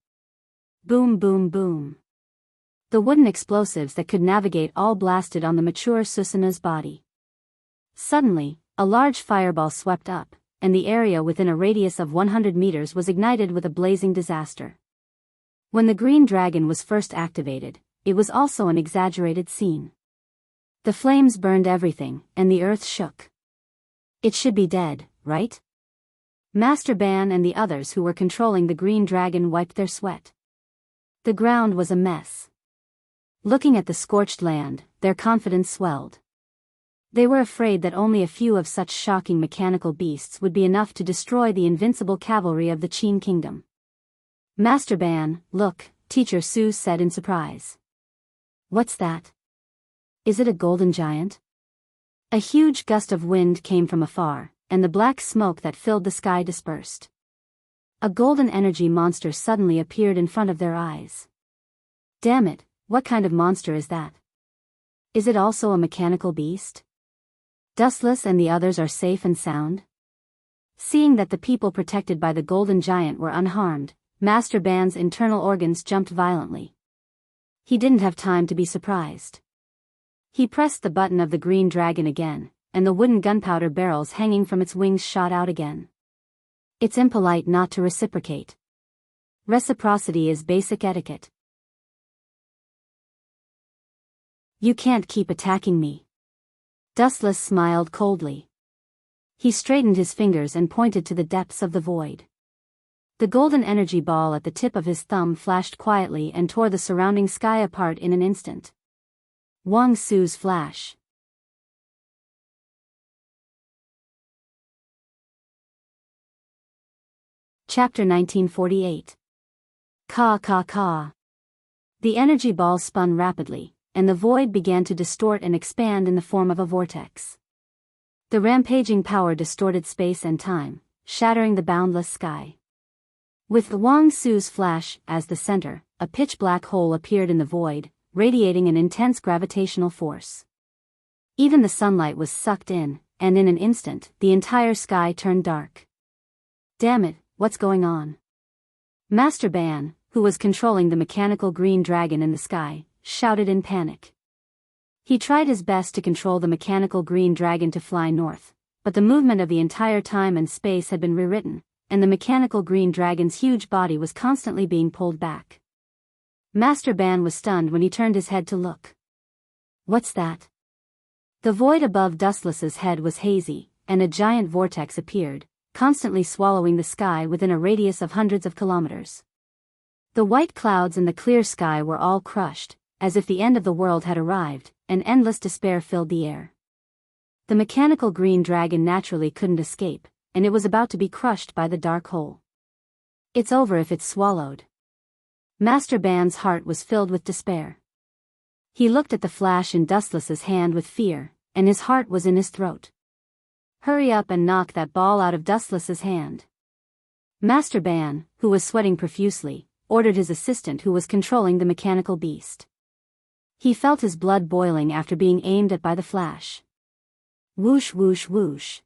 [SPEAKER 1] Boom boom boom. The wooden explosives that could navigate all blasted on the mature Susanu's body. Suddenly, a large fireball swept up, and the area within a radius of 100 meters was ignited with a blazing disaster. When the green dragon was first activated, it was also an exaggerated scene. The flames burned everything, and the earth shook. It should be dead, right? Master Ban and the others who were controlling the green dragon wiped their sweat. The ground was a mess. Looking at the scorched land, their confidence swelled. They were afraid that only a few of such shocking mechanical beasts would be enough to destroy the invincible cavalry of the Qin kingdom. Master Ban, look, Teacher Su said in surprise. What's that? Is it a golden giant? A huge gust of wind came from afar, and the black smoke that filled the sky dispersed. A golden energy monster suddenly appeared in front of their eyes. Damn it, what kind of monster is that? Is it also a mechanical beast? Dustless and the others are safe and sound? Seeing that the people protected by the golden giant were unharmed, Master Ban's internal organs jumped violently. He didn't have time to be surprised. He pressed the button of the green dragon again, and the wooden gunpowder barrels hanging from its wings shot out again. It's impolite not to reciprocate. Reciprocity is basic etiquette. You can't keep attacking me. Dustless smiled coldly. He straightened his fingers and pointed to the depths of the void. The golden energy ball at the tip of his thumb flashed quietly and tore the surrounding sky apart in an instant. Wang Su's flash. Chapter 1948. Ka ka ka. The energy ball spun rapidly, and the void began to distort and expand in the form of a vortex. The rampaging power distorted space and time, shattering the boundless sky. With Wang Su's flash as the center, a pitch-black hole appeared in the void, radiating an intense gravitational force. Even the sunlight was sucked in, and in an instant, the entire sky turned dark. Damn it, what's going on? Master Ban, who was controlling the mechanical green dragon in the sky, shouted in panic. He tried his best to control the mechanical green dragon to fly north, but the movement of the entire time and space had been rewritten, and the mechanical green dragon's huge body was constantly being pulled back. Master Ban was stunned when he turned his head to look. What's that? The void above Dustless's head was hazy, and a giant vortex appeared, constantly swallowing the sky within a radius of hundreds of kilometers. The white clouds in the clear sky were all crushed, as if the end of the world had arrived, and endless despair filled the air. The mechanical green dragon naturally couldn't escape, and it was about to be crushed by the dark hole. It's over if it's swallowed. Master Ban's heart was filled with despair. He looked at the flash in Dustless's hand with fear, and his heart was in his throat. Hurry up and knock that ball out of Dustless's hand. Master Ban, who was sweating profusely, ordered his assistant who was controlling the mechanical beast. He felt his blood boiling after being aimed at by the flash. Whoosh whoosh whoosh.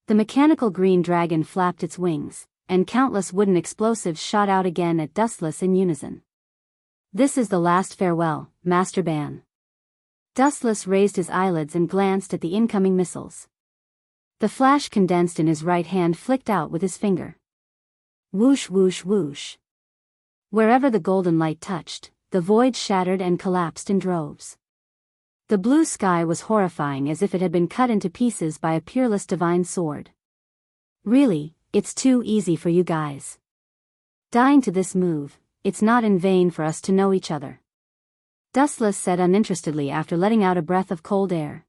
[SPEAKER 1] The mechanical green dragon flapped its wings, and countless wooden explosives shot out again at Dustless in unison. This is the last farewell, Master Ban. Dustless raised his eyelids and glanced at the incoming missiles. The flash condensed in his right hand flicked out with his finger. Whoosh whoosh whoosh. Wherever the golden light touched, the void shattered and collapsed in droves. The blue sky was horrifying as if it had been cut into pieces by a peerless divine sword. Really, it's too easy for you guys. Dying to this move, it's not in vain for us to know each other. Dustless said uninterestedly after letting out a breath of cold air.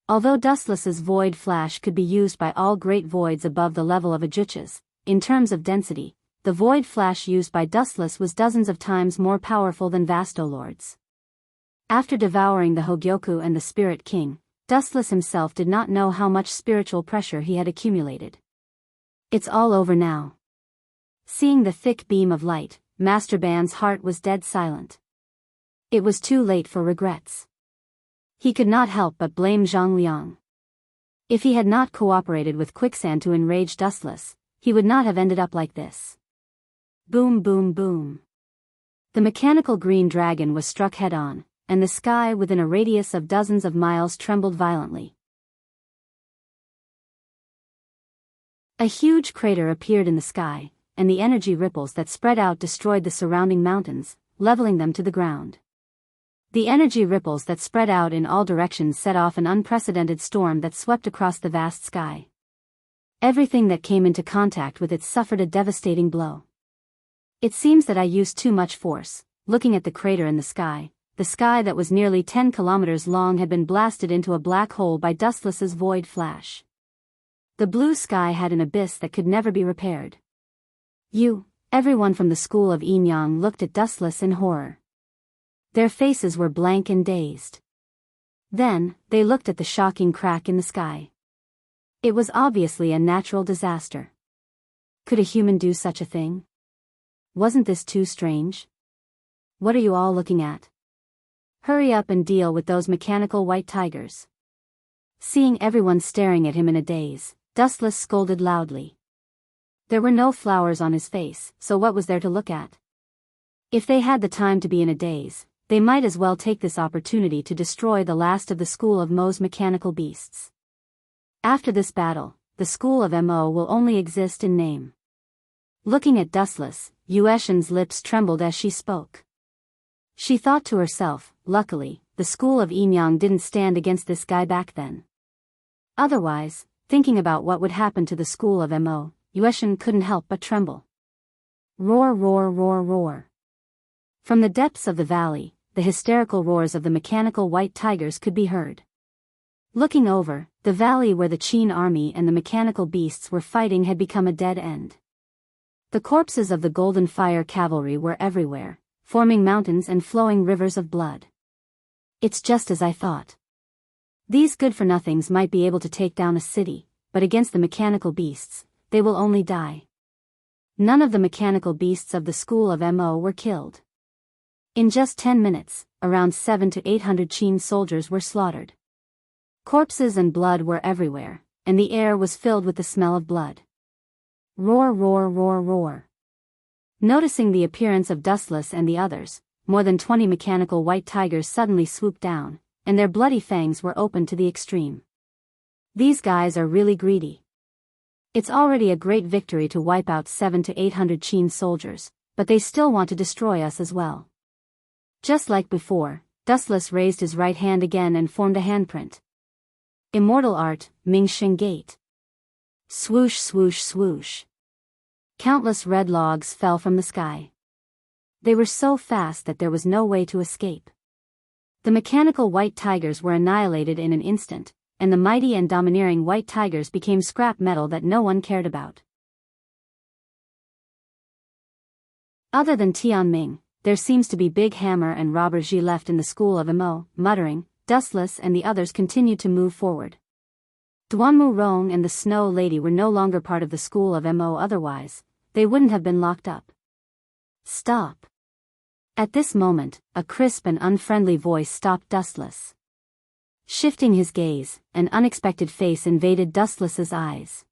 [SPEAKER 1] Although Dustless's void flash could be used by all great voids above the level of Ajuchas, in terms of density, the void flash used by Dustless was dozens of times more powerful than Vastolord's. After devouring the Hogyoku and the Spirit King, Dustless himself did not know how much spiritual pressure he had accumulated. It's all over now. Seeing the thick beam of light, Master Ban's heart was dead silent. It was too late for regrets. He could not help but blame Zhang Liang. If he had not cooperated with Quicksand to enrage Dustless, he would not have ended up like this. Boom boom boom. The mechanical green dragon was struck head-on, and the sky within a radius of dozens of miles trembled violently. A huge crater appeared in the sky, and the energy ripples that spread out destroyed the surrounding mountains, leveling them to the ground. The energy ripples that spread out in all directions set off an unprecedented storm that swept across the vast sky. Everything that came into contact with it suffered a devastating blow. It seems that I used too much force. Looking at the crater in the sky that was nearly 10 kilometers long had been blasted into a black hole by Dustless's void flash. The blue sky had an abyss that could never be repaired. Everyone from the school of Enyang looked at Dustless in horror. Their faces were blank and dazed. Then, they looked at the shocking crack in the sky. It was obviously a natural disaster. Could a human do such a thing? Wasn't this too strange? What are you all looking at? Hurry up and deal with those mechanical white tigers. Seeing everyone staring at him in a daze, Dustless scolded loudly. There were no flowers on his face, so what was there to look at? If they had the time to be in a daze, they might as well take this opportunity to destroy the last of the school of Mo's mechanical beasts. After this battle, the school of Mo will only exist in name. Looking at Dustless, Yueshin's lips trembled as she spoke. She thought to herself, luckily, the school of Enyang didn't stand against this guy back then. Otherwise, thinking about what would happen to the school of Mo, Yueshin couldn't help but tremble. Roar, roar, roar, roar. From the depths of the valley, the hysterical roars of the mechanical white tigers could be heard. Looking over, the valley where the Qin army and the mechanical beasts were fighting had become a dead end. The corpses of the Golden Fire cavalry were everywhere, forming mountains and flowing rivers of blood. It's just as I thought. These good-for-nothings might be able to take down a city, but against the mechanical beasts, they will only die. None of the mechanical beasts of the school of Mo were killed. In just 10 minutes, around 700 to 800 Qin soldiers were slaughtered. Corpses and blood were everywhere, and the air was filled with the smell of blood. Roar, roar, roar, roar. Noticing the appearance of Dustless and the others, more than 20 mechanical white tigers suddenly swooped down, and their bloody fangs were opened to the extreme. These guys are really greedy. It's already a great victory to wipe out 700 to 800 Qin soldiers, but they still want to destroy us as well. Just like before, Dustless raised his right hand again and formed a handprint. Immortal art, Mingxing Gate. Swoosh, swoosh, swoosh. Countless red logs fell from the sky. They were so fast that there was no way to escape. The mechanical white tigers were annihilated in an instant, and the mighty and domineering white tigers became scrap metal that no one cared about. Other than Tianming, there seems to be Big Hammer and Robber Ji left in the school of Mo. Muttering, Dustless and the others continued to move forward. Duanmu Rong and the Snow Lady were no longer part of the school of Mo, otherwise, they wouldn't have been locked up. Stop. At this moment, a crisp and unfriendly voice stopped Dustless. Shifting his gaze, an unexpected face invaded Dustless's eyes.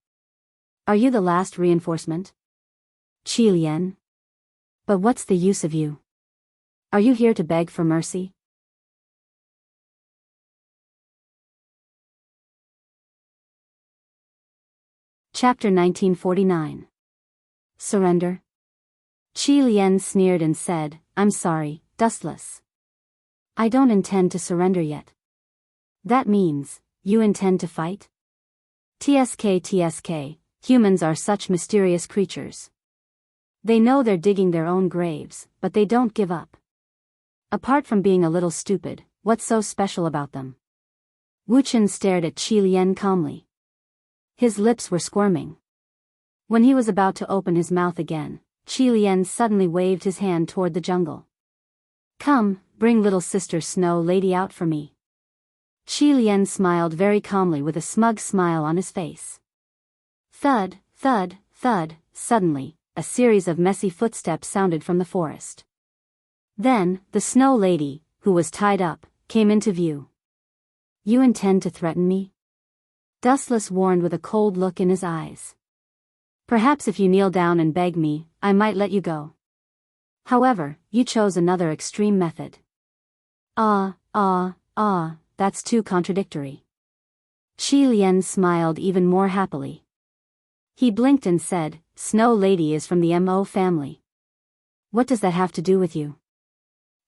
[SPEAKER 1] Are you the last reinforcement? Qi Lian? But what's the use of you? Are you here to beg for mercy? Chapter 1949. Surrender? Qi Lian sneered and said, I'm sorry, Dustless. I don't intend to surrender yet. That means, you intend to fight? TSK, humans are such mysterious creatures. They know they're digging their own graves, but they don't give up. Apart from being a little stupid, what's so special about them? Wu Chen stared at Qi Lian calmly. His lips were squirming. When he was about to open his mouth again, Qi Lian suddenly waved his hand toward the jungle. Come, bring little sister Snow Lady out for me. Qi Lian smiled very calmly with a smug smile on his face. Thud, thud, thud, suddenly, a series of messy footsteps sounded from the forest. Then, the Snow Lady, who was tied up, came into view. You intend to threaten me? Dustless warned with a cold look in his eyes. Perhaps if you kneel down and beg me, I might let you go. However, you chose another extreme method. That's too contradictory. Qi Lian smiled even more happily. He blinked and said, Snow Lady is from the Mo family. What does that have to do with you?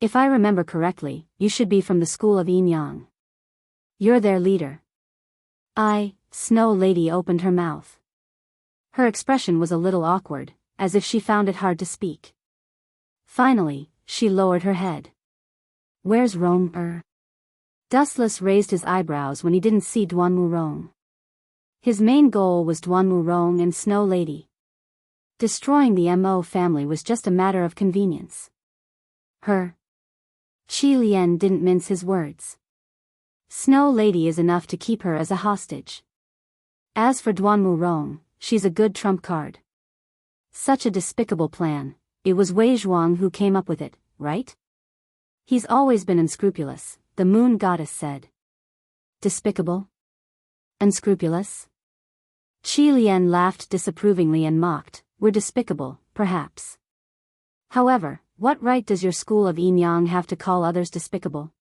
[SPEAKER 1] If I remember correctly, you should be from the school of Enyang. You're their leader. Snow Lady opened her mouth. Her expression was a little awkward, as if she found it hard to speak. Finally, she lowered her head. Where's Rong? Dustless raised his eyebrows when he didn't see Duanmu Rong. His main goal was Duanmu Rong and Snow Lady. Destroying the Mo family was just a matter of convenience. Qi Lian didn't mince his words. Snow Lady is enough to keep her as a hostage. As for Duanmu Rong, she's a good trump card. Such a despicable plan, it was Wei Zhuang who came up with it, right? He's always been unscrupulous, the moon goddess said. Despicable? Unscrupulous? Qi Lian laughed disapprovingly and mocked, "We're despicable, perhaps. However, what right does your school of Yin Yang have to call others despicable?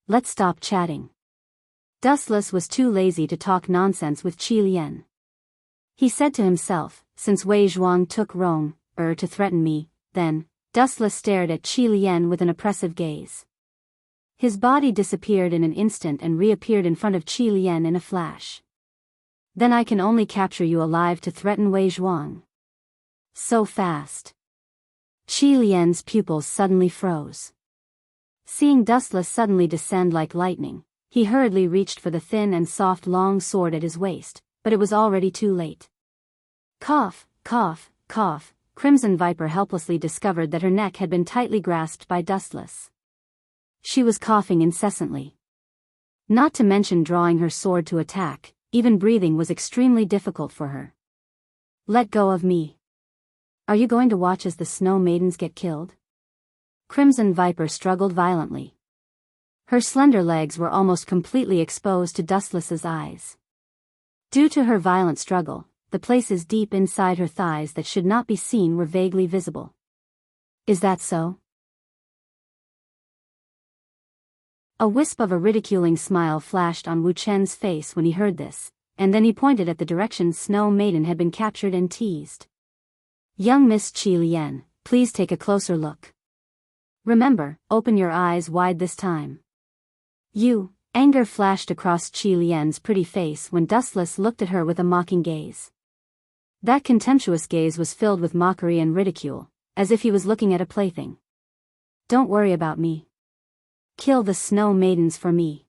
[SPEAKER 1] Let's stop chatting." Dustless was too lazy to talk nonsense with Qi Lian. He said to himself, since Wei Zhuang took Rong, to threaten me, then, Dustless stared at Qi Lian with an oppressive gaze. His body disappeared in an instant and reappeared in front of Qi Lian in a flash. "Then I can only capture you alive to threaten Wei Zhuang. So fast." Qi Lian's pupils suddenly froze. Seeing Dustless suddenly descend like lightning, he hurriedly reached for the thin and soft long sword at his waist, but it was already too late. Cough, cough, cough, Crimson Viper helplessly discovered that her neck had been tightly grasped by Dustless. She was coughing incessantly. Not to mention drawing her sword to attack, even breathing was extremely difficult for her. "Let go of me. Are you going to watch as the Snow Maidens get killed?" Crimson Viper struggled violently. Her slender legs were almost completely exposed to Dustless's eyes. Due to her violent struggle, the places deep inside her thighs that should not be seen were vaguely visible. "Is that so?" A wisp of a ridiculing smile flashed on Wu Chen's face when he heard this, and then he pointed at the direction Snow Maiden had been captured and teased. "Young Miss Qi Lian, please take a closer look. Remember, open your eyes wide this time." Anger flashed across Qi Lian's pretty face when Dustless looked at her with a mocking gaze. That contemptuous gaze was filled with mockery and ridicule, as if he was looking at a plaything. "Don't worry about me. Kill the Snow Maidens for me."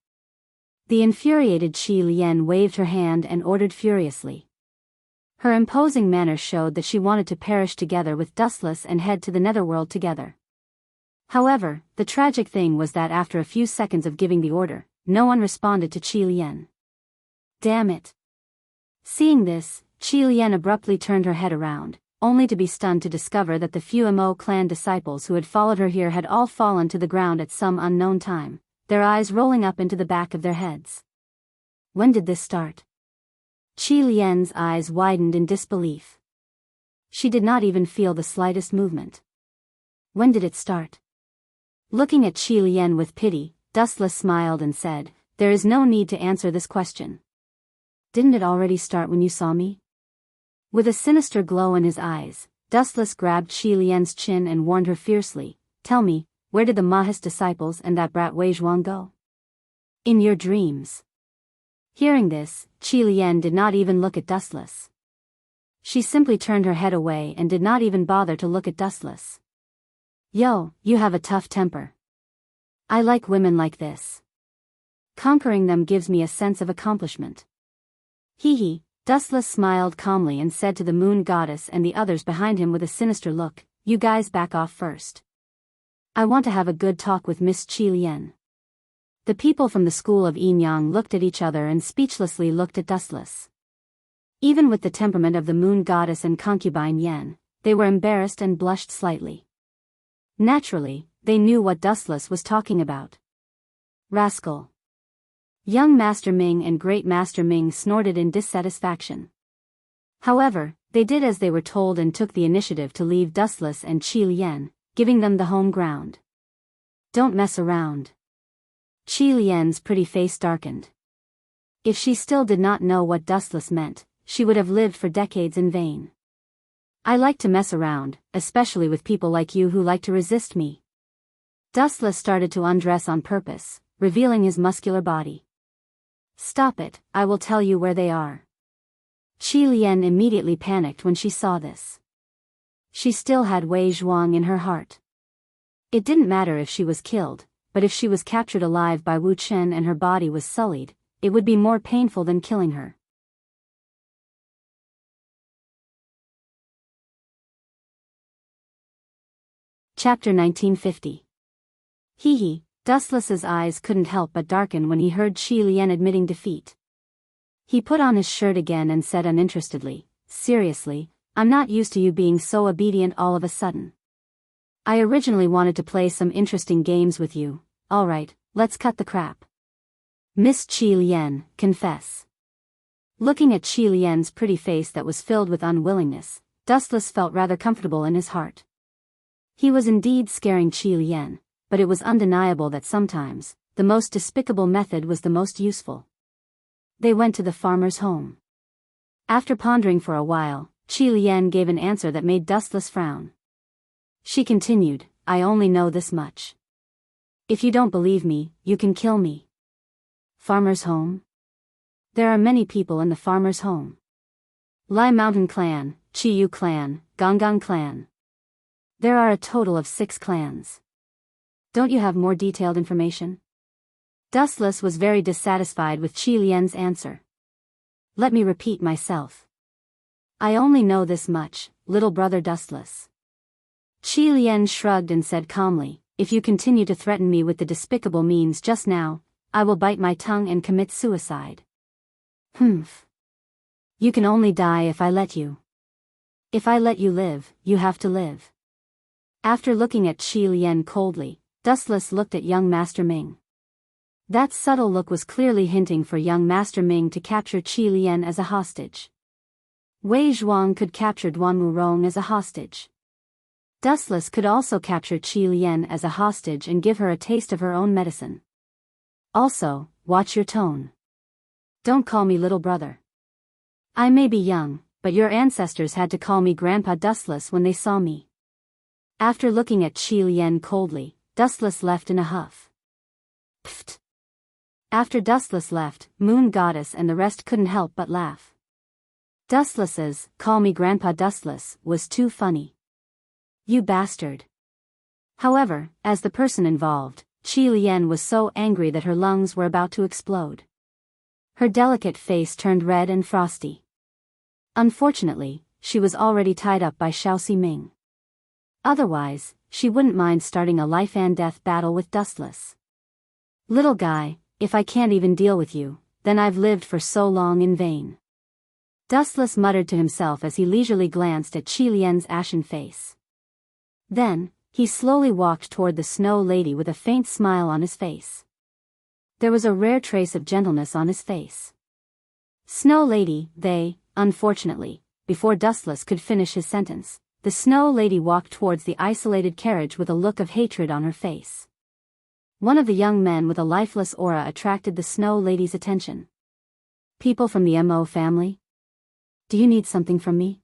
[SPEAKER 1] The infuriated Qi Lian waved her hand and ordered furiously. Her imposing manner showed that she wanted to perish together with Dustless and head to the netherworld together. However, the tragic thing was that after a few seconds of giving the order, no one responded to Qi Lian. Damn it! Seeing this, Qi Lian abruptly turned her head around, only to be stunned to discover that the few Mo clan disciples who had followed her here had all fallen to the ground at some unknown time, their eyes rolling up into the back of their heads. When did this start? Qi Lian's eyes widened in disbelief. She did not even feel the slightest movement. When did it start? Looking at Qi Lian with pity, Dustless smiled and said, "There is no need to answer this question. Didn't it already start when you saw me?" With a sinister glow in his eyes, Dustless grabbed Qi Lian's chin and warned her fiercely, "Tell me, where did the Maha's disciples and that brat Wei Zhuang go?" "In your dreams." Hearing this, Qi Lian did not even look at Dustless. She simply turned her head away and did not even bother to look at Dustless. "Yo, you have a tough temper. I like women like this. Conquering them gives me a sense of accomplishment." Hee. Dustless smiled calmly and said to the Moon Goddess and the others behind him with a sinister look, "You guys back off first. I want to have a good talk with Miss Qi Lian." The people from the school of Yin Yang looked at each other and speechlessly looked at Dustless. Even with the temperament of the Moon Goddess and concubine Yan, they were embarrassed and blushed slightly. Naturally, they knew what Dustless was talking about. Rascal. Young Master Ming and Great Master Ming snorted in dissatisfaction. However, they did as they were told and took the initiative to leave Dustless and Qi Lian, giving them the home ground. "Don't mess around." Qi Lian's pretty face darkened. If she still did not know what Dustless meant, she would have lived for decades in vain. "I like to mess around, especially with people like you who like to resist me." Dustless started to undress on purpose, revealing his muscular body. "Stop it, I will tell you where they are." Qi Lian immediately panicked when she saw this. She still had Wei Zhuang in her heart. It didn't matter if she was killed, but if she was captured alive by Wu Chen and her body was sullied, it would be more painful than killing her. Chapter 1950. Hee. Dustless's eyes couldn't help but darken when he heard Qi Lian admitting defeat. He put on his shirt again and said uninterestedly, "Seriously, I'm not used to you being so obedient all of a sudden. I originally wanted to play some interesting games with you. Alright, let's cut the crap. Miss Qi Lian, confess. Looking at Qi Lian's pretty face that was filled with unwillingness, Dustless felt rather comfortable in his heart. He was indeed scaring Qi Lian, but it was undeniable that sometimes, the most despicable method was the most useful. They went to the farmer's home. After pondering for a while, Qi Lian gave an answer that made Dustless frown. She continued, I only know this much. If you don't believe me, you can kill me. Farmer's home? There are many people in the farmer's home. Lai Mountain Clan, Chiyu Clan, Gonggang Clan. There are a total of 6 clans. Don't you have more detailed information? Dustless was very dissatisfied with Qi Lian's answer. Let me repeat myself. I only know this much, little brother Dustless. Qi Lian shrugged and said calmly, if you continue to threaten me with the despicable means just now, I will bite my tongue and commit suicide. Humph. You can only die if I let you. If I let you live, you have to live. After looking at Qi Lian coldly, Dustless looked at young Master Ming. That subtle look was clearly hinting for young Master Ming to capture Qi Lian as a hostage. Wei Zhuang could capture Duan Wurong as a hostage. Dustless could also capture Qi Lian as a hostage and give her a taste of her own medicine. Also, watch your tone. Don't call me little brother. I may be young, but your ancestors had to call me Grandpa Dustless when they saw me. After looking at Qi Lian coldly, Dustless left in a huff. Pfft. After Dustless left, Moon Goddess and the rest couldn't help but laugh. Dustless's, call me Grandpa Dustless, was too funny. You bastard. However, as the person involved, Qi Lian was so angry that her lungs were about to explode. Her delicate face turned red and frosty. Unfortunately, she was already tied up by Xiaoxi Ming. Otherwise, she wouldn't mind starting a life-and-death battle with Dustless. Little guy, if I can't even deal with you, then I've lived for so long in vain. Dustless muttered to himself as he leisurely glanced at Qi Lian's ashen face. Then, he slowly walked toward the Snow Lady with a faint smile on his face. There was a rare trace of gentleness on his face. Snow Lady, unfortunately, before Dustless could finish his sentence, the Snow Lady walked towards the isolated carriage with a look of hatred on her face. One of the young men with a lifeless aura attracted the Snow Lady's attention. People from the Mo family? Do you need something from me?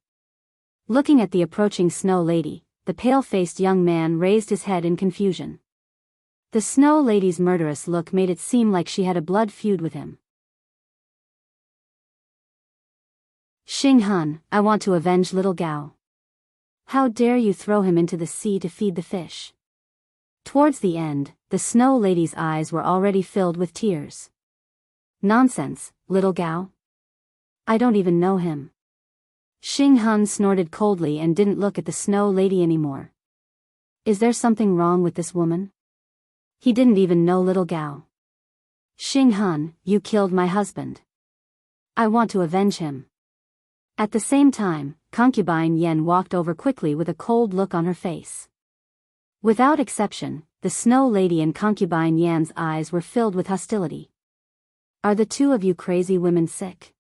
[SPEAKER 1] Looking at the approaching Snow Lady, the pale-faced young man raised his head in confusion. The Snow Lady's murderous look made it seem like she had a blood feud with him. Xing Han, I want to avenge little Gao. How dare you throw him into the sea to feed the fish? Towards the end, the Snow Lady's eyes were already filled with tears. Nonsense, little Gao. I don't even know him. Xing Han snorted coldly and didn't look at the Snow Lady anymore. Is there something wrong with this woman? He didn't even know little Gao. Xing Han, you killed my husband. I want to avenge him. At the same time, concubine Yen walked over quickly with a cold look on her face. Without exception, the Snow Lady and concubine Yan's eyes were filled with hostility. Are the two of you crazy women sick?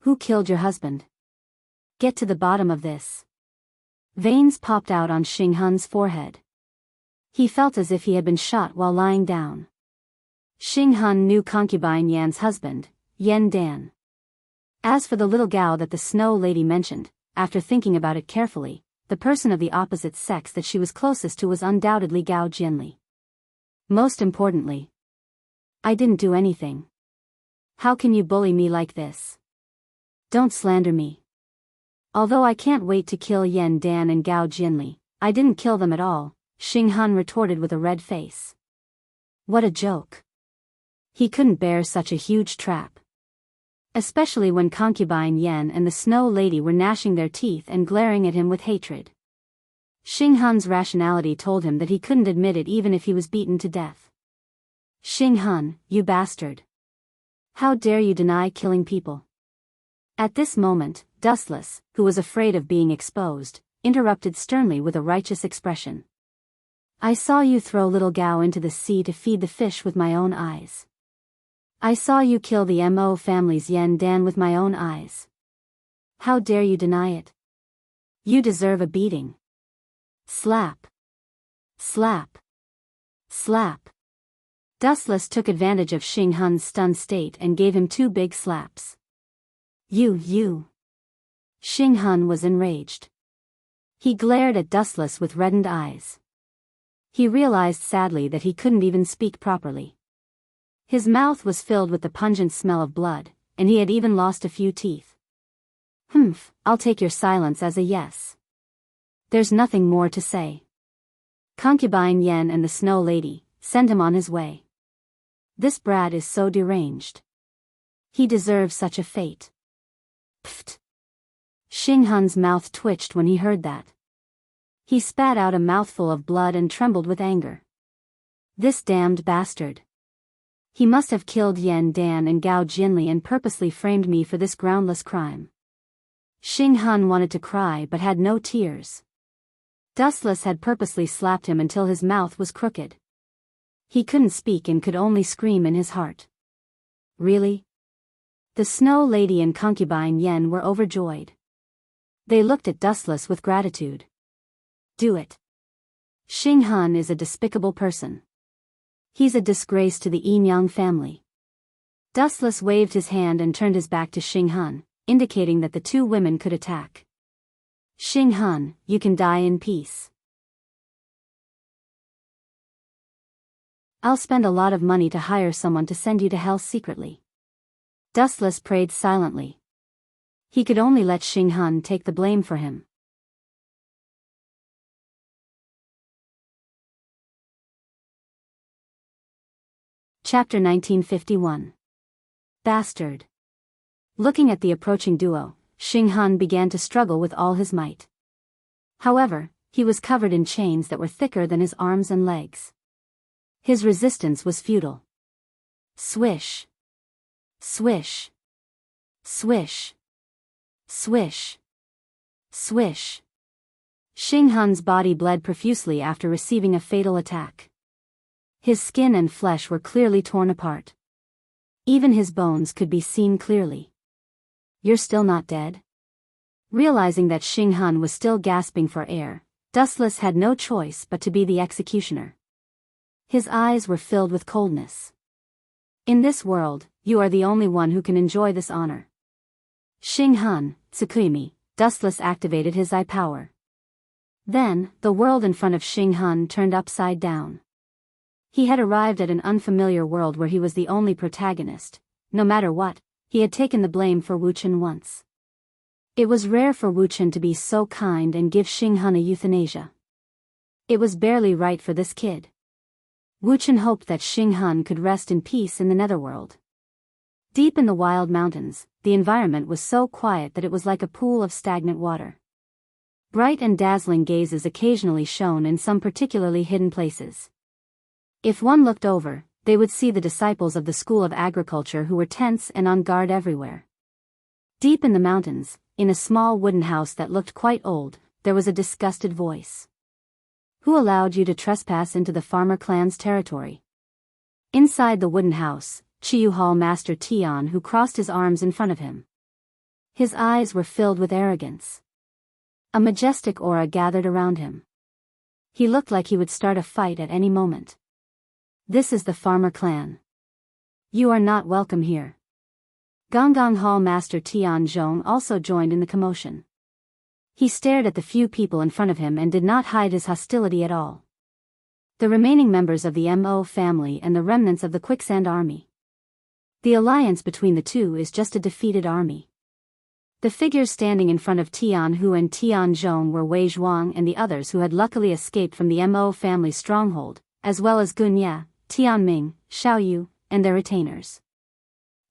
[SPEAKER 1] Who killed your husband? Get to the bottom of this. Veins popped out on Xing Han's forehead. He felt as if he had been shot while lying down. Xing Han knew concubine Yan's husband, Yen Dan. As for the little Gao that the Snow Lady mentioned, after thinking about it carefully, the person of the opposite sex that she was closest to was undoubtedly Gao Jianli. Most importantly, I didn't do anything. How can you bully me like this? Don't slander me. Although I can't wait to kill Yen Dan and Gao Jianli, I didn't kill them at all, Xing Han retorted with a red face. What a joke. He couldn't bear such a huge trap. Especially when concubine Yen and the Snow Lady were gnashing their teeth and glaring at him with hatred. Xing Han's rationality told him that he couldn't admit it even if he was beaten to death. Xing Han, you bastard. How dare you deny killing people? At this moment, Dustless, who was afraid of being exposed, interrupted sternly with a righteous expression. I saw you throw little Gao into the sea to feed the fish with my own eyes. I saw you kill the Mo family's Yen Dan with my own eyes. How dare you deny it? You deserve a beating. Slap. Slap. Slap. Dustless took advantage of Xing Hun's stunned state and gave him 2 big slaps. You. Xing Hun was enraged. He glared at Dustless with reddened eyes. He realized sadly that he couldn't even speak properly. His mouth was filled with the pungent smell of blood, and he had even lost a few teeth. Humph, I'll take your silence as a yes. There's nothing more to say. Concubine Yen and the Snow Lady, send him on his way. This brat is so deranged. He deserves such a fate. Pfft. Xing Hun's mouth twitched when he heard that. He spat out a mouthful of blood and trembled with anger. This damned bastard. He must have killed Yen Dan and Gao Jinli and purposely framed me for this groundless crime. Xing Hun wanted to cry but had no tears. Dustless had purposely slapped him until his mouth was crooked. He couldn't speak and could only scream in his heart. Really? The Snow Lady and concubine Yen were overjoyed. They looked at Dustless with gratitude. Do it. Xing Hun is a despicable person. He's a disgrace to the Enyang family. Dustless waved his hand and turned his back to Xing Hun, indicating that the 2 women could attack. Xing Hun, you can die in peace. I'll spend a lot of money to hire someone to send you to hell secretly. Dustless prayed silently. He could only let Xing Hun take the blame for him. Chapter 1951. Bastard. Looking at the approaching duo, Xing Hun began to struggle with all his might. However, he was covered in chains that were thicker than his arms and legs. His resistance was futile. Swish. Swish. Swish. Swish. Swish. Xing Hun's body bled profusely after receiving a fatal attack. His skin and flesh were clearly torn apart. Even his bones could be seen clearly. You're still not dead? Realizing that Xing Hun was still gasping for air, Dustless had no choice but to be the executioner. His eyes were filled with coldness. In this world, you are the only one who can enjoy this honor. Xing Hun, Tsukimi, Dustless activated his eye power. Then, the world in front of Xing Hun turned upside down. He had arrived at an unfamiliar world where he was the only protagonist. No matter what, he had taken the blame for Wu Chen once. It was rare for Wu Chen to be so kind and give Xing Hun a euthanasia. It was barely right for this kid. Wu Chen hoped that Xing Hun could rest in peace in the netherworld. Deep in the wild mountains, the environment was so quiet that it was like a pool of stagnant water. Bright and dazzling gazes occasionally shone in some particularly hidden places. If one looked over, they would see the disciples of the School of Agriculture who were tense and on guard everywhere. Deep in the mountains, in a small wooden house that looked quite old, there was a disgusted voice. Who allowed you to trespass into the farmer clan's territory? Inside the wooden house, Chiyu Hall Master Tian who crossed his arms in front of him. His eyes were filled with arrogance. A majestic aura gathered around him. He looked like he would start a fight at any moment. This is the farmer clan. You are not welcome here. Gonggong Hall Master Tian Zhong also joined in the commotion. He stared at the few people in front of him and did not hide his hostility at all. The remaining members of the Mo family and the remnants of the Quicksand Army. The alliance between the two is just a defeated army. The figures standing in front of Tian Hu and Tian Zhong were Wei Zhuang and the others who had luckily escaped from the Mo family stronghold, as well as Gun Ye, Tian Ming, Xiao Yu, and their retainers.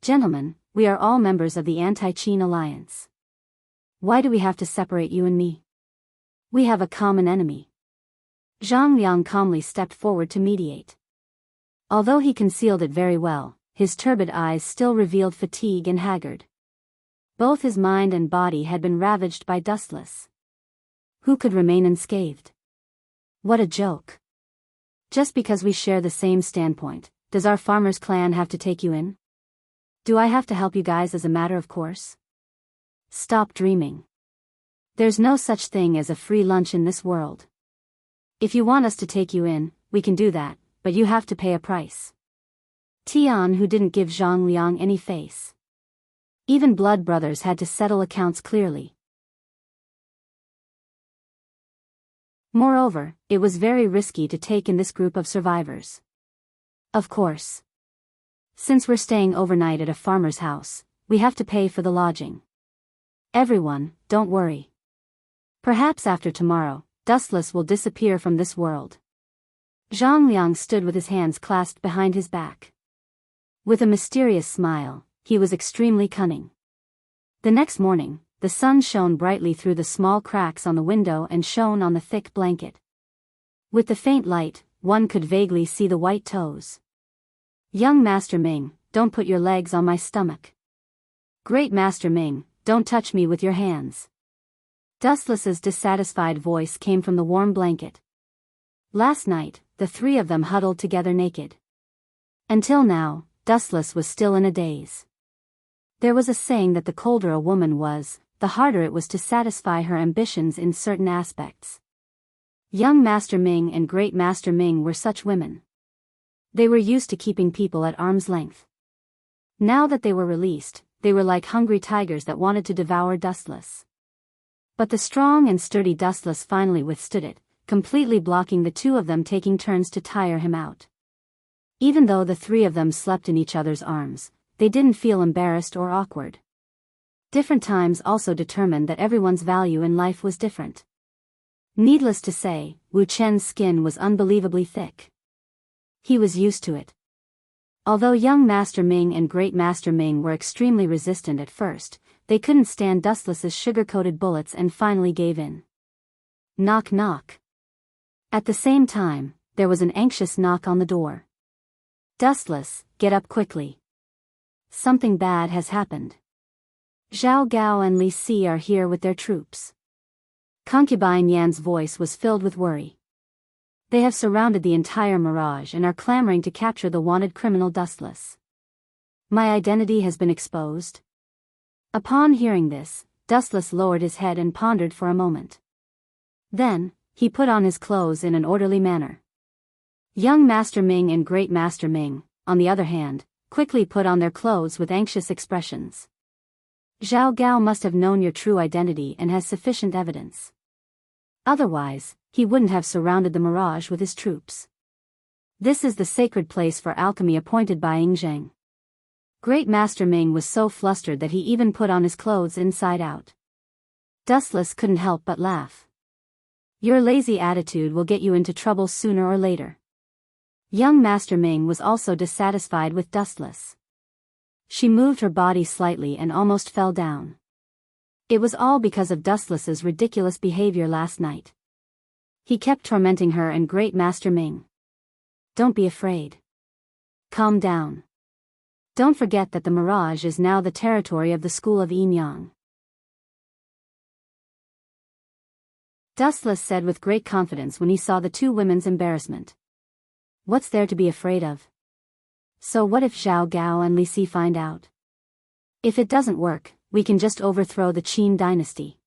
[SPEAKER 1] Gentlemen, we are all members of the Anti-Qin Alliance. Why do we have to separate you and me? We have a common enemy. Zhang Liang calmly stepped forward to mediate. Although he concealed it very well, his turbid eyes still revealed fatigue and haggard. Both his mind and body had been ravaged by Dustless. Who could remain unscathed? What a joke. Just because we share the same standpoint, does our farmer's clan have to take you in? Do I have to help you guys as a matter of course? Stop dreaming. There's no such thing as a free lunch in this world. If you want us to take you in, we can do that, but you have to pay a price. Tian, who didn't give Zhang Liang any face. Even blood brothers had to settle accounts clearly. Moreover, it was very risky to take in this group of survivors. Of course. Since we're staying overnight at a farmer's house, we have to pay for the lodging. Everyone, don't worry. Perhaps after tomorrow, Dustless will disappear from this world. Zhang Liang stood with his hands clasped behind his back. With a mysterious smile, he was extremely cunning. The next morning, the sun shone brightly through the small cracks on the window and shone on the thick blanket. With the faint light, one could vaguely see the white toes. Young Master Ming, don't put your legs on my stomach. Great Master Ming, don't touch me with your hands. Dustless's dissatisfied voice came from the warm blanket. Last night, the three of them huddled together naked. Until now, Dustless was still in a daze. There was a saying that the colder a woman was, the harder it was to satisfy her ambitions in certain aspects. Young Master Ming and Great Master Ming were such women. They were used to keeping people at arm's length. Now that they were released, they were like hungry tigers that wanted to devour Dustless. But the strong and sturdy Dustless finally withstood it, completely blocking the two of them, taking turns to tire him out. Even though the three of them slept in each other's arms, they didn't feel embarrassed or awkward. Different times also determined that everyone's value in life was different. Needless to say, Wu Chen's skin was unbelievably thick. He was used to it. Although young Master Ming and Great Master Ming were extremely resistant at first, they couldn't stand Dustless's sugar-coated bullets and finally gave in. Knock knock. At the same time, there was an anxious knock on the door. Dustless, get up quickly. Something bad has happened. Zhao Gao and Li Si are here with their troops. Concubine Yan's voice was filled with worry. They have surrounded the entire Mirage and are clamoring to capture the wanted criminal Dustless. My identity has been exposed. Upon hearing this, Dustless lowered his head and pondered for a moment. Then, he put on his clothes in an orderly manner. Young Master Ming and Great Master Ming, on the other hand, quickly put on their clothes with anxious expressions. Zhao Gao must have known your true identity and has sufficient evidence. Otherwise, he wouldn't have surrounded the Mirage with his troops. This is the sacred place for alchemy appointed by Yingzheng. Great Master Ming was so flustered that he even put on his clothes inside out. Dustless couldn't help but laugh. Your lazy attitude will get you into trouble sooner or later. Young Master Ming was also dissatisfied with Dustless. She moved her body slightly and almost fell down. It was all because of Dustless's ridiculous behavior last night. He kept tormenting her and Great Master Ming. Don't be afraid. Calm down. Don't forget that the Mirage is now the territory of the school of Yinyang. Dustless said with great confidence when he saw the two women's embarrassment. What's there to be afraid of? So what if Zhao Gao and Li Si find out? If it doesn't work, we can just overthrow the Qin dynasty.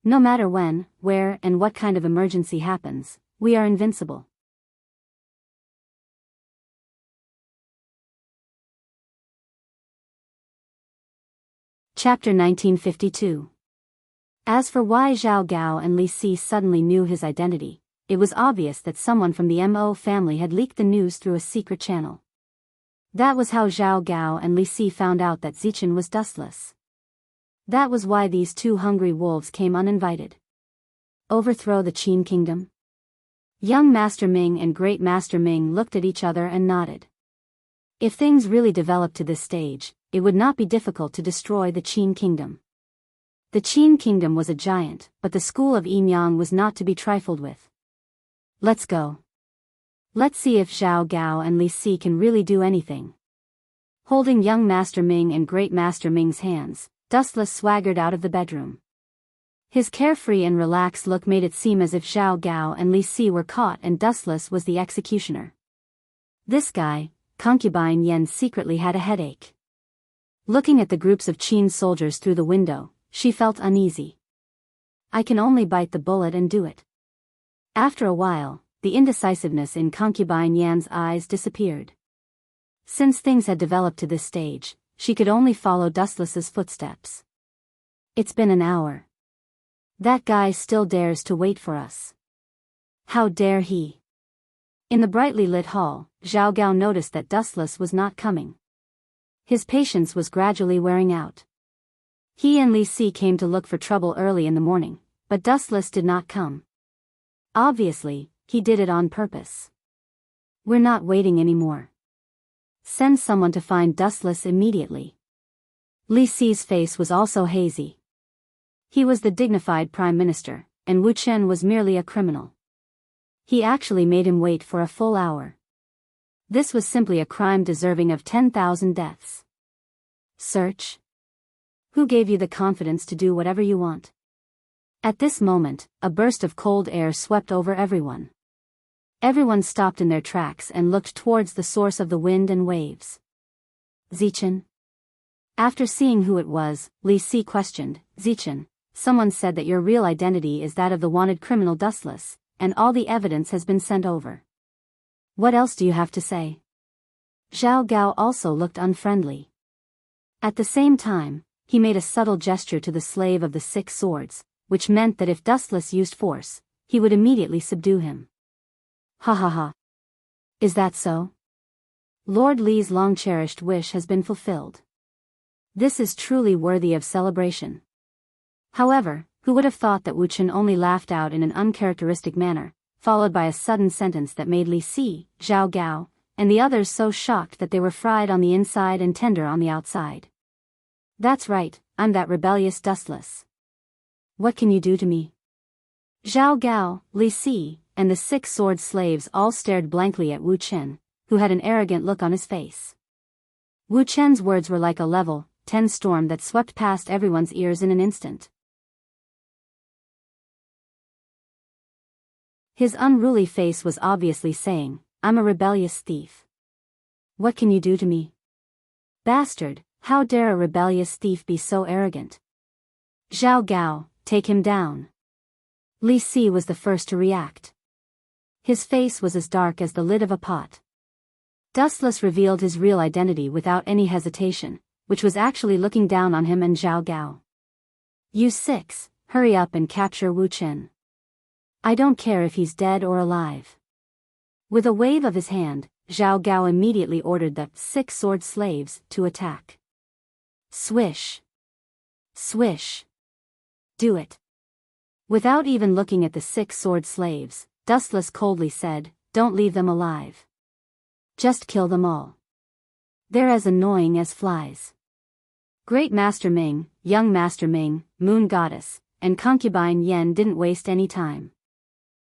[SPEAKER 1] No matter when, where, and what kind of emergency happens, we are invincible. Chapter 1952. As for why Zhao Gao and Li Si suddenly knew his identity, it was obvious that someone from the Mo family had leaked the news through a secret channel. That was how Zhao Gao and Li Si found out that Zichen was Dustless. That was why these two hungry wolves came uninvited. Overthrow the Qin kingdom? Young Master Ming and Great Master Ming looked at each other and nodded. If things really developed to this stage, it would not be difficult to destroy the Qin kingdom. The Qin kingdom was a giant, but the school of Yinyang was not to be trifled with. Let's go. Let's see if Zhao Gao and Li Si can really do anything. Holding young Master Ming and Great Master Ming's hands, Dustless swaggered out of the bedroom. His carefree and relaxed look made it seem as if Zhao Gao and Li Si were caught and Dustless was the executioner. This guy, Concubine Yen, secretly had a headache. Looking at the groups of Qin soldiers through the window, she felt uneasy. I can only bite the bullet and do it. After a while, the indecisiveness in concubine Yan's eyes disappeared. Since things had developed to this stage, she could only follow Dustless's footsteps. It's been an hour. That guy still dares to wait for us. How dare he? In the brightly lit hall, Zhao Gao noticed that Dustless was not coming. His patience was gradually wearing out. He and Li Si came to look for trouble early in the morning, but Dustless did not come. Obviously, he did it on purpose. We're not waiting anymore. Send someone to find Dustless immediately. Li Si's face was also hazy. He was the dignified prime minister, and Wu Chen was merely a criminal. He actually made him wait for a full hour. This was simply a crime deserving of 10,000 deaths. Search? Who gave you the confidence to do whatever you want? At this moment, a burst of cold air swept over everyone. Everyone stopped in their tracks and looked towards the source of the wind and waves. Zichen? After seeing who it was, Li Si questioned, Zichen, someone said that your real identity is that of the wanted criminal Dustless, and all the evidence has been sent over. What else do you have to say? Zhao Gao also looked unfriendly. At the same time, he made a subtle gesture to the slave of the 6 swords, which meant that if Dustless used force, he would immediately subdue him. Ha ha ha. Is that so? Lord Li's long-cherished wish has been fulfilled. This is truly worthy of celebration. However, who would have thought that Wu Chen only laughed out in an uncharacteristic manner, followed by a sudden sentence that made Li Si, Zhao Gao, and the others so shocked that they were fried on the inside and tender on the outside. That's right, I'm that rebellious Dustless. What can you do to me? Zhao Gao, Li Si, and the 6 sword slaves all stared blankly at Wu Chen, who had an arrogant look on his face. Wu Chen's words were like a level 10 storm that swept past everyone's ears in an instant. His unruly face was obviously saying, I'm a rebellious thief. What can you do to me? Bastard, how dare a rebellious thief be so arrogant? Zhao Gao, take him down. Li Si was the first to react. His face was as dark as the lid of a pot. Dustless revealed his real identity without any hesitation, which was actually looking down on him and Zhao Gao. You 6, hurry up and capture Wu Chen. I don't care if he's dead or alive. With a wave of his hand, Zhao Gao immediately ordered the 6 sword slaves to attack. Swish. Swish. Do it. Without even looking at the 6 sword slaves, Dustless coldly said, don't leave them alive. Just kill them all. They're as annoying as flies. Great Master Ming, Young Master Ming, Moon Goddess, and Concubine Yen didn't waste any time.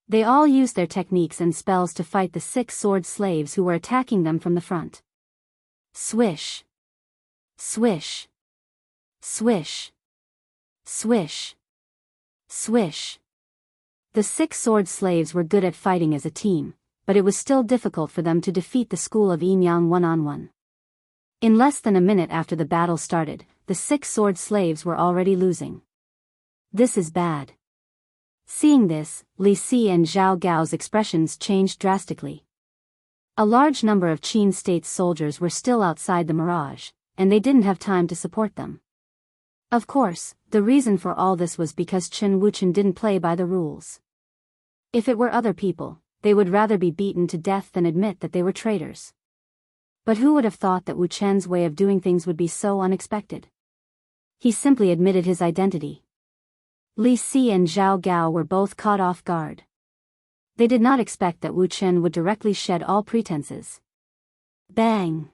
[SPEAKER 1] They all used their techniques and spells to fight the 6 sword slaves who were attacking them from the front. Swish. Swish. Swish. Swish. Swish. The 6 sword slaves were good at fighting as a team, but it was still difficult for them to defeat the school of Enyang one-on-one. In less than a minute after the battle started, the 6 sword slaves were already losing. This is bad. Seeing this, Li Si and Zhao Gao's expressions changed drastically. A large number of Qin State's soldiers were still outside the Mirage, and they didn't have time to support them. Of course, the reason for all this was because Chen Wuchen didn't play by the rules. If it were other people, they would rather be beaten to death than admit that they were traitors. But who would have thought that Wu Chen's way of doing things would be so unexpected? He simply admitted his identity. Li Si and Zhao Gao were both caught off guard. They did not expect that Wu Chen would directly shed all pretenses. Bang!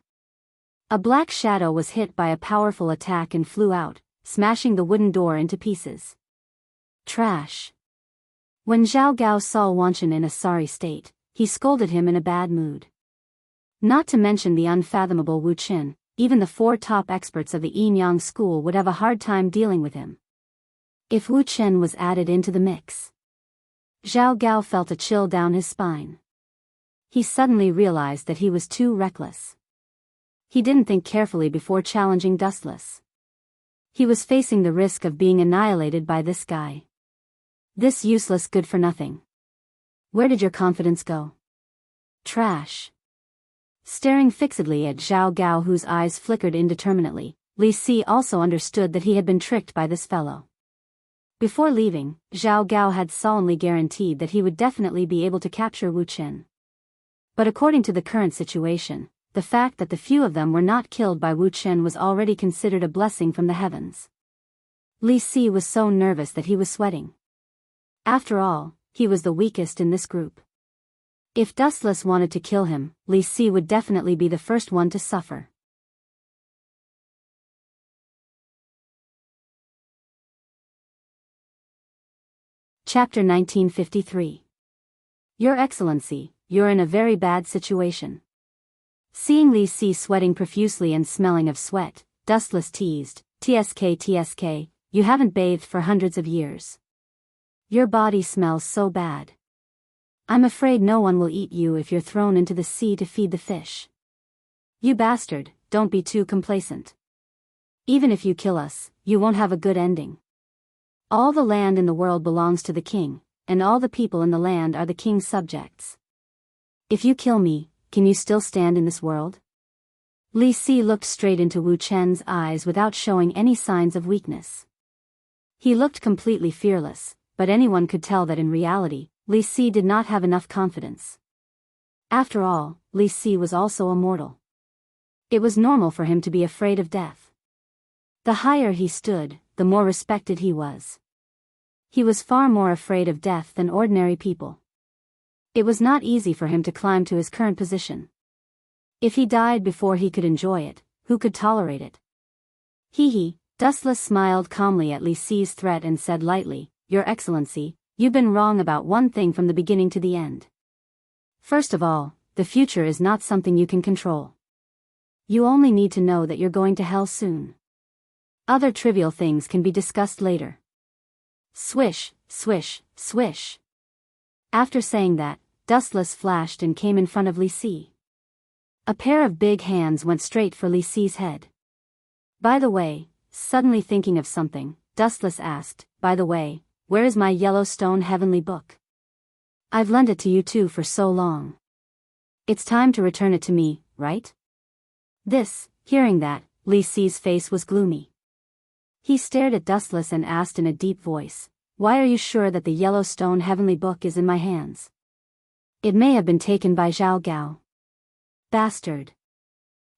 [SPEAKER 1] A black shadow was hit by a powerful attack and flew out, smashing the wooden door into pieces. Trash! When Zhao Gao saw Wanchen in a sorry state, he scolded him in a bad mood. Not to mention the unfathomable Wu Chen, even the 4 top experts of the Enyang school would have a hard time dealing with him. If Wu Chen was added into the mix. Zhao Gao felt a chill down his spine. He suddenly realized that he was too reckless. He didn't think carefully before challenging Dustless. He was facing the risk of being annihilated by this guy. This useless good-for-nothing. Where did your confidence go? Trash. Staring fixedly at Zhao Gao, whose eyes flickered indeterminately, Li Si also understood that he had been tricked by this fellow. Before leaving, Zhao Gao had solemnly guaranteed that he would definitely be able to capture Wu Chen. But according to the current situation, the fact that the few of them were not killed by Wu Chen was already considered a blessing from the heavens. Li Si was so nervous that he was sweating. After all, he was the weakest in this group. If Dustless wanted to kill him, Li Si would definitely be the first one to suffer. Chapter 1953. Your Excellency, you're in a very bad situation. Seeing Li Si sweating profusely and smelling of sweat, Dustless teased, TSK, you haven't bathed for hundreds of years. Your body smells so bad. I'm afraid no one will eat you if you're thrown into the sea to feed the fish. You bastard, don't be too complacent. Even if you kill us, you won't have a good ending. All the land in the world belongs to the king, and all the people in the land are the king's subjects. If you kill me, can you still stand in this world? Li Si looked straight into Wu Chen's eyes without showing any signs of weakness. He looked completely fearless, but anyone could tell that in reality, Li Si did not have enough confidence. After all, Li Si was also a mortal. It was normal for him to be afraid of death. The higher he stood, the more respected he was. He was far more afraid of death than ordinary people. It was not easy for him to climb to his current position. If he died before he could enjoy it, who could tolerate it? Hee. Dustless smiled calmly at Li Si's threat and said lightly, Your Excellency, you've been wrong about one thing from the beginning to the end. First of all, the future is not something you can control. You only need to know that you're going to hell soon. Other trivial things can be discussed later. Swish, swish, swish. After saying that, Dustless flashed and came in front of Li Si. A pair of big hands went straight for Li Si's head. By the way, suddenly thinking of something, Dustless asked, by the way, where is my Yellowstone Heavenly Book? I've lent it to you two for so long. It's time to return it to me, right? Hearing that, Li Si's face was gloomy. He stared at Dustless and asked in a deep voice, Why are you sure that the Yellowstone Heavenly Book is in my hands? It may have been taken by Zhao Gao. Bastard.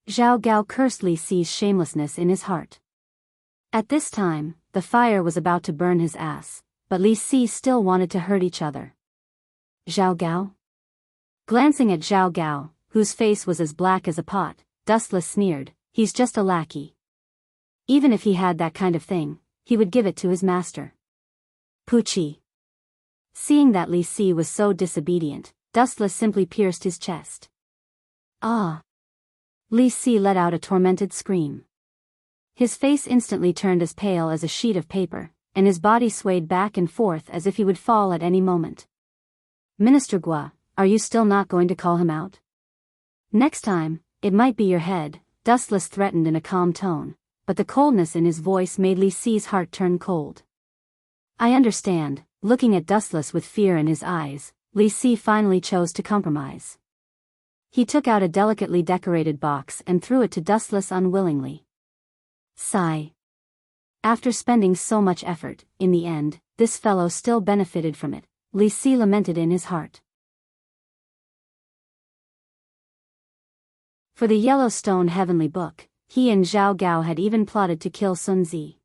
[SPEAKER 1] Zhao Gao cursed Li Si's shamelessness in his heart. At this time, the fire was about to burn his ass, but Li Si still wanted to hurt each other. Zhao Gao? Glancing at Zhao Gao, whose face was as black as a pot, Dustless sneered, He's just a lackey. Even if he had that kind of thing, he would give it to his master. Poochie. Seeing that Li Si was so disobedient, Dustless simply pierced his chest. Ah! Li Si let out a tormented scream. His face instantly turned as pale as a sheet of paper, and his body swayed back and forth as if he would fall at any moment. Minister Gua, are you still not going to call him out? Next time, it might be your head, Dustless threatened in a calm tone, but the coldness in his voice made Li Si's heart turn cold. I understand. Looking at Dustless with fear in his eyes, Li Si finally chose to compromise. He took out a delicately decorated box and threw it to Dustless unwillingly. Sigh. After spending so much effort, in the end, this fellow still benefited from it, Li Si lamented in his heart. For the Yellowstone Heavenly Book, he and Zhao Gao had even plotted to kill Sun Zi.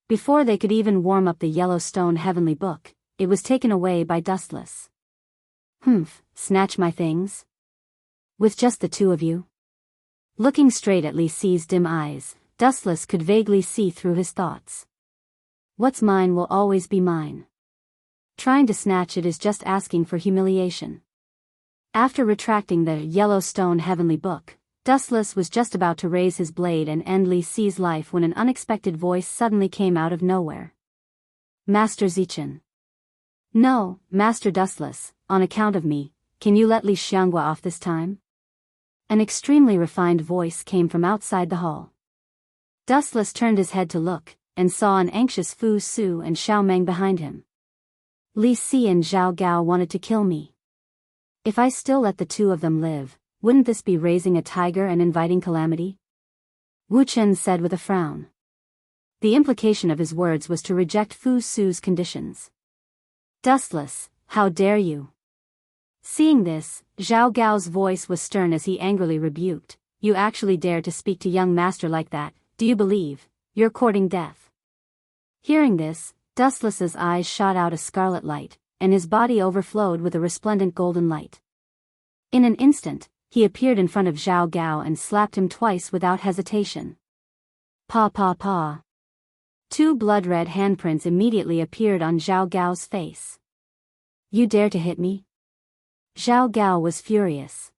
[SPEAKER 1] Before they could even warm up the Yellowstone Heavenly Book, it was taken away by Dustless. Snatch my things? With just the two of you? Looking straight at Li Si's dim eyes, Dustless could vaguely see through his thoughts. What's mine will always be mine. Trying to snatch it is just asking for humiliation. After retracting the Yellowstone Heavenly Book, Dustless was just about to raise his blade and end Li Si's life when an unexpected voice suddenly came out of nowhere. Master Zichen. No, Master Dustless, on account of me, can you let Li Xianghua off this time? An extremely refined voice came from outside the hall. Dustless turned his head to look, and saw an anxious Fu Su and Xiao Meng behind him. Li Si and Zhao Gao wanted to kill me. If I still let the two of them live, wouldn't this be raising a tiger and inviting calamity? Wu Chen said with a frown. The implication of his words was to reject Fu Su's conditions. Dustless, how dare you? Seeing this, Zhao Gao's voice was stern as he angrily rebuked, "You actually dare to speak to young master like that, do you believe you're courting death?" Hearing this, Dustless's eyes shot out a scarlet light, and his body overflowed with a resplendent golden light. In an instant, he appeared in front of Zhao Gao and slapped him twice without hesitation. Pa pa pa. Two blood-red handprints immediately appeared on Zhao Gao's face. "You dare to hit me?" Zhao Gao was furious.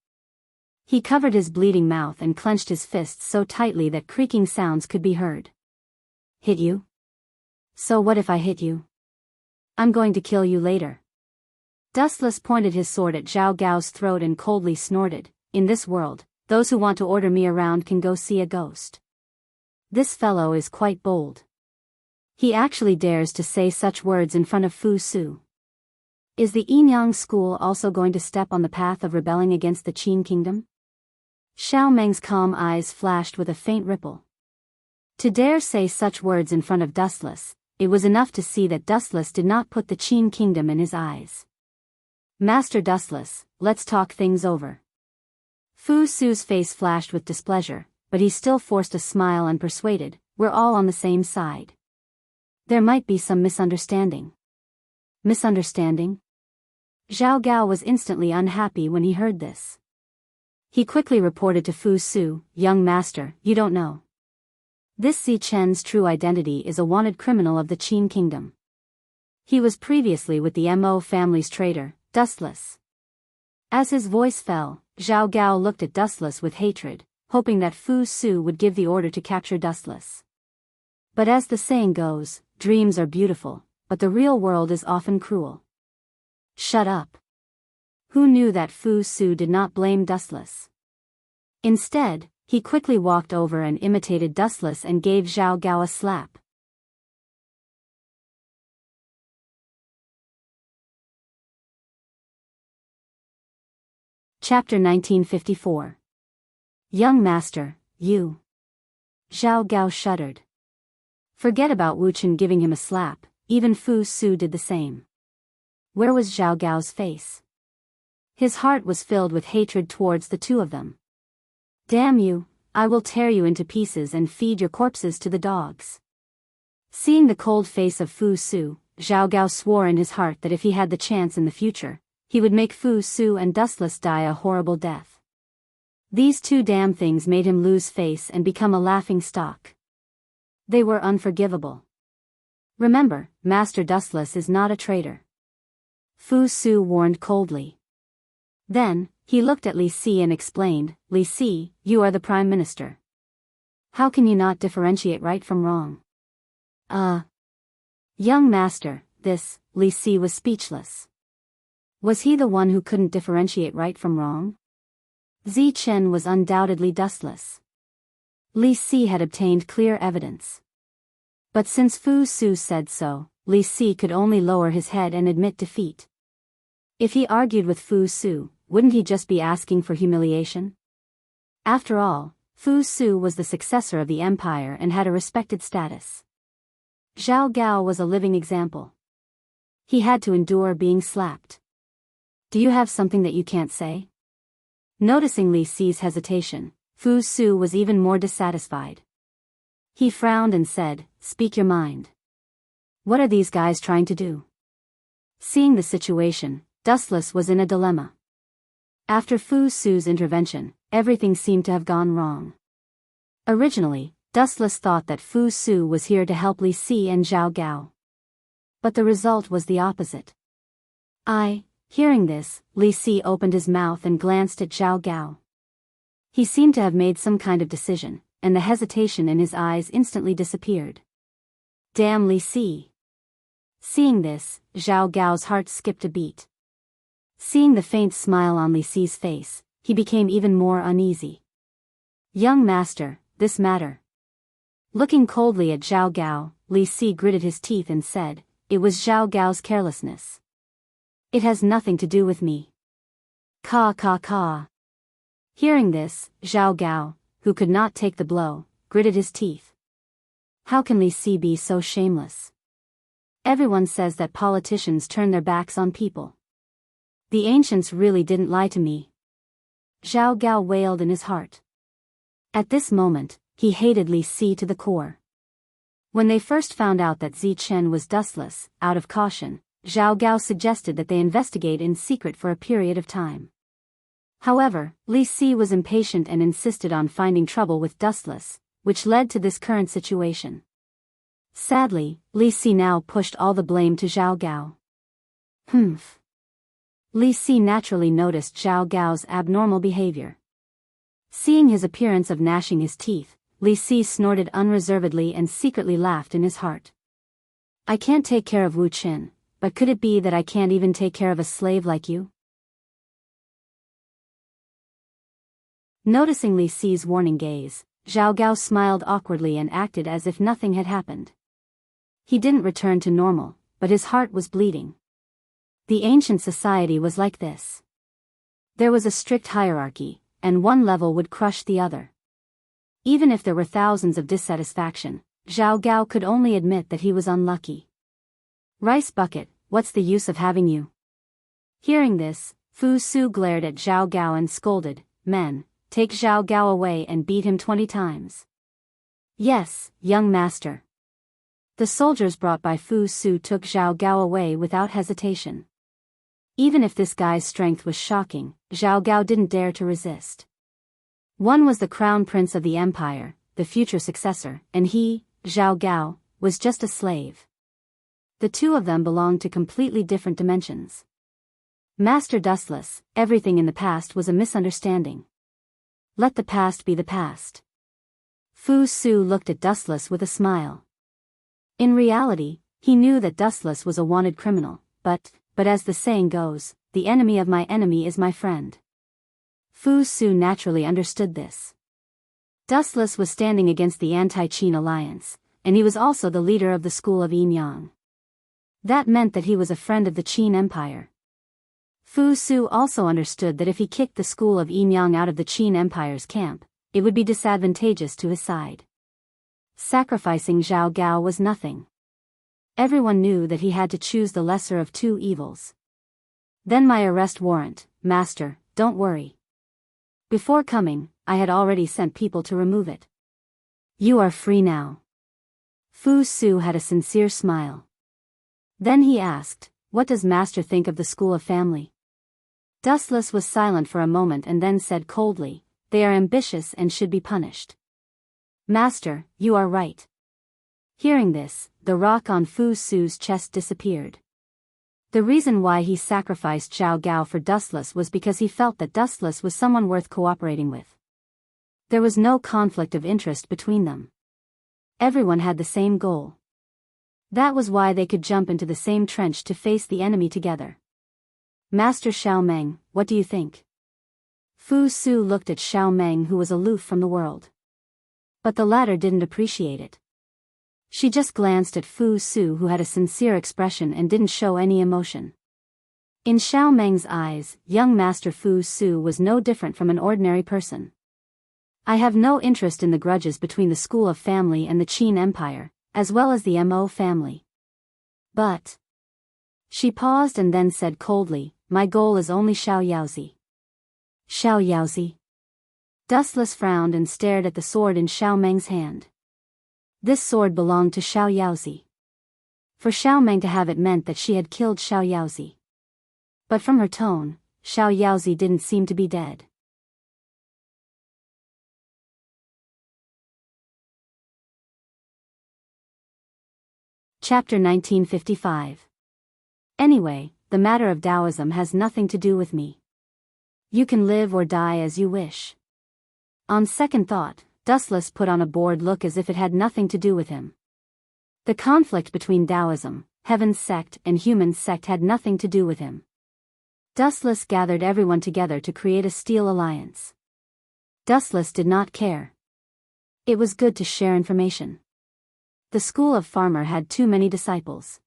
[SPEAKER 1] He covered his bleeding mouth and clenched his fists so tightly that creaking sounds could be heard. "Hit you? So what if I hit you? I'm going to kill you later." Dustless pointed his sword at Zhao Gao's throat and coldly snorted, "In this world, those who want to order me around can go see a ghost. This fellow is quite bold. He actually dares to say such words in front of Fu Su. Is the Yinyang school also going to step on the path of rebelling against the Qin kingdom?" Xiao Meng's calm eyes flashed with a faint ripple. To dare say such words in front of Dustless, it was enough to see that Dustless did not put the Qin kingdom in his eyes. "Master Dustless, let's talk things over." Fu Su's face flashed with displeasure, but he still forced a smile and persuaded, "We're all on the same side. There might be some misunderstanding." "Misunderstanding?" Zhao Gao was instantly unhappy when he heard this. He quickly reported to Fu Su, "Young master, you don't know. This Zi Chen's true identity is a wanted criminal of the Qin kingdom. He was previously with the Mo family's traitor, Dustless." As his voice fell, Zhao Gao looked at Dustless with hatred, hoping that Fu Su would give the order to capture Dustless. But as the saying goes, dreams are beautiful, but the real world is often cruel. "Shut up." Who knew that Fu Su did not blame Dustless? Instead, he quickly walked over and imitated Dustless and gave Zhao Gao a slap. Chapter 1954. Young master, you. Zhao Gao shuddered. Forget about Wu Chen giving him a slap, even Fu Su did the same. Where was Zhao Gao's face? His heart was filled with hatred towards the two of them. "Damn you, I will tear you into pieces and feed your corpses to the dogs." Seeing the cold face of Fu Su, Zhao Gao swore in his heart that if he had the chance in the future, he would make Fu Su and Dustless die a horrible death. These two damn things made him lose face and become a laughing stock. They were unforgivable. "Remember, Master Dustless is not a traitor," Fu Su warned coldly. Then, he looked at Li Si and explained, "Li Si, you are the Prime Minister. How can you not differentiate right from wrong?" Young master, Li Si was speechless. Was he the one who couldn't differentiate right from wrong? Zi Chen was undoubtedly Dustless. Li Si had obtained clear evidence. But since Fu Su said so, Li Si could only lower his head and admit defeat. If he argued with Fu Su, wouldn't he just be asking for humiliation? After all, Fu Su was the successor of the empire and had a respected status. Zhao Gao was a living example. He had to endure being slapped. "Do you have something that you can't say?" Noticing Li Si's hesitation, Fu Su was even more dissatisfied. He frowned and said, "Speak your mind. What are these guys trying to do?" Seeing the situation, Dustless was in a dilemma. After Fu Su's intervention, everything seemed to have gone wrong. Originally, Dustless thought that Fu Su was here to help Li Si and Zhao Gao. But the result was the opposite. Hearing this, Li Si opened his mouth and glanced at Zhao Gao. He seemed to have made some kind of decision, and the hesitation in his eyes instantly disappeared. "Damn Li Si." Seeing this, Zhao Gao's heart skipped a beat. Seeing the faint smile on Li Si's face, he became even more uneasy. "Young master, this matter." Looking coldly at Zhao Gao, Li Si gritted his teeth and said, "It was Zhao Gao's carelessness. It has nothing to do with me." Caw caw caw. Hearing this, Zhao Gao, who could not take the blow, gritted his teeth. How can Li Si be so shameless? Everyone says that politicians turn their backs on people. The ancients really didn't lie to me. Zhao Gao wailed in his heart. At this moment, he hated Li Si to the core. When they first found out that Zi Chen was dustless, out of caution, Zhao Gao suggested that they investigate in secret for a period of time. However, Li Si was impatient and insisted on finding trouble with dustless, which led to this current situation. Sadly, Li Si now pushed all the blame to Zhao Gao. Humph. Li Si naturally noticed Zhao Gao's abnormal behavior. Seeing his appearance of gnashing his teeth, Li Si snorted unreservedly and secretly laughed in his heart. "I can't take care of Wu Qin, but could it be that I can't even take care of a slave like you?" Noticing Li Si's warning gaze, Zhao Gao smiled awkwardly and acted as if nothing had happened. He didn't return to normal, but his heart was bleeding. The ancient society was like this. There was a strict hierarchy, and one level would crush the other. Even if there were thousands of dissatisfaction, Zhao Gao could only admit that he was unlucky. "Rice bucket, what's the use of having you?" Hearing this, Fu Su glared at Zhao Gao and scolded, "Men, take Zhao Gao away and beat him 20 times. "Yes, young master." The soldiers brought by Fu Su took Zhao Gao away without hesitation. Even if this guy's strength was shocking, Zhao Gao didn't dare to resist. One was the crown prince of the empire, the future successor, and he, Zhao Gao, was just a slave. The two of them belonged to completely different dimensions. Master Dustless, everything in the past was a misunderstanding. Let the past be the past. Fu Su looked at Dustless with a smile. In reality, he knew that Dustless was a wanted criminal, but as the saying goes, the enemy of my enemy is my friend. Fu Su naturally understood this. Dustless was standing against the anti-Qin alliance, and he was also the leader of the school of Yin Yang. That meant that he was a friend of the Qin Empire. Fu Su also understood that if he kicked the school of Yin Yang out of the Qin Empire's camp, it would be disadvantageous to his side. Sacrificing Zhao Gao was nothing. Everyone knew that he had to choose the lesser of two evils. "Then my arrest warrant, master, don't worry. Before coming, I had already sent people to remove it. You are free now." Fu Su had a sincere smile. Then he asked, "What does master think of the school of family?" Dustless was silent for a moment and then said coldly, "They are ambitious and should be punished." "Master, you are right." Hearing this, the rock on Fu Su's chest disappeared. The reason why he sacrificed Zhao Gao for Dustless was because he felt that Dustless was someone worth cooperating with. There was no conflict of interest between them. Everyone had the same goal. That was why they could jump into the same trench to face the enemy together. "Master Xiao Meng, what do you think?" Fu Su looked at Xiao Meng, who was aloof from the world. But the latter didn't appreciate it. She just glanced at Fu Su, who had a sincere expression and didn't show any emotion. In Xiao Meng's eyes, young Master Fu Su was no different from an ordinary person. "I have no interest in the grudges between the school of family and the Qin Empire, as well as the Mo family. But..." She paused and then said coldly, "My goal is only Xiao Yaozi." "Xiao Yaozi?" Dustless frowned and stared at the sword in Xiao Meng's hand. This sword belonged to Xiao Yaozi. For Xiao Meng to have it meant that she had killed Xiao Yaozi. But from her tone, Xiao Yaozi didn't seem to be dead. Chapter 1955. Anyway, the matter of Taoism has nothing to do with me. You can live or die as you wish. On second thought, Dustless put on a bored look as if it had nothing to do with him. The conflict between Taoism, Heaven's sect, and Human's sect had nothing to do with him. Dustless gathered everyone together to create a steel alliance. Dustless did not care. It was good to share information. The school of Farmer had too many disciples.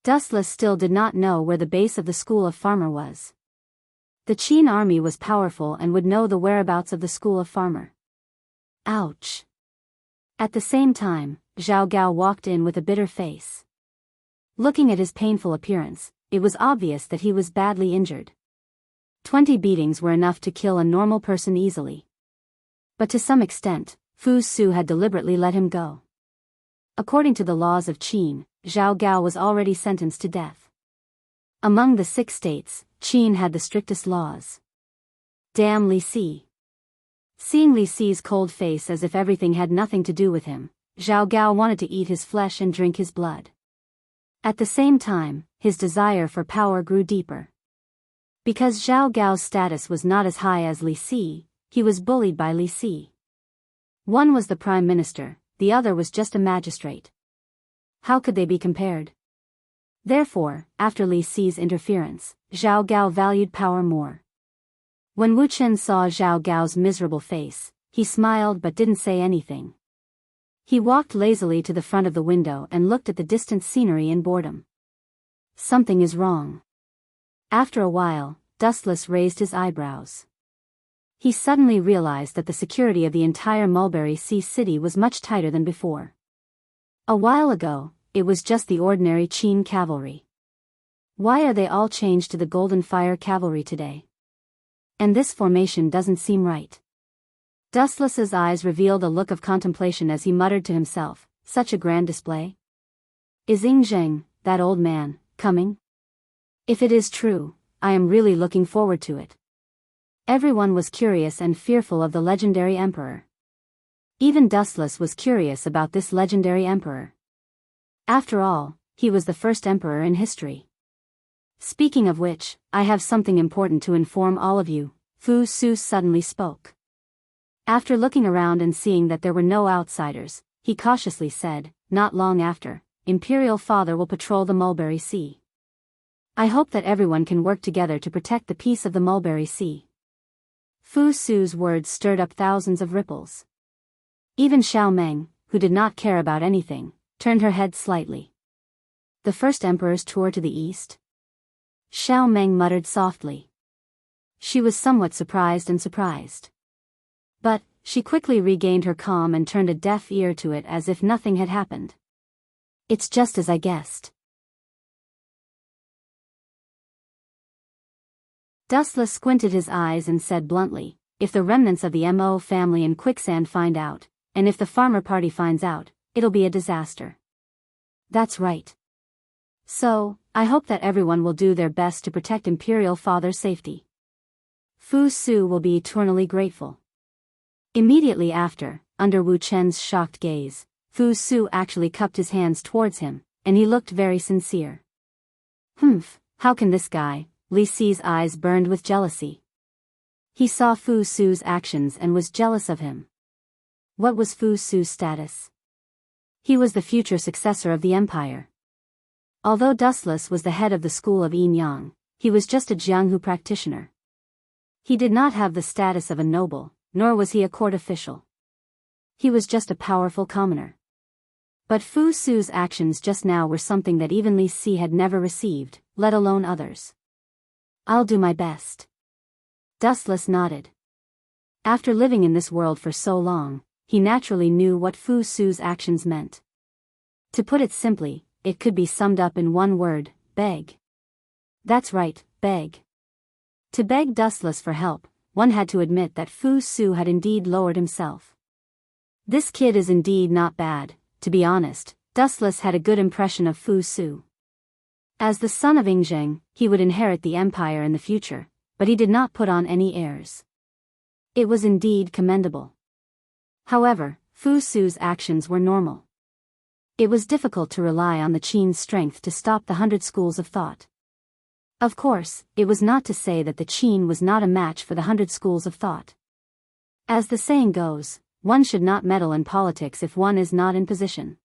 [SPEAKER 1] Dustless still did not know where the base of the school of Farmer was. The Qin army was powerful and would know the whereabouts of the school of Farmer. Ouch. At the same time, Zhao Gao walked in with a bitter face. Looking at his painful appearance, it was obvious that he was badly injured. 20 beatings were enough to kill a normal person easily. But to some extent, Fu Su had deliberately let him go. According to the laws of Qin, Zhao Gao was already sentenced to death. Among the 6 states, Qin had the strictest laws. Damn Li Si. Seeing Li Si's cold face as if everything had nothing to do with him, Zhao Gao wanted to eat his flesh and drink his blood. At the same time, his desire for power grew deeper. Because Zhao Gao's status was not as high as Li Si, he was bullied by Li Si. One was the prime minister, the other was just a magistrate. How could they be compared? Therefore, after Li Si's interference, Zhao Gao valued power more. When Wu Chen saw Zhao Gao's miserable face, he smiled but didn't say anything. He walked lazily to the front of the window and looked at the distant scenery in boredom. Something is wrong. After a while, Dustless raised his eyebrows. He suddenly realized that the security of the entire Mulberry Sea city was much tighter than before. A while ago, it was just the ordinary Qin cavalry. Why are they all changed to the Golden Fire cavalry today? And this formation doesn't seem right. Dustless's eyes revealed a look of contemplation as he muttered to himself, such a grand display. Is Zheng, that old man, coming? If it is true, I am really looking forward to it. Everyone was curious and fearful of the legendary emperor. Even Dustless was curious about this legendary emperor. After all, he was the first emperor in history. Speaking of which, I have something important to inform all of you, Fu Su suddenly spoke. After looking around and seeing that there were no outsiders, he cautiously said, not long after, Imperial Father will patrol the Mulberry Sea. I hope that everyone can work together to protect the peace of the Mulberry Sea. Fu Su's words stirred up thousands of ripples. Even Xiao Meng, who did not care about anything, turned her head slightly. The first emperor's tour to the east? Xiao Meng muttered softly. She was somewhat surprised. But, she quickly regained her calm and turned a deaf ear to it as if nothing had happened. It's just as I guessed. Dustless squinted his eyes and said bluntly, if the remnants of the Mo family in Quicksand find out, and if the farmer party finds out, it'll be a disaster. That's right. So, I hope that everyone will do their best to protect Imperial Father's safety. Fu Su will be eternally grateful. Immediately after, under Wu Chen's shocked gaze, Fu Su actually cupped his hands towards him, and he looked very sincere. Humph, how can this guy? Li Si's eyes burned with jealousy. He saw Fu Su's actions and was jealous of him. What was Fu Su's status? He was the future successor of the empire. Although Dustless was the head of the school of Yin Yang, he was just a Jianghu practitioner. He did not have the status of a noble, nor was he a court official. He was just a powerful commoner. But Fu Su's actions just now were something that even Li Si had never received, let alone others. I'll do my best. Dustless nodded. After living in this world for so long, he naturally knew what Fu Su's actions meant. To put it simply, it could be summed up in one word, beg. That's right, beg. To beg Dustless for help, one had to admit that Fu Su had indeed lowered himself. This kid is indeed not bad, to be honest. Dustless had a good impression of Fu Su. As the son of Zheng, he would inherit the empire in the future, but he did not put on any heirs. It was indeed commendable. However, Fu Su's actions were normal. It was difficult to rely on the Qin's strength to stop the 100 schools of thought. Of course, it was not to say that the Qin was not a match for the 100 schools of thought. As the saying goes, one should not meddle in politics if one is not in position.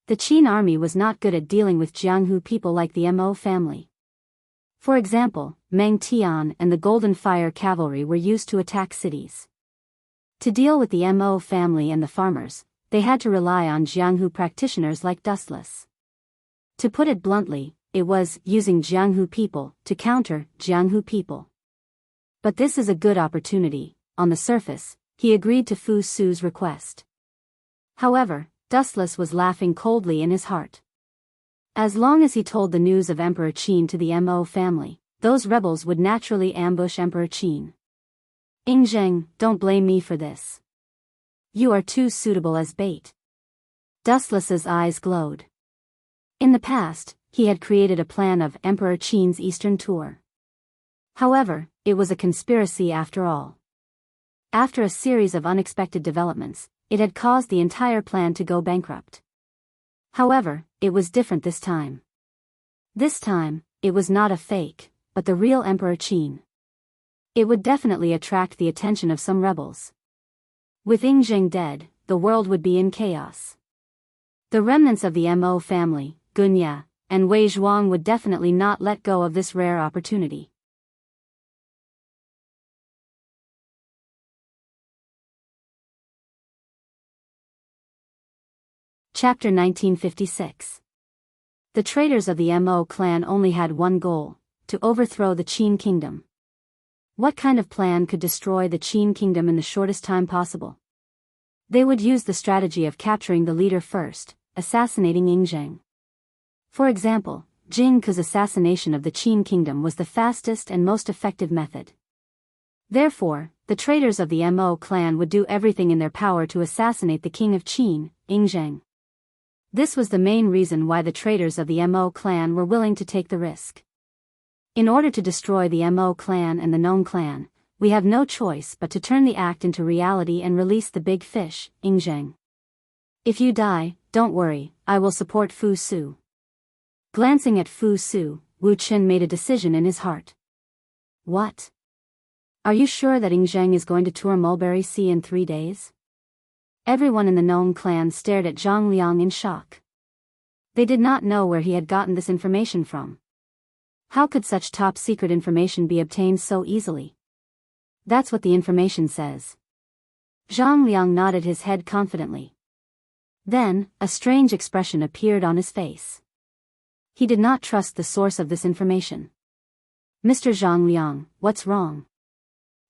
[SPEAKER 1] The Qin army was not good at dealing with Jianghu people like the Mo family. For example, Meng Tian and the Golden Fire Cavalry were used to attack cities. To deal with the Mo family and the farmers, they had to rely on Jianghu practitioners like Dustless. To put it bluntly, it was using Jianghu people to counter Jianghu people. But this is a good opportunity. On the surface, he agreed to Fu Su's request. However, Dustless was laughing coldly in his heart. As long as he told the news of Emperor Qin to the Mo family, those rebels would naturally ambush Emperor Qin. Ingzheng, don't blame me for this. You are too suitable as bait. Dustless's eyes glowed. In the past, he had created a plan of Emperor Qin's eastern tour. However, it was a conspiracy after all. After a series of unexpected developments, it had caused the entire plan to go bankrupt. However, it was different this time. This time, it was not a fake, but the real Emperor Qin. It would definitely attract the attention of some rebels. With Ingzheng dead, the world would be in chaos. The remnants of the Mo family, Gunya, and Wei Zhuang would definitely not let go of this rare opportunity. Chapter 1956. The traitors of the Mo clan only had one goal: to overthrow the Qin kingdom. What kind of plan could destroy the Qin kingdom in the shortest time possible? They would use the strategy of capturing the leader first, assassinating Ingzheng. For example, Jing Ke's assassination of the Qin kingdom was the fastest and most effective method. Therefore, the traitors of the Mo clan would do everything in their power to assassinate the king of Qin, Ingzheng. This was the main reason why the traitors of the Mo clan were willing to take the risk. In order to destroy the Mo clan and the Nong clan, we have no choice but to turn the act into reality and release the big fish, Ingzheng. If you die, don't worry, I will support Fu Su. Glancing at Fu Su, Wu Qin made a decision in his heart. What? Are you sure that Ingzheng is going to tour Mulberry Sea in 3 days? Everyone in the Nong clan stared at Zhang Liang in shock. They did not know where he had gotten this information from. How could such top-secret information be obtained so easily? That's what the information says. Zhang Liang nodded his head confidently. Then, a strange expression appeared on his face. He did not trust the source of this information. Mr. Zhang Liang, what's wrong?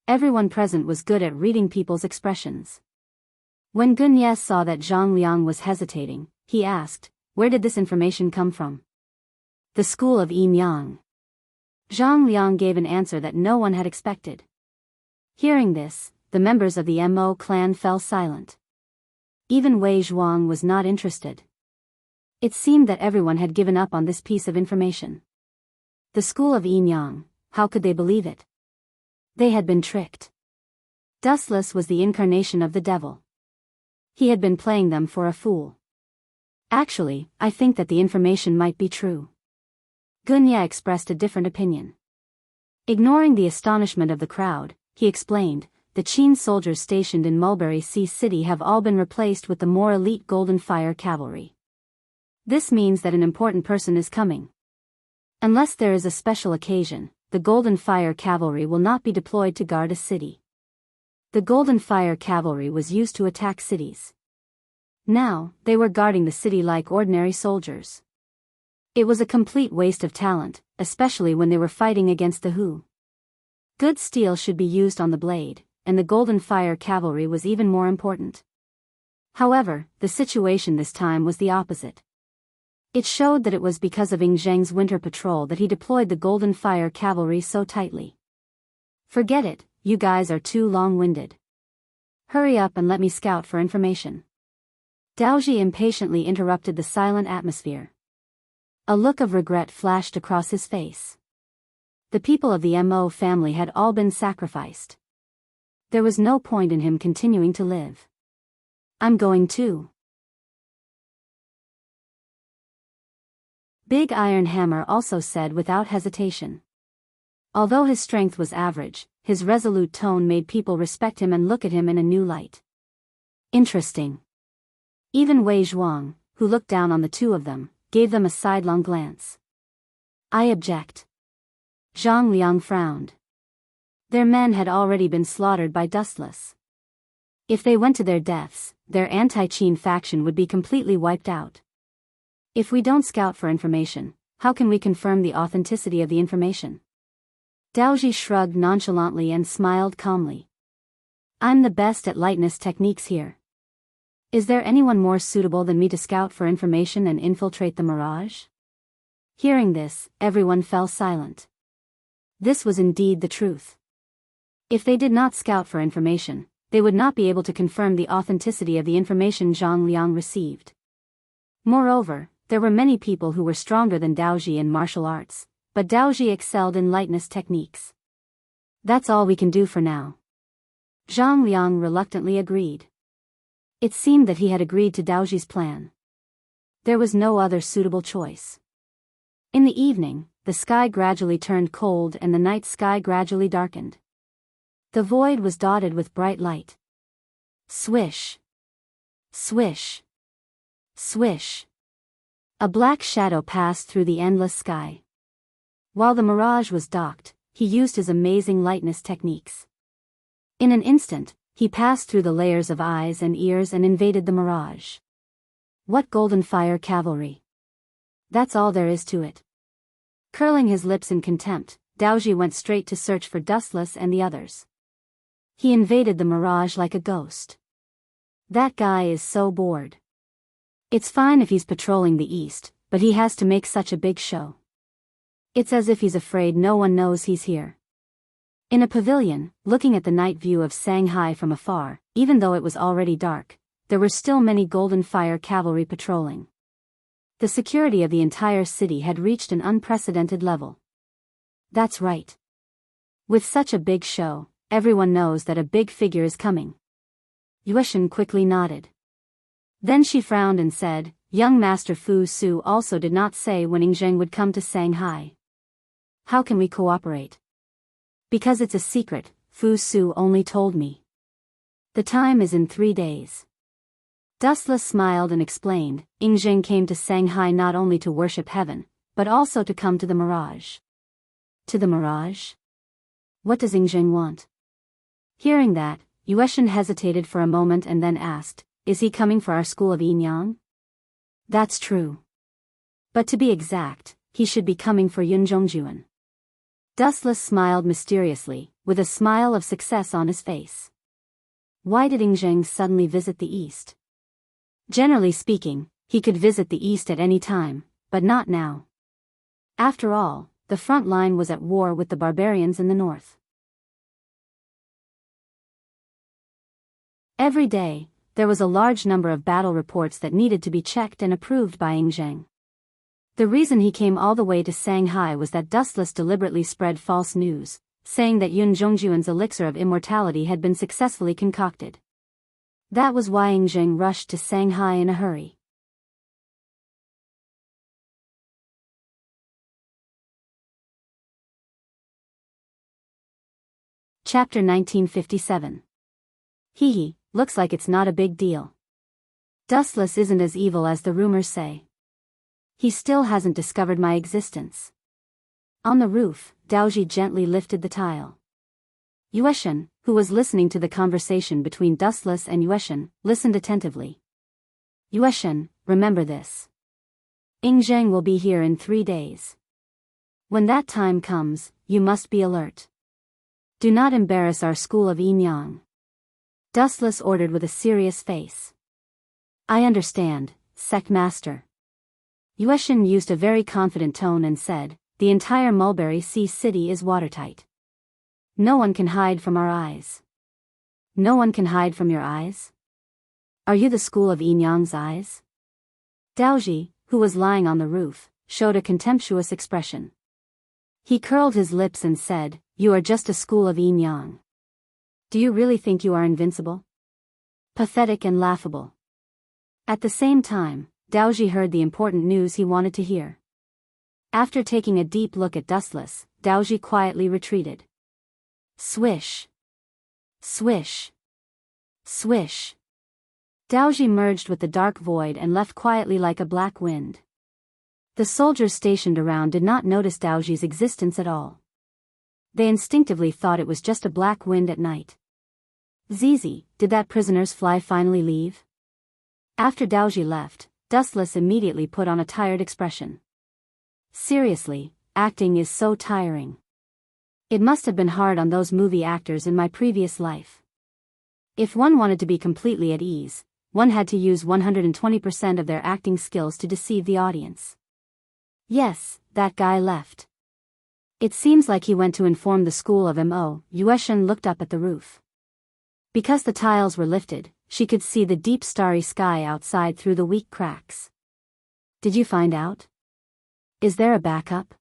[SPEAKER 1] Everyone present was good at reading people's expressions. When Gunya saw that Zhang Liang was hesitating, he asked, where did this information come from? The school of Yang. Zhang Liang gave an answer that no one had expected. Hearing this, the members of the Mo clan fell silent. Even Wei Zhuang was not interested. It seemed that everyone had given up on this piece of information. The school of Yang, how could they believe it? They had been tricked. Dustless was the incarnation of the devil. He had been playing them for a fool. Actually, I think that the information might be true. Gunya expressed a different opinion. Ignoring the astonishment of the crowd, he explained, the Qin soldiers stationed in Mulberry Sea City have all been replaced with the more elite Golden Fire Cavalry. This means that an important person is coming. Unless there is a special occasion, the Golden Fire Cavalry will not be deployed to guard a city. The Golden Fire Cavalry was used to attack cities. Now, they were guarding the city like ordinary soldiers. It was a complete waste of talent, especially when they were fighting against the Hu. Good steel should be used on the blade, and the Golden Fire Cavalry was even more important. However, the situation this time was the opposite. It showed that it was because of Ingzheng's winter patrol that he deployed the Golden Fire Cavalry so tightly. Forget it, you guys are too long-winded. Hurry up and let me scout for information. Daoji impatiently interrupted the silent atmosphere. A look of regret flashed across his face. The people of the Mo family had all been sacrificed. There was no point in him continuing to live. I'm going too. Big Iron Hammer also said without hesitation. Although his strength was average, his resolute tone made people respect him and look at him in a new light. Interesting. Even Wei Zhuang, who looked down on the two of them, gave them a sidelong glance. I object. Zhang Liang frowned. Their men had already been slaughtered by Dustless. If they went to their deaths, their anti-Qin faction would be completely wiped out. If we don't scout for information, how can we confirm the authenticity of the information? Daoji shrugged nonchalantly and smiled calmly. I'm the best at lightness techniques here. Is there anyone more suitable than me to scout for information and infiltrate the mirage? Hearing this, everyone fell silent. This was indeed the truth. If they did not scout for information, they would not be able to confirm the authenticity of the information Zhang Liang received. Moreover, there were many people who were stronger than Daoji in martial arts, but Daoji excelled in lightness techniques. That's all we can do for now. Zhang Liang reluctantly agreed. It seemed that he had agreed to Daoji's plan. There was no other suitable choice. In the evening, the sky gradually turned cold and the night sky gradually darkened. The void was dotted with bright light. Swish. Swish. Swish. A black shadow passed through the endless sky. While the mirage was docked, he used his amazing lightness techniques. In an instant, he passed through the layers of eyes and ears and invaded the mirage. What golden fire cavalry! That's all there is to it. Curling his lips in contempt, Daoji went straight to search for Dustless and the others. He invaded the mirage like a ghost. That guy is so bored. It's fine if he's patrolling the east, but he has to make such a big show. It's as if he's afraid no one knows he's here. In a pavilion, looking at the night view of Shanghai from afar, even though it was already dark, there were still many golden fire cavalry patrolling. The security of the entire city had reached an unprecedented level. That's right. With such a big show, everyone knows that a big figure is coming. Yueshan quickly nodded. Then she frowned and said, young Master Fu Su also did not say when Yingzheng would come to Shanghai. How can we cooperate? Because it's a secret, Fu Su only told me. The time is in 3 days. Dustless smiled and explained, Yingzheng came to Shanghai not only to worship heaven, but also to come to the mirage. To the mirage? What does Yingzheng want? Hearing that, Yueshan hesitated for a moment and then asked, is he coming for our school of Yinyang? That's true. But to be exact, he should be coming for Yunzhongjuan. Dustless smiled mysteriously, with a smile of success on his face. Why did Yingzheng suddenly visit the east? Generally speaking, he could visit the east at any time, but not now. After all, the front line was at war with the barbarians in the north. Every day, there was a large number of battle reports that needed to be checked and approved by Yingzheng. The reason he came all the way to Shanghai was that Dustless deliberately spread false news, saying that Yun Zhongjuan's elixir of immortality had been successfully concocted. That was why Yingzheng rushed to Shanghai in a hurry. Chapter 1957. Hee, looks like it's not a big deal. Dustless isn't as evil as the rumors say. He still hasn't discovered my existence. On the roof, Daoji gently lifted the tile. Yueshan, who was listening to the conversation between Dustless and Yueshan, listened attentively. Yueshan, remember this. Yingzheng will be here in 3 days. When that time comes, you must be alert. Do not embarrass our school of Yinyang. Dustless ordered with a serious face. I understand, Sect Master. Yueshan used a very confident tone and said, the entire Mulberry Sea city is watertight. No one can hide from our eyes. No one can hide from your eyes? Are you the school of Yinyang's eyes? Daoji, who was lying on the roof, showed a contemptuous expression. He curled his lips and said, you are just a school of Yinyang. Do you really think you are invincible? Pathetic and laughable. At the same time, Daoji heard the important news he wanted to hear. After taking a deep look at Dustless, Daoji quietly retreated. Swish. Swish. Swish. Daoji merged with the dark void and left quietly like a black wind. The soldiers stationed around did not notice Daoji's existence at all. They instinctively thought it was just a black wind at night. Zizi, did that prisoner's fly finally leave? After Daoji left, Dustless immediately put on a tired expression. Seriously, acting is so tiring. It must have been hard on those movie actors in my previous life. If one wanted to be completely at ease, one had to use 120% of their acting skills to deceive the audience. Yes, that guy left. It seems like he went to inform the school of Mo. Yueshan looked up at the roof. Because the tiles were lifted, she could see the deep starry sky outside through the weak cracks. Did you find out? Is there a backup?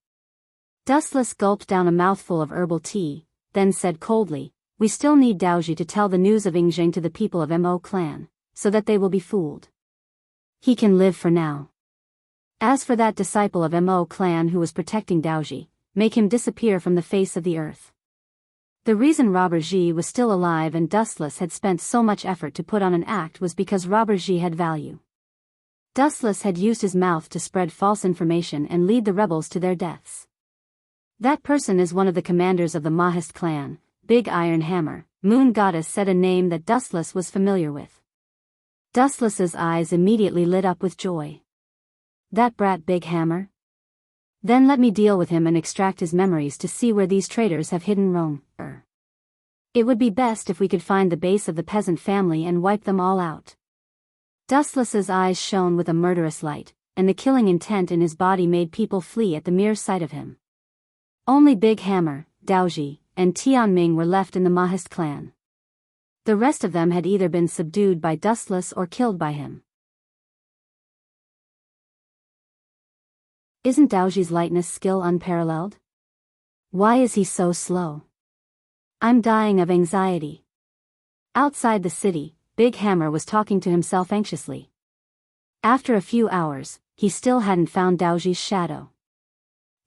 [SPEAKER 1] Dustless gulped down a mouthful of herbal tea, then said coldly, we still need Daoji to tell the news of Enchanting to the people of Mo clan, so that they will be fooled. He can live for now. As for that disciple of Mo clan who was protecting Daoji, make him disappear from the face of the earth. The reason Robert Ji was still alive and Dustless had spent so much effort to put on an act was because Robert Ji had value. Dustless had used his mouth to spread false information and lead the rebels to their deaths. That person is one of the commanders of the Mahist clan, Big Iron Hammer. Moon Goddess said a name that Dustless was familiar with. Dustless's eyes immediately lit up with joy. That brat Big Hammer? Then let me deal with him and extract his memories to see where these traitors have hidden Rome. It would be best if we could find the base of the peasant family and wipe them all out. Dustless's eyes shone with a murderous light, and the killing intent in his body made people flee at the mere sight of him. Only Big Hammer, Daoji, and Tianming were left in the Mahist clan. The rest of them had either been subdued by Dustless or killed by him. Isn't Daoji's lightness skill unparalleled? Why is he so slow? I'm dying of anxiety. Outside the city, Big Hammer was talking to himself anxiously. After a few hours, he still hadn't found Daoji's shadow.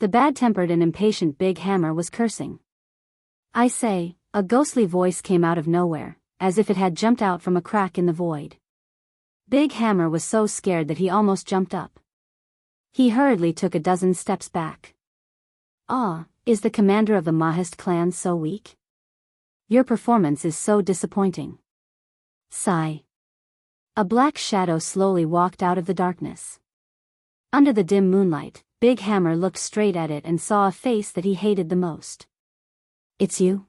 [SPEAKER 1] The bad-tempered and impatient Big Hammer was cursing. I say, a ghostly voice came out of nowhere, as if it had jumped out from a crack in the void. Big Hammer was so scared that he almost jumped up. He hurriedly took a dozen steps back. Ah, is the commander of the Mahist clan so weak? Your performance is so disappointing. Sigh. A black shadow slowly walked out of the darkness. Under the dim moonlight, Big Hammer looked straight at it and saw a face that he hated the most. It's you?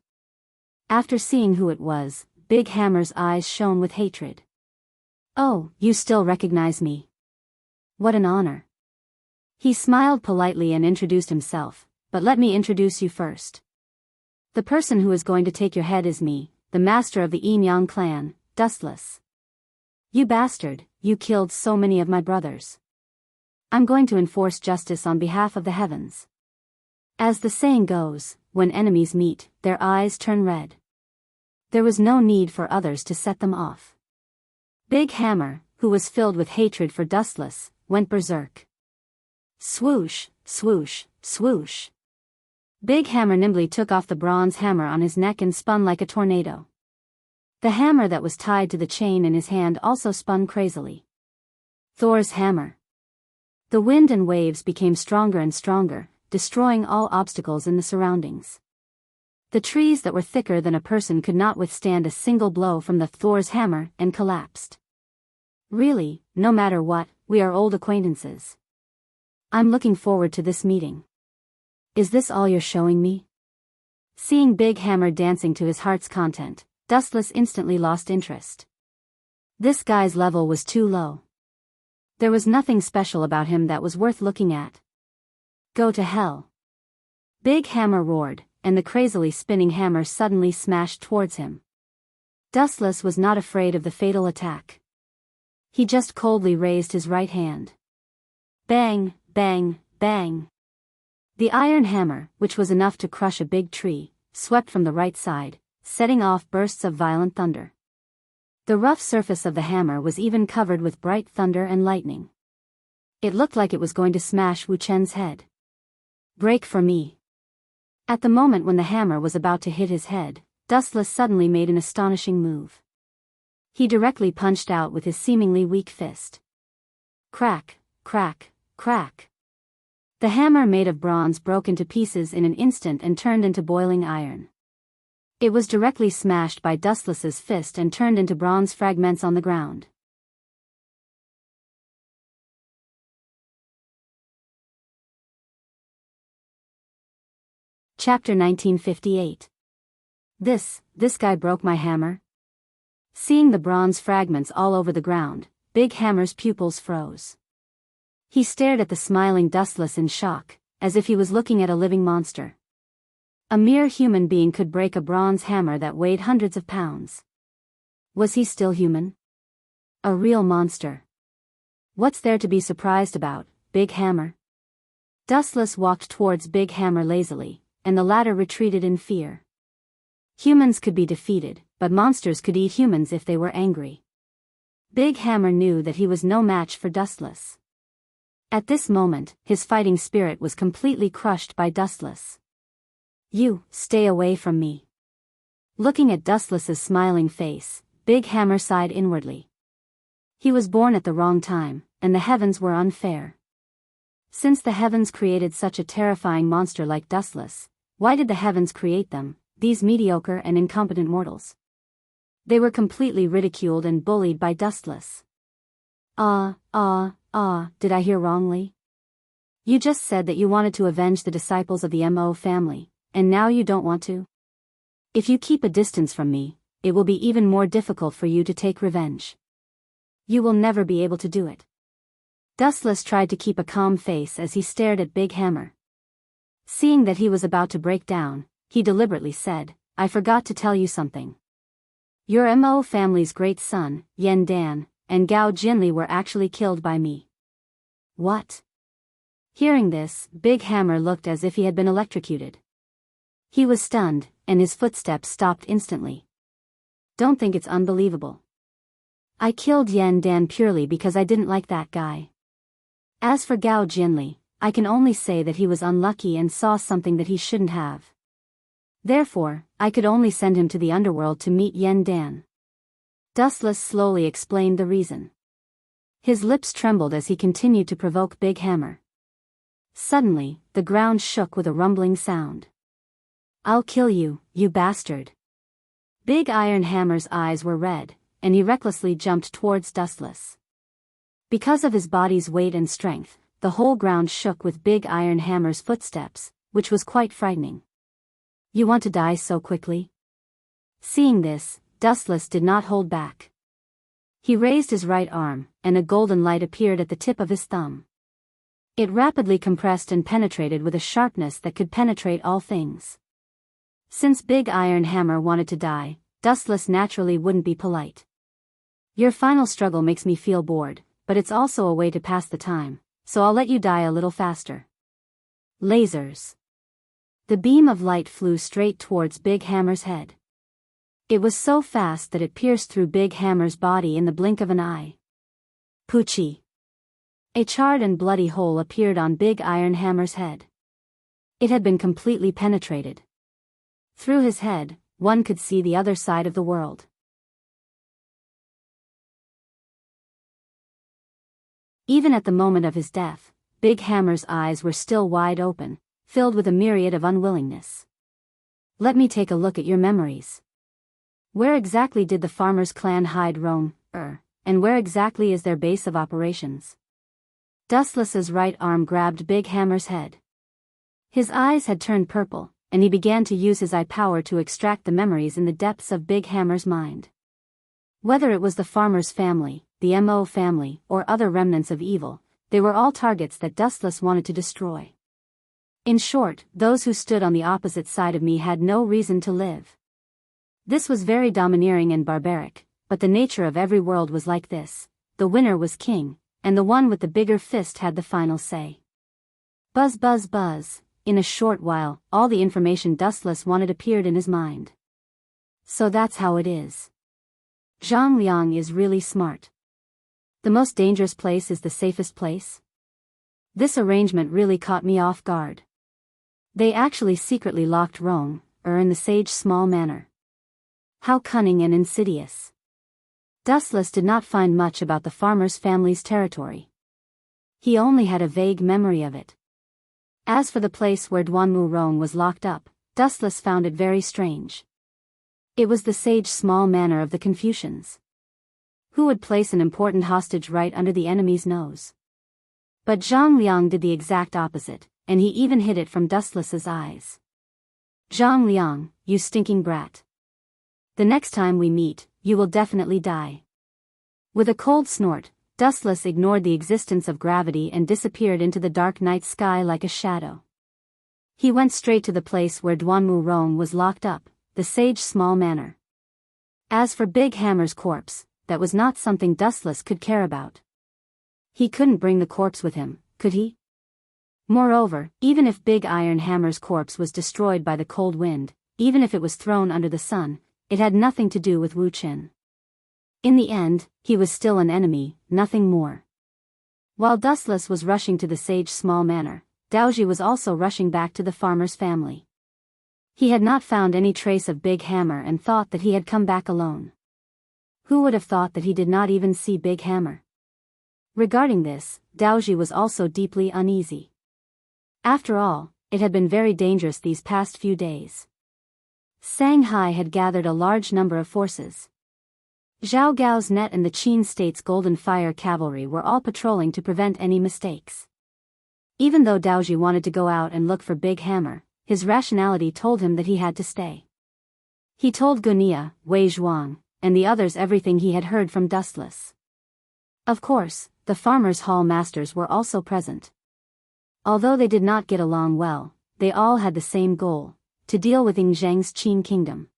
[SPEAKER 1] After seeing who it was, Big Hammer's eyes shone with hatred. Oh, you still recognize me. What an honor. He smiled politely and introduced himself, but let me introduce you first. The person who is going to take your head is me, the master of the Enyang clan, Dustless. You bastard, you killed so many of my brothers. I'm going to enforce justice on behalf of the heavens. As the saying goes, when enemies meet, their eyes turn red. There was no need for others to set them off. Big Hammer, who was filled with hatred for Dustless, went berserk. Swoosh, swoosh, swoosh. Big Hammer nimbly took off the bronze hammer on his neck and spun like a tornado. The hammer that was tied to the chain in his hand also spun crazily. Thor's hammer. The wind and waves became stronger and stronger, destroying all obstacles in the surroundings. The trees that were thicker than a person could not withstand a single blow from the Thor's hammer and collapsed. Really, no matter what, we are old acquaintances. I'm looking forward to this meeting. Is this all you're showing me? Seeing Big Hammer dancing to his heart's content, Dustless instantly lost interest. This guy's level was too low. There was nothing special about him that was worth looking at. Go to hell. Big Hammer roared, and the crazily spinning hammer suddenly smashed towards him. Dustless was not afraid of the fatal attack. He just coldly raised his right hand. Bang, bang, bang. The iron hammer, which was enough to crush a big tree, swept from the right side, setting off bursts of violent thunder. The rough surface of the hammer was even covered with bright thunder and lightning. It looked like it was going to smash Wu Chen's head. Break for me. At the moment when the hammer was about to hit his head, Dustless suddenly made an astonishing move. He directly punched out with his seemingly weak fist. Crack, crack, crack. The hammer made of bronze broke into pieces in an instant and turned into boiling iron. It was directly smashed by Dustless's fist and turned into bronze fragments on the ground. Chapter 1958. This guy broke my hammer? Seeing the bronze fragments all over the ground, Big Hammer's pupils froze. He stared at the smiling Dustless in shock, as if he was looking at a living monster. A mere human being could break a bronze hammer that weighed hundreds of pounds. Was he still human? A real monster. What's there to be surprised about, Big Hammer? Dustless walked towards Big Hammer lazily, and the latter retreated in fear. Humans could be defeated, but monsters could eat humans if they were angry. Big Hammer knew that he was no match for Dustless. At this moment, his fighting spirit was completely crushed by Dustless. You, stay away from me. Looking at Dustless's smiling face, Big Hammer sighed inwardly. He was born at the wrong time, and the heavens were unfair. Since the heavens created such a terrifying monster like Dustless, why did the heavens create them, these mediocre and incompetent mortals? They were completely ridiculed and bullied by Dustless. Did I hear wrongly? You just said that you wanted to avenge the disciples of the Mo family, and now you don't want to? If you keep a distance from me, it will be even more difficult for you to take revenge. You will never be able to do it. Dustless tried to keep a calm face as he stared at Big Hammer. Seeing that he was about to break down, he deliberately said, I forgot to tell you something. Your Mo family's great son, Yen Dan, and Gao Jinli were actually killed by me. What? Hearing this, Big Hammer looked as if he had been electrocuted. He was stunned, and his footsteps stopped instantly. Don't think it's unbelievable. I killed Yen Dan purely because I didn't like that guy. As for Gao Jinli, I can only say that he was unlucky and saw something that he shouldn't have. Therefore, I could only send him to the underworld to meet Yen Dan. Dustless slowly explained the reason. His lips trembled as he continued to provoke Big Hammer. Suddenly, the ground shook with a rumbling sound. I'll kill you, you bastard. Big Iron Hammer's eyes were red, and he recklessly jumped towards Dustless. Because of his body's weight and strength, the whole ground shook with Big Iron Hammer's footsteps, which was quite frightening. You want to die so quickly? Seeing this, Dustless did not hold back. He raised his right arm, and a golden light appeared at the tip of his thumb. It rapidly compressed and penetrated with a sharpness that could penetrate all things. Since Big Iron Hammer wanted to die, Dustless naturally wouldn't be polite. Your final struggle makes me feel bored, but it's also a way to pass the time, so I'll let you die a little faster. Lasers. The beam of light flew straight towards Big Hammer's head. It was so fast that it pierced through Big Hammer's body in the blink of an eye. Poochie. A charred and bloody hole appeared on Big Iron Hammer's head. It had been completely penetrated. Through his head, one could see the other side of the world. Even at the moment of his death, Big Hammer's eyes were still wide open, filled with a myriad of unwillingness. Let me take a look at your memories. Where exactly did the farmer's clan hide Rome, and where exactly is their base of operations? Dustless's right arm grabbed Big Hammer's head. His eyes had turned purple, and he began to use his eye power to extract the memories in the depths of Big Hammer's mind. Whether it was the farmer's family, the Mo family, or other remnants of evil, they were all targets that Dustless wanted to destroy. In short, those who stood on the opposite side of me had no reason to live. This was very domineering and barbaric, but the nature of every world was like this. The winner was king, and the one with the bigger fist had the final say. Buzz buzz buzz, in a short while, all the information Dustless wanted appeared in his mind. So that's how it is. Zhang Liang is really smart. The most dangerous place is the safest place? This arrangement really caught me off guard. They actually secretly locked Rong, in the sage small manor. How cunning and insidious. Dustless did not find much about the farmer's family's territory. He only had a vague memory of it. As for the place where Duanmu Rong was locked up, Dustless found it very strange. It was the sage small manor of the Confucians. Who would place an important hostage right under the enemy's nose? But Zhang Liang did the exact opposite, and he even hid it from Dustless's eyes. Zhang Liang, you stinking brat. The next time we meet, you will definitely die. With a cold snort, Dustless ignored the existence of gravity and disappeared into the dark night sky like a shadow. He went straight to the place where Duanmu Rong was locked up, the sage small manor. As for Big Hammer's corpse, that was not something Dustless could care about. He couldn't bring the corpse with him, could he? Moreover, even if Big Iron Hammer's corpse was destroyed by the cold wind, even if it was thrown under the sun, it had nothing to do with Wu Qin. In the end, he was still an enemy, nothing more. While Dustless was rushing to the sage small manor, Daoji was also rushing back to the farmer's family. He had not found any trace of Big Hammer and thought that he had come back alone. Who would have thought that he did not even see Big Hammer? Regarding this, Daoji was also deeply uneasy. After all, it had been very dangerous these past few days. Shanghai had gathered a large number of forces. Zhao Gao's net and the Qin State's Golden Fire Cavalry were all patrolling to prevent any mistakes. Even though Daoji wanted to go out and look for Big Hammer, his rationality told him that he had to stay. He told Gunia, Wei Zhuang, and the others everything he had heard from Dustless. Of course, the farmers' hall masters were also present. Although they did not get along well, they all had the same goal, to deal with Ying Zhang's Qin kingdom.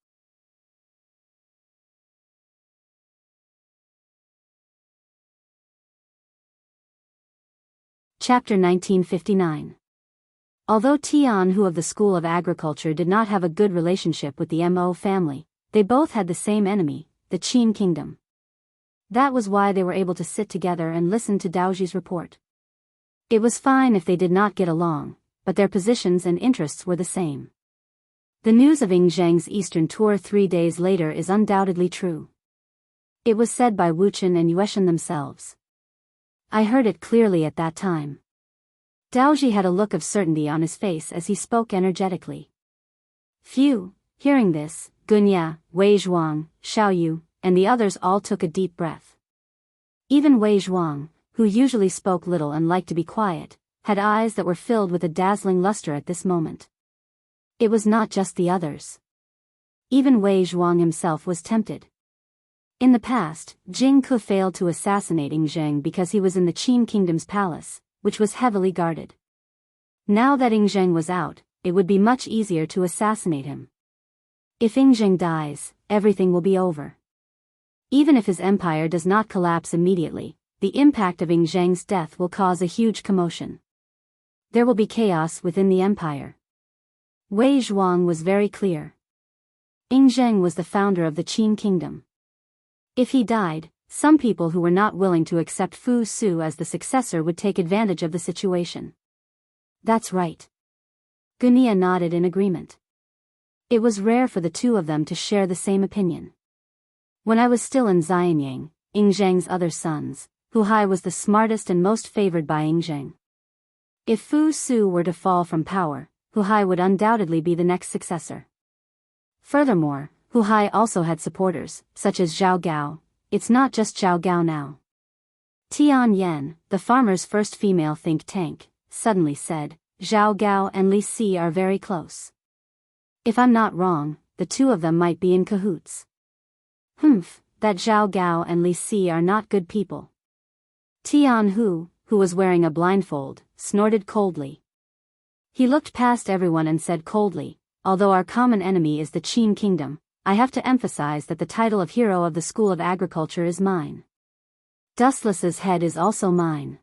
[SPEAKER 1] Chapter 1959. Although Tian Hu of the School of Agriculture did not have a good relationship with the Mo family, they both had the same enemy, the Qin kingdom. That was why they were able to sit together and listen to Daoji's report. It was fine if they did not get along, but their positions and interests were the same. The news of Ying Zhang's Eastern tour 3 days later is undoubtedly true. It was said by Wu Qin and Yueshan themselves. I heard it clearly at that time. Daoji had a look of certainty on his face as he spoke energetically. Phew, hearing this, Gunya, Wei Zhuang, Xiao Yu, and the others all took a deep breath. Even Wei Zhuang, who usually spoke little and liked to be quiet, had eyes that were filled with a dazzling luster at this moment. It was not just the others. Even Wei Zhuang himself was tempted. In the past, Jing Ke failed to assassinate Ying Zhang because he was in the Qin kingdom's palace, which was heavily guarded. Now that Ying Zhang was out, it would be much easier to assassinate him. If Ying Zhang dies, everything will be over. Even if his empire does not collapse immediately, the impact of Ying Zhang's death will cause a huge commotion. There will be chaos within the empire. Wei Zhuang was very clear. Ying Zhang was the founder of the Qin kingdom. If he died, some people who were not willing to accept Fu Su as the successor would take advantage of the situation. That's right. Gunia nodded in agreement. It was rare for the two of them to share the same opinion. When I was still in Xianyang, Ying Zhang's other sons, Hu Hai was the smartest and most favored by Ying Zhang. If Fu Su were to fall from power, Hu Hai would undoubtedly be the next successor. Furthermore, Hu Hai also had supporters, such as Zhao Gao. It's not just Zhao Gao now. Tian Yan, the farmer's first female think tank, suddenly said, Zhao Gao and Li Si are very close. If I'm not wrong, the two of them might be in cahoots. Humph, that Zhao Gao and Li Si are not good people. Tian Hu, who was wearing a blindfold, snorted coldly. He looked past everyone and said coldly, although our common enemy is the Qin kingdom, I have to emphasize that the title of hero of the School of Agriculture is mine. Dustless's head is also mine.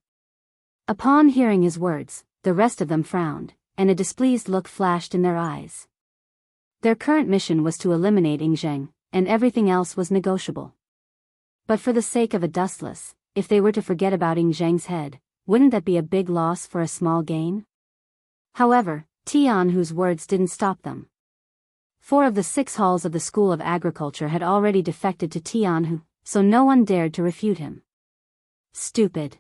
[SPEAKER 1] Upon hearing his words, the rest of them frowned, and a displeased look flashed in their eyes. Their current mission was to eliminate Ying Zhang, and everything else was negotiable. But for the sake of a Dustless, if they were to forget about Ying Zhang's head, wouldn't that be a big loss for a small gain? However, Tian Hu's words didn't stop them. 4 of the 6 halls of the School of Agriculture had already defected to Tian Hu, so no one dared to refute him. Stupid.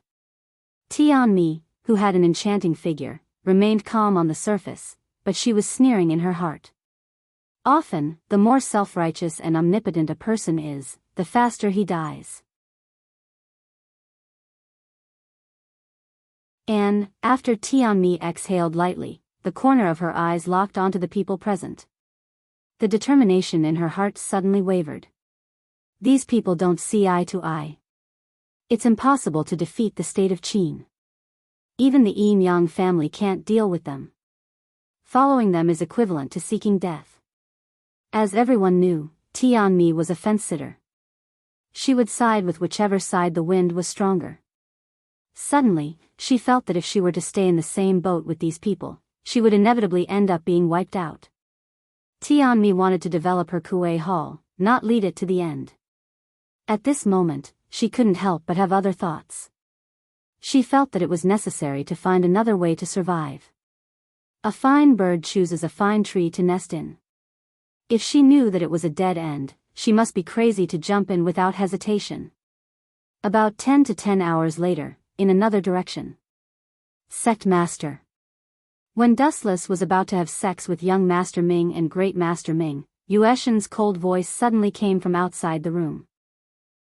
[SPEAKER 1] Tian Mi, who had an enchanting figure, remained calm on the surface, but she was sneering in her heart. Often, the more self-righteous and omnipotent a person is, the faster he dies. And, after Tianmi exhaled lightly, the corner of her eyes locked onto the people present. The determination in her heart suddenly wavered. These people don't see eye to eye. It's impossible to defeat the state of Qin. Even the Yin Yang family can't deal with them. Following them is equivalent to seeking death. As everyone knew, Tianmi was a fence-sitter. She would side with whichever side the wind was stronger. Suddenly, she felt that if she were to stay in the same boat with these people, she would inevitably end up being wiped out. Tianmi wanted to develop her Kuei Hall, not lead it to the end. At this moment, she couldn't help but have other thoughts. She felt that it was necessary to find another way to survive. A fine bird chooses a fine tree to nest in. If she knew that it was a dead end, she must be crazy to jump in without hesitation. About 10 hours later, in another direction. Sect Master. When Dustless was about to have sex with young Master Ming and Great Master Ming, Yueshin's cold voice suddenly came from outside the room.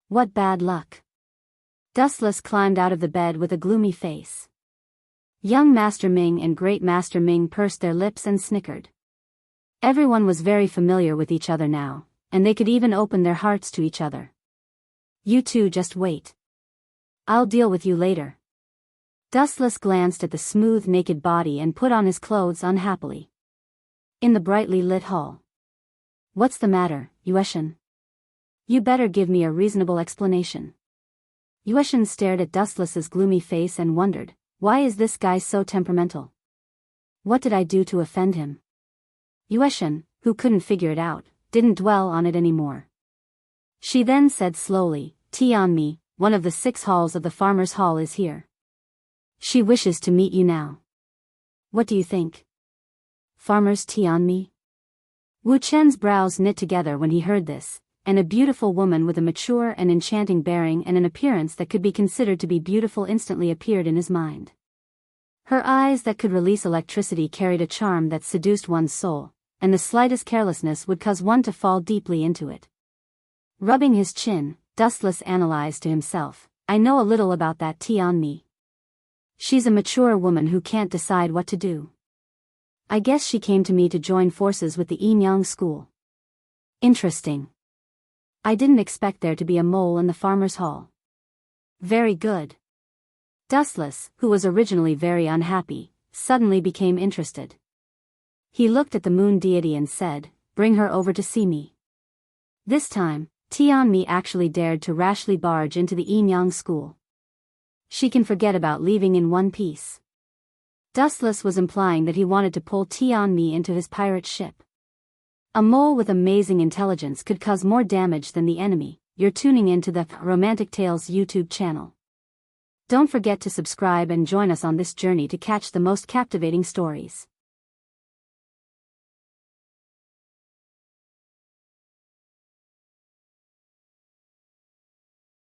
[SPEAKER 1] What bad luck. Dustless climbed out of the bed with a gloomy face. Young Master Ming and Great Master Ming pursed their lips and snickered. Everyone was very familiar with each other now, and they could even open their hearts to each other. You two just wait. I'll deal with you later. Dustless glanced at the smooth naked body and put on his clothes unhappily. In the brightly lit hall. What's the matter, Yueshin? You better give me a reasonable explanation. Yueshin stared at Dustless's gloomy face and wondered, why is this guy so temperamental? What did I do to offend him? Yueshin, who couldn't figure it out, didn't dwell on it anymore. She then said slowly, Tianmi, one of the 6 halls of the Farmer's Hall is here. She wishes to meet you now. What do you think? Farmer's Tianmi? Wu Chen's brows knit together when he heard this, and a beautiful woman with a mature and enchanting bearing and an appearance that could be considered to be beautiful instantly appeared in his mind. Her eyes that could release electricity carried a charm that seduced one's soul, and the slightest carelessness would cause one to fall deeply into it. Rubbing his chin, Dustless analyzed to himself, I know a little about that Tianmi. She's a mature woman who can't decide what to do. I guess she came to me to join forces with the Yin Yang school. Interesting. I didn't expect there to be a mole in the Farmer's Hall. Very good. Dustless, who was originally very unhappy, suddenly became interested. He looked at the moon deity and said, bring her over to see me. This time, Tianmi actually dared to rashly barge into the Yin Yang school. She can forget about leaving in one piece. Dustless was implying that he wanted to pull Tianmi into his pirate ship. A mole with amazing intelligence could cause more damage than the enemy. You're tuning into the Romantic Tales YouTube channel. Don't forget to subscribe and join us on this journey to catch the most captivating stories.